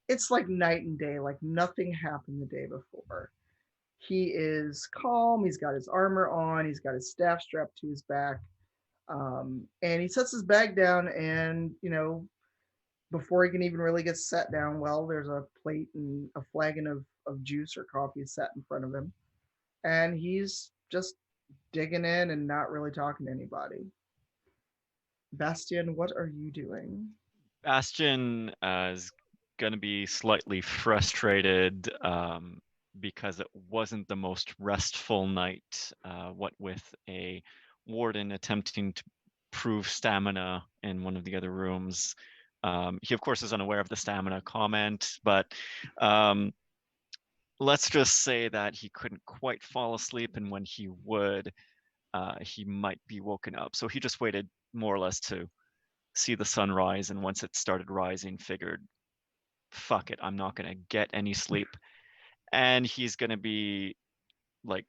it's like night and day, like nothing happened the day before. He is calm, he's got his armor on, he's got his staff strapped to his back, and he sets his bag down, and, you know, before he can even really get sat down, well, there's a plate and a flagon of juice or coffee set in front of him, and he's just digging in and not really talking to anybody. Bastian, what are you doing? Bastion is going to be slightly frustrated because it wasn't the most restful night, what with a warden attempting to prove stamina in one of the other rooms. He, of course, is unaware of the stamina comment, but let's just say that he couldn't quite fall asleep, and when he would, he might be woken up. So he just waited more or less to see the sun rise, and once it started rising, figured, fuck it, I'm not going to get any sleep. And he's going to be like,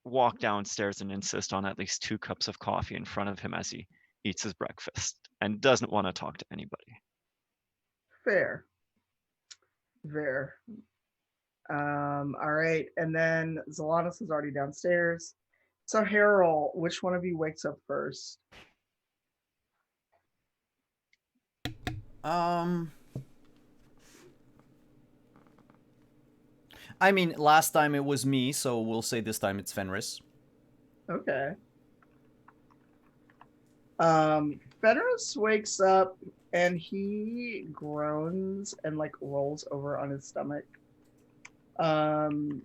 walk downstairs and insist on at least 2 cups of coffee in front of him as he eats his breakfast, and doesn't want to talk to anybody. Fair. All right, and then Zalanis is already downstairs. So Harold, which one of you wakes up first? I mean, last time it was me, so we'll say this time it's Fenris. Okay. Fenris wakes up and he groans and like rolls over on his stomach. And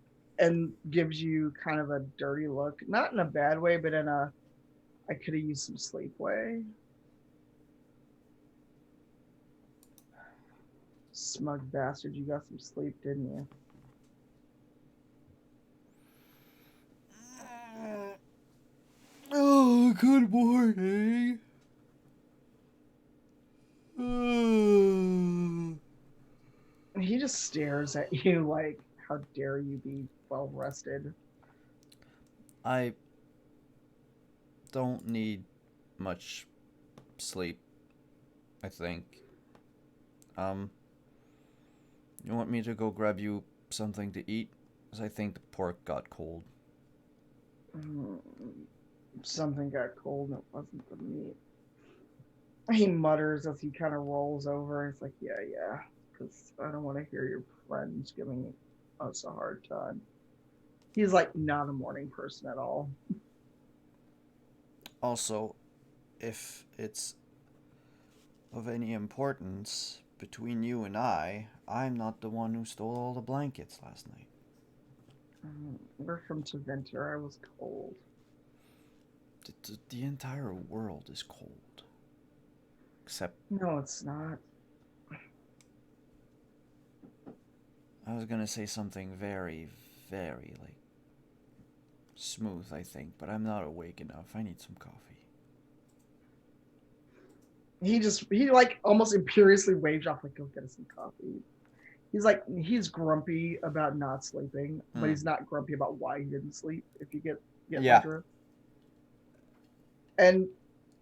gives you kind of a dirty look, not in a bad way, but in a I could have used some sleep way. Smug bastard, you got some sleep, didn't you? Oh, good morning. He just stares at you like, how dare you be well rested? I don't need much sleep, I think. You want me to go grab you something to eat? Because I think the pork got cold. Something got cold and it wasn't the meat. He mutters as he kind of rolls over. He's like, yeah, because I don't want to hear your friends giving us a hard time. He's like not a morning person at all. Also, if it's of any importance, between you and I'm not the one who stole all the blankets last night. We're from Taventer. I was cold. The entire world is cold. Except... No, it's not. I was gonna say something very, very, like, smooth, I think, but I'm not awake enough. I need some coffee. He like almost imperiously waves off, like, go get us some coffee. He's grumpy about not sleeping, but he's not grumpy about why he didn't sleep, if you get my drift. And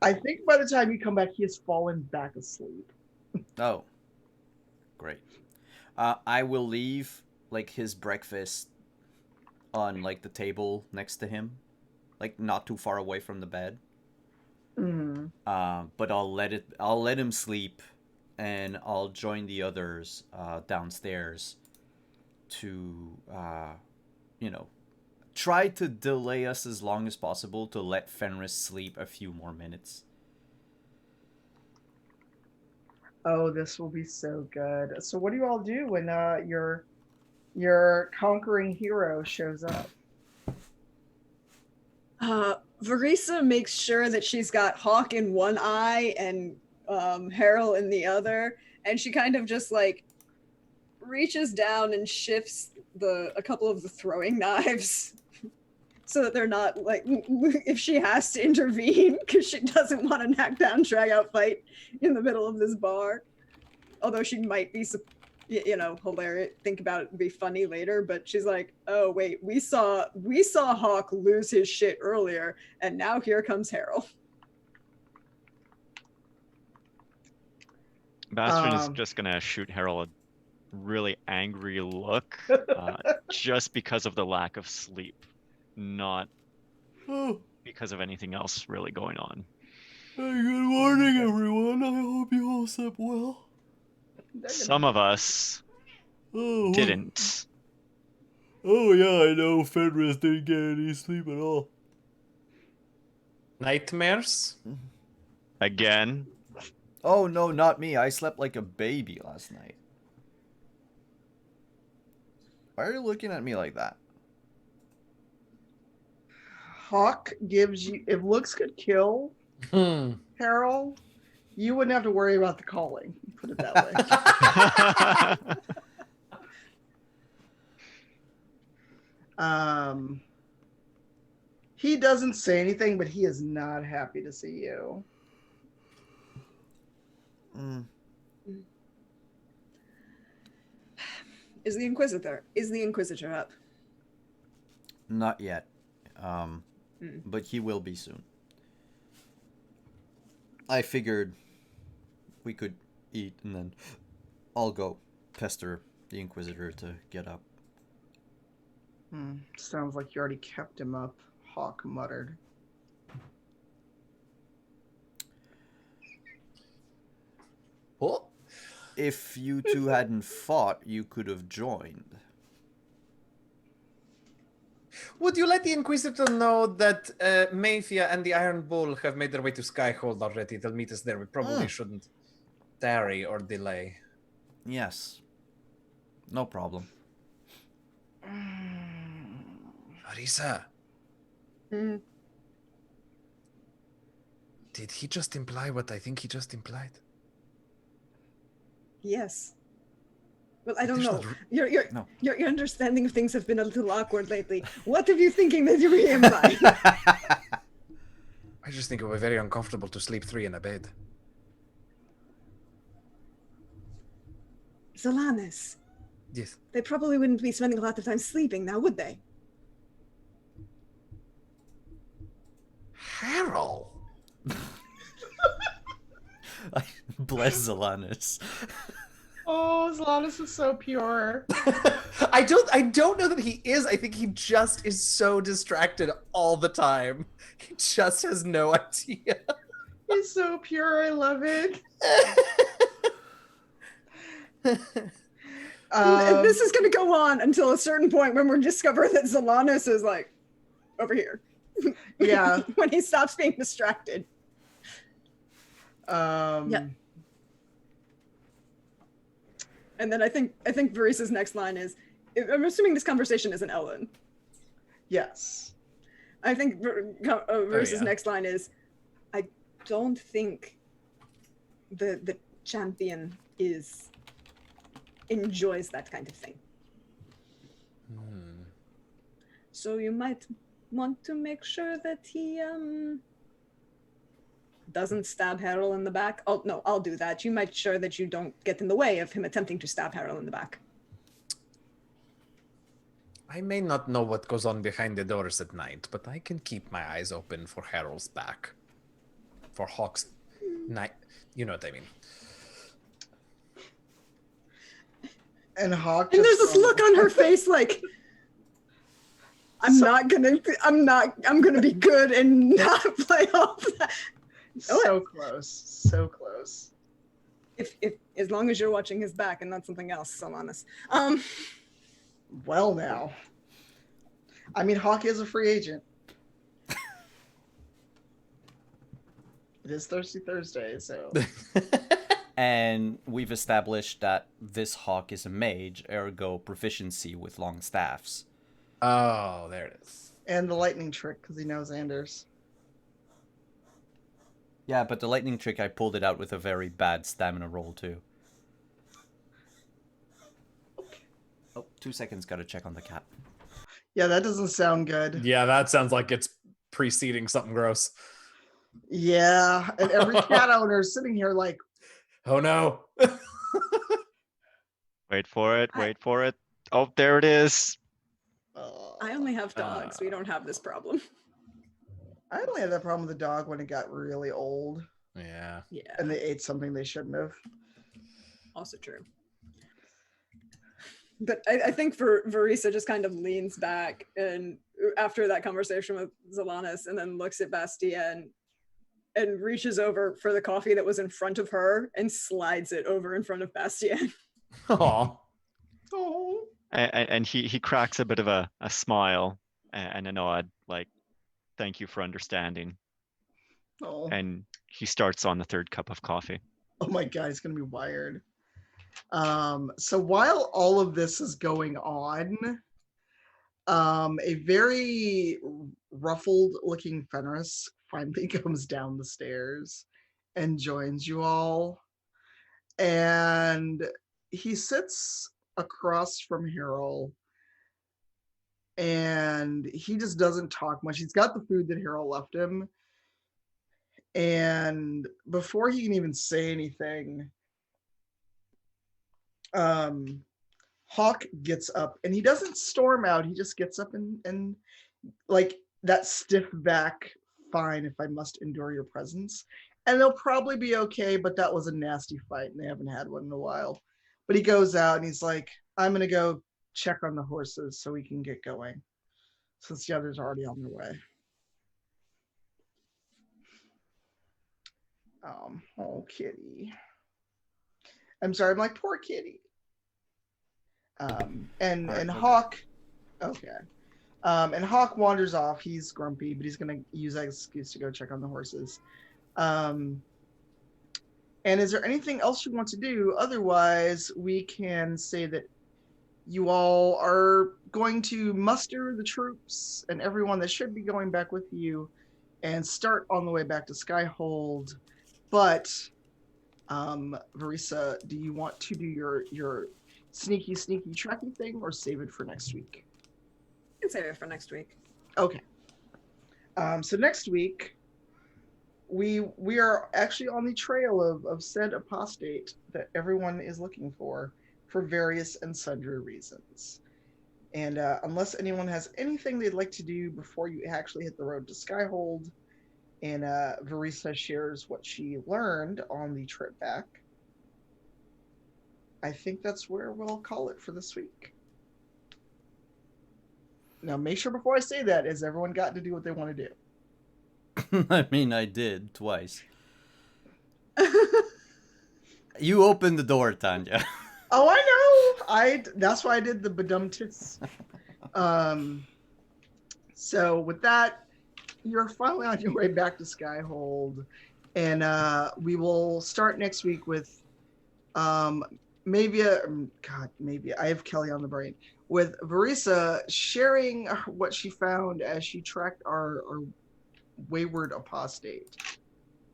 I think by the time you come back, he has fallen back asleep. Oh, great. I will leave like his breakfast on like the table next to him, like not too far away from the bed. Mm. But I'll let him sleep, and I'll join the others downstairs to you know, try to delay us as long as possible to let Fenris sleep a few more minutes. Oh, this will be so good. So, what do you all do when your conquering hero shows up? Verisa makes sure that she's got Hawk in one eye and Harold in the other, and she kind of just like reaches down and shifts a couple of the throwing knives so that they're not like if she has to intervene because she doesn't want a knockdown drag out fight in the middle of this bar. Although she might be hilarious, think about it and be funny later, but she's like, oh wait, we saw Hawk lose his shit earlier, and now here comes Harold. Bastion is just gonna shoot Harold a really angry look, just because of the lack of sleep, not because of anything else really going on. Hey, good morning, everyone. I hope you all slept well. Some of us didn't. Oh yeah, I know. Fenris didn't get any sleep at all. Nightmares? Again. Oh no, not me. I slept like a baby last night. Why are you looking at me like that? Hawk gives you, if looks could kill Harold, you wouldn't have to worry about the calling. Put it that way. He doesn't say anything, but he is not happy to see you. Is the Inquisitor up? Not yet. But he will be soon. I figured we could eat and then I'll go pester the Inquisitor to get up. Sounds like you already kept him up, Hawk muttered. Oh. If you two hadn't fought, you could have joined. Would you let the Inquisitor know that Mayfia and the Iron Bull have made their way to Skyhold already? They'll meet us there. We probably shouldn't tarry or delay. Yes. No problem. Arisa. Did he just imply what I think he just implied? Yes. Well, I don't There's know. not Your understanding of things have been a little awkward lately. What are you thinking that you implied? I just think it would be very uncomfortable to sleep three in a bed. Zolanis. Yes. They probably wouldn't be spending a lot of time sleeping now, would they? Harold. Bless Zolanis. Oh, Zolanis is so pure. I don't know that he is. I think he just is so distracted all the time. He just has no idea. He's so pure. I love it. This is going to go on until a certain point when we discover that Zolanis is like over here. Yeah. When he stops being distracted. Yeah. And then I think Verisa's next line is, I'm assuming this conversation isn't Ellen. Yes. I think Verisa's next line is, I don't think the champion enjoys that kind of thing. So you might want to make sure that he doesn't stab Harold in the back. Oh no, I'll do that. You might sure that you don't get in the way of him attempting to stab Harold in the back. I may not know what goes on behind the doors at night, but I can keep my eyes open for Harold's back. for Hawk's night. You know what I mean. And Hawk. And there's just this look on her face like, I'm gonna be good and not play off that. So close, so close. If as long as you're watching his back and not something else, Solanas. Well, now. I mean, Hawk is a free agent. It is Thirsty Thursday, so. And we've established that this hawk is a mage, ergo proficiency with long staffs. Oh, there it is. And the lightning trick, because he knows Anders. Yeah, but the lightning trick, I pulled it out with a very bad stamina roll, too. Oh, 2 seconds, gotta check on the cat. Yeah, that doesn't sound good. Yeah, that sounds like it's preceding something gross. Yeah, and every cat owner is sitting here like, Oh no. Wait for it. Oh, there it is. I only have dogs. We don't have this problem. I only had that problem with the dog when it got really old Yeah. Yeah, and they ate something they shouldn't have. also true. But I think for Verisa just kind of leans back and after that conversation with Zolanis and then looks at Bastien and reaches over for the coffee that was in front of her and slides it over in front of Bastien. Aw. Oh. And he cracks a bit of a smile and a nod, like, thank you for understanding. Oh. And he starts on the third cup of coffee. Oh my god, he's gonna be wired. So while all of this is going on, a very ruffled looking Fenris finally comes down the stairs and joins you all. And he sits across from Harold and he just doesn't talk much. He's got the food that Harold left him. And before he can even say anything, Hawk gets up and he doesn't storm out. He just gets up and like that stiff back, fine if I must endure your presence. And they'll probably be okay, but that was a nasty fight and they haven't had one in a while. But he goes out and he's like, I'm going to go check on the horses so we can get going, since the others are already on their way. Oh, kitty. I'm sorry, I'm like, poor kitty. And Hawk, okay. And Hawk wanders off. He's grumpy, but he's going to use that excuse to go check on the horses. And is there anything else you want to do? Otherwise, we can say that you all are going to muster the troops and everyone that should be going back with you and start on the way back to Skyhold. But, Verisa, do you want to do your sneaky tracking thing or save it for next week? You can save it for next week. Okay. So next week, we are actually on the trail of said apostate that everyone is looking for various and sundry reasons. And unless anyone has anything they'd like to do before you actually hit the road to Skyhold, and Verisa shares what she learned on the trip back, I think that's where we'll call it for this week. Now, make sure before I say that, has everyone gotten to do what they want to do? I mean, I did twice. You opened the door, Tanya. Oh, I know. That's why I did the badum tits. So with that, you're finally on your way back to Skyhold, and we will start next week with maybe I have Kelly on the brain, with Verisa sharing what she found as she tracked our wayward apostate.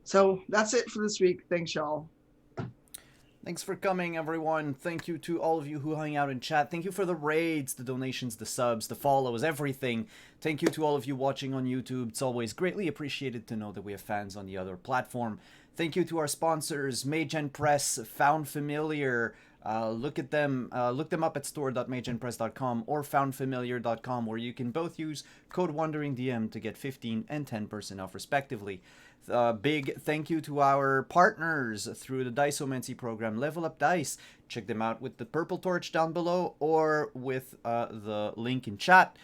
So that's it for this week. Thanks, y'all. Thanks for coming, everyone. Thank you to all of you who hung out in chat. Thank you for the raids, the donations, the subs, the follows, everything. Thank you to all of you watching on YouTube. It's always greatly appreciated to know that we have fans on the other platform. Thank you to our sponsors, Mage and Press, Found Familiar, Look at them. Look them up at store.mageandpress.com or foundfamiliar.com, where you can both use code WanderingDM to get 15 and 10% off respectively. Big thank you to our partners through the Diceomancy program, Level Up Dice. Check them out with the purple torch down below or with the link in chat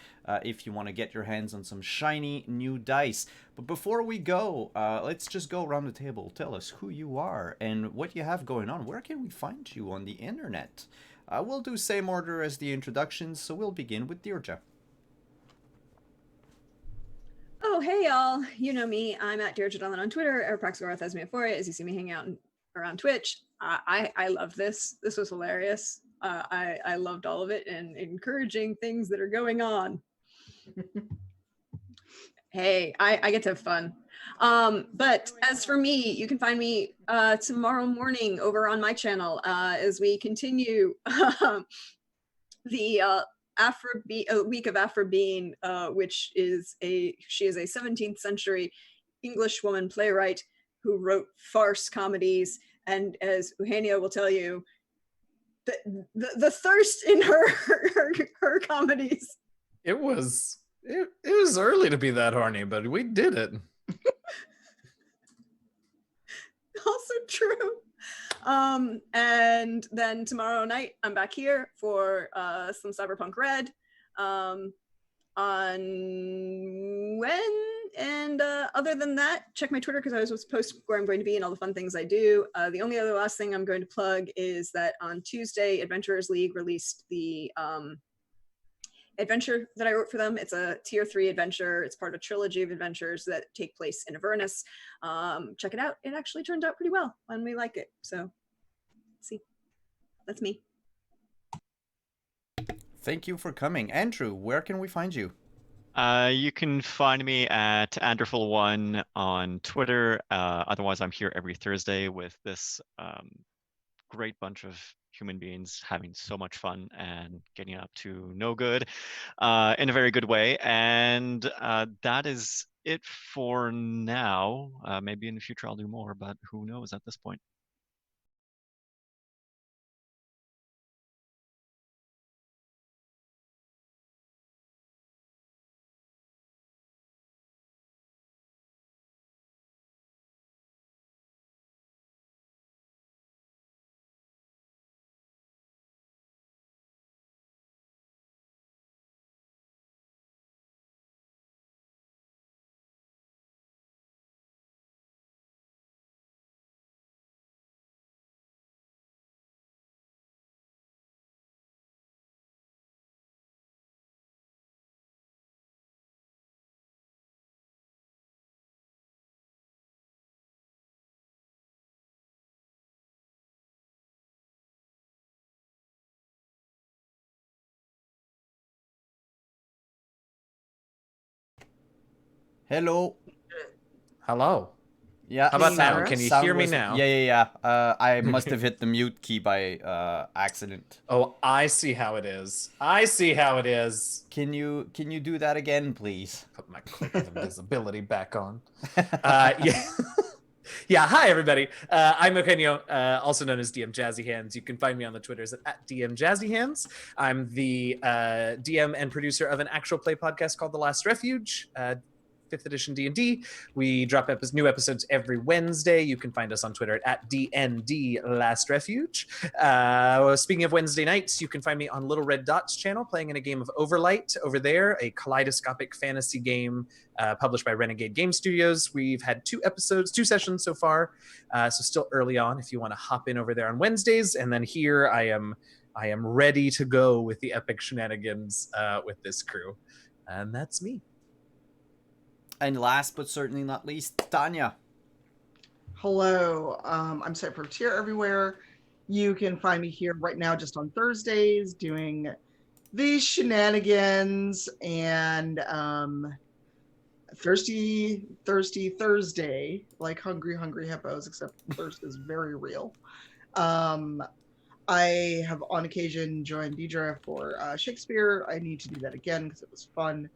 if you want to get your hands on some shiny new dice. But before we go, let's just go around the table. Tell us who you are and what you have going on. Where can we find you on the internet? We'll do same order as the introductions, so we'll begin with Deirdre. Oh, hey, y'all. You know me. I'm at Deirdre Donlin on Twitter, or Praxagora Thesmia as you see me hanging out around Twitch. I love this. This was hilarious. I loved all of it and encouraging things that are going on. Hey, I get to have fun. But as for me, you can find me tomorrow morning over on my channel as we continue the week of Aphra Bean, which is she is a 17th century English woman playwright who wrote farce comedies, and as Eugenio will tell you, the thirst in her comedies. It was early to be that horny, but we did it. Also true. And then tomorrow night I'm back here for some Cyberpunk Red on other than that, check my Twitter because I was supposed to post where I'm going to be and all the fun things I do. The only other last thing I'm going to plug is that on Tuesday, Adventurers League released the adventure that I wrote for them. It's a tier 3 adventure. It's part of a trilogy of adventures that take place in Avernus. Check it out. It actually turned out pretty well and we like it. So see, that's me. Thank you for coming. Andrew, where can we find you? You can find me at Anderful1 on Twitter. Otherwise, I'm here every Thursday with this great bunch of human beings having so much fun and getting up to no good in a very good way. And that is it for now. Maybe in the future I'll do more, but who knows at this point. Hello. Hello. Yeah. How about now? Can you hear me now? Yeah. I must have hit the mute key by accident. Oh, I see how it is. I see how it is. Can you do that again, please? Put my click of invisibility back on. Yeah. Yeah, hi everybody. I'm Eugenio, also known as DM Jazzy Hands. You can find me on the Twitters at DM Jazzy Hands. I'm the DM and producer of an actual play podcast called The Last Refuge, 5th edition D&D. We drop new episodes every Wednesday. You can find us on Twitter at DND Last Refuge. Speaking of Wednesday nights, you can find me on Little Red Dots channel playing in a game of Overlight over there, a kaleidoscopic fantasy game published by Renegade Game Studios. We've had 2 sessions so far, so still early on if you want to hop in over there on Wednesdays. And then here I am ready to go with the epic shenanigans with this crew. And that's me. And last but certainly not least, Tanya. Hello, I'm Cyberpunk everywhere. You can find me here right now just on Thursdays doing these shenanigans and Thirsty Thursday, like Hungry Hippos, except thirst is very real. I have on occasion joined Deidre for Shakespeare. I need to do that again because it was fun.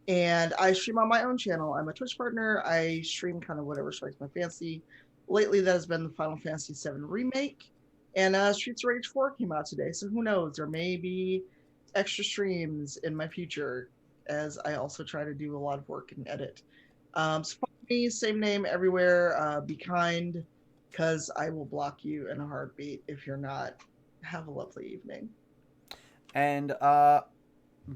And I stream on my own channel. I'm a Twitch partner. I stream kind of whatever strikes my fancy. Lately, that has been the Final Fantasy VII Remake. And Streets of Rage 4 came out today, so who knows? There may be extra streams in my future, as I also try to do a lot of work and edit. So follow me, same name everywhere. Be kind, because I will block you in a heartbeat if you're not. Have a lovely evening. And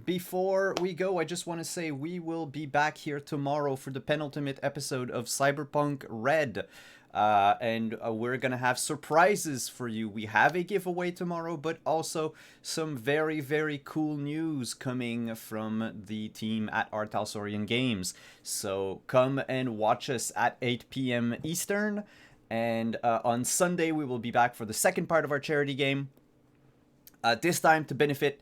before we go, I just want to say we will be back here tomorrow for the penultimate episode of Cyberpunk Red. And we're gonna have surprises for you. We have a giveaway tomorrow, but also some very, very cool news coming from the team at R. Talsorian Games. So come and watch us at 8 p.m. Eastern. And on Sunday, we will be back for the second part of our charity game. This time to benefit...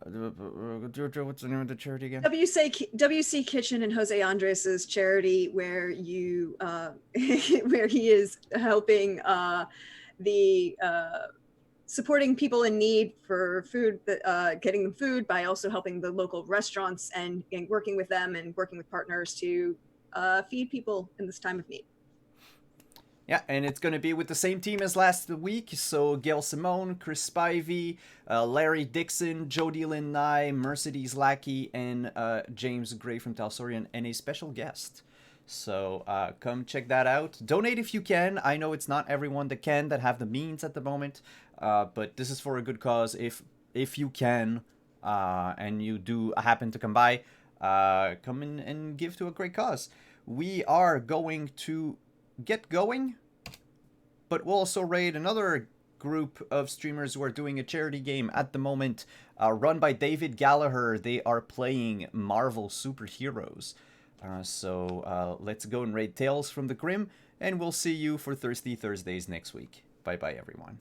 what's the name of the charity again? WC Kitchen and Jose Andres' charity, where you where he is helping the supporting people in need for food, getting them food by also helping the local restaurants and working with them and working with partners to feed people in this time of need. Yeah, and it's going to be with the same team as last week. So Gail Simone, Chris Spivey, Larry Dixon, Jody Lynn Nye, Mercedes Lackey, and James Gray from Talsorian, and a special guest. So come check that out. Donate if you can. I know it's not everyone that can, that have the means at the moment. But this is for a good cause. If you can, and you do happen to come by, come in and give to a great cause. We are going to get going, but we'll also raid another group of streamers who are doing a charity game at the moment, run by David Gallagher. They are playing Marvel superheroes. So let's go and raid Tales from the Grim, and we'll see you for Thirsty Thursdays next week. Bye bye, everyone.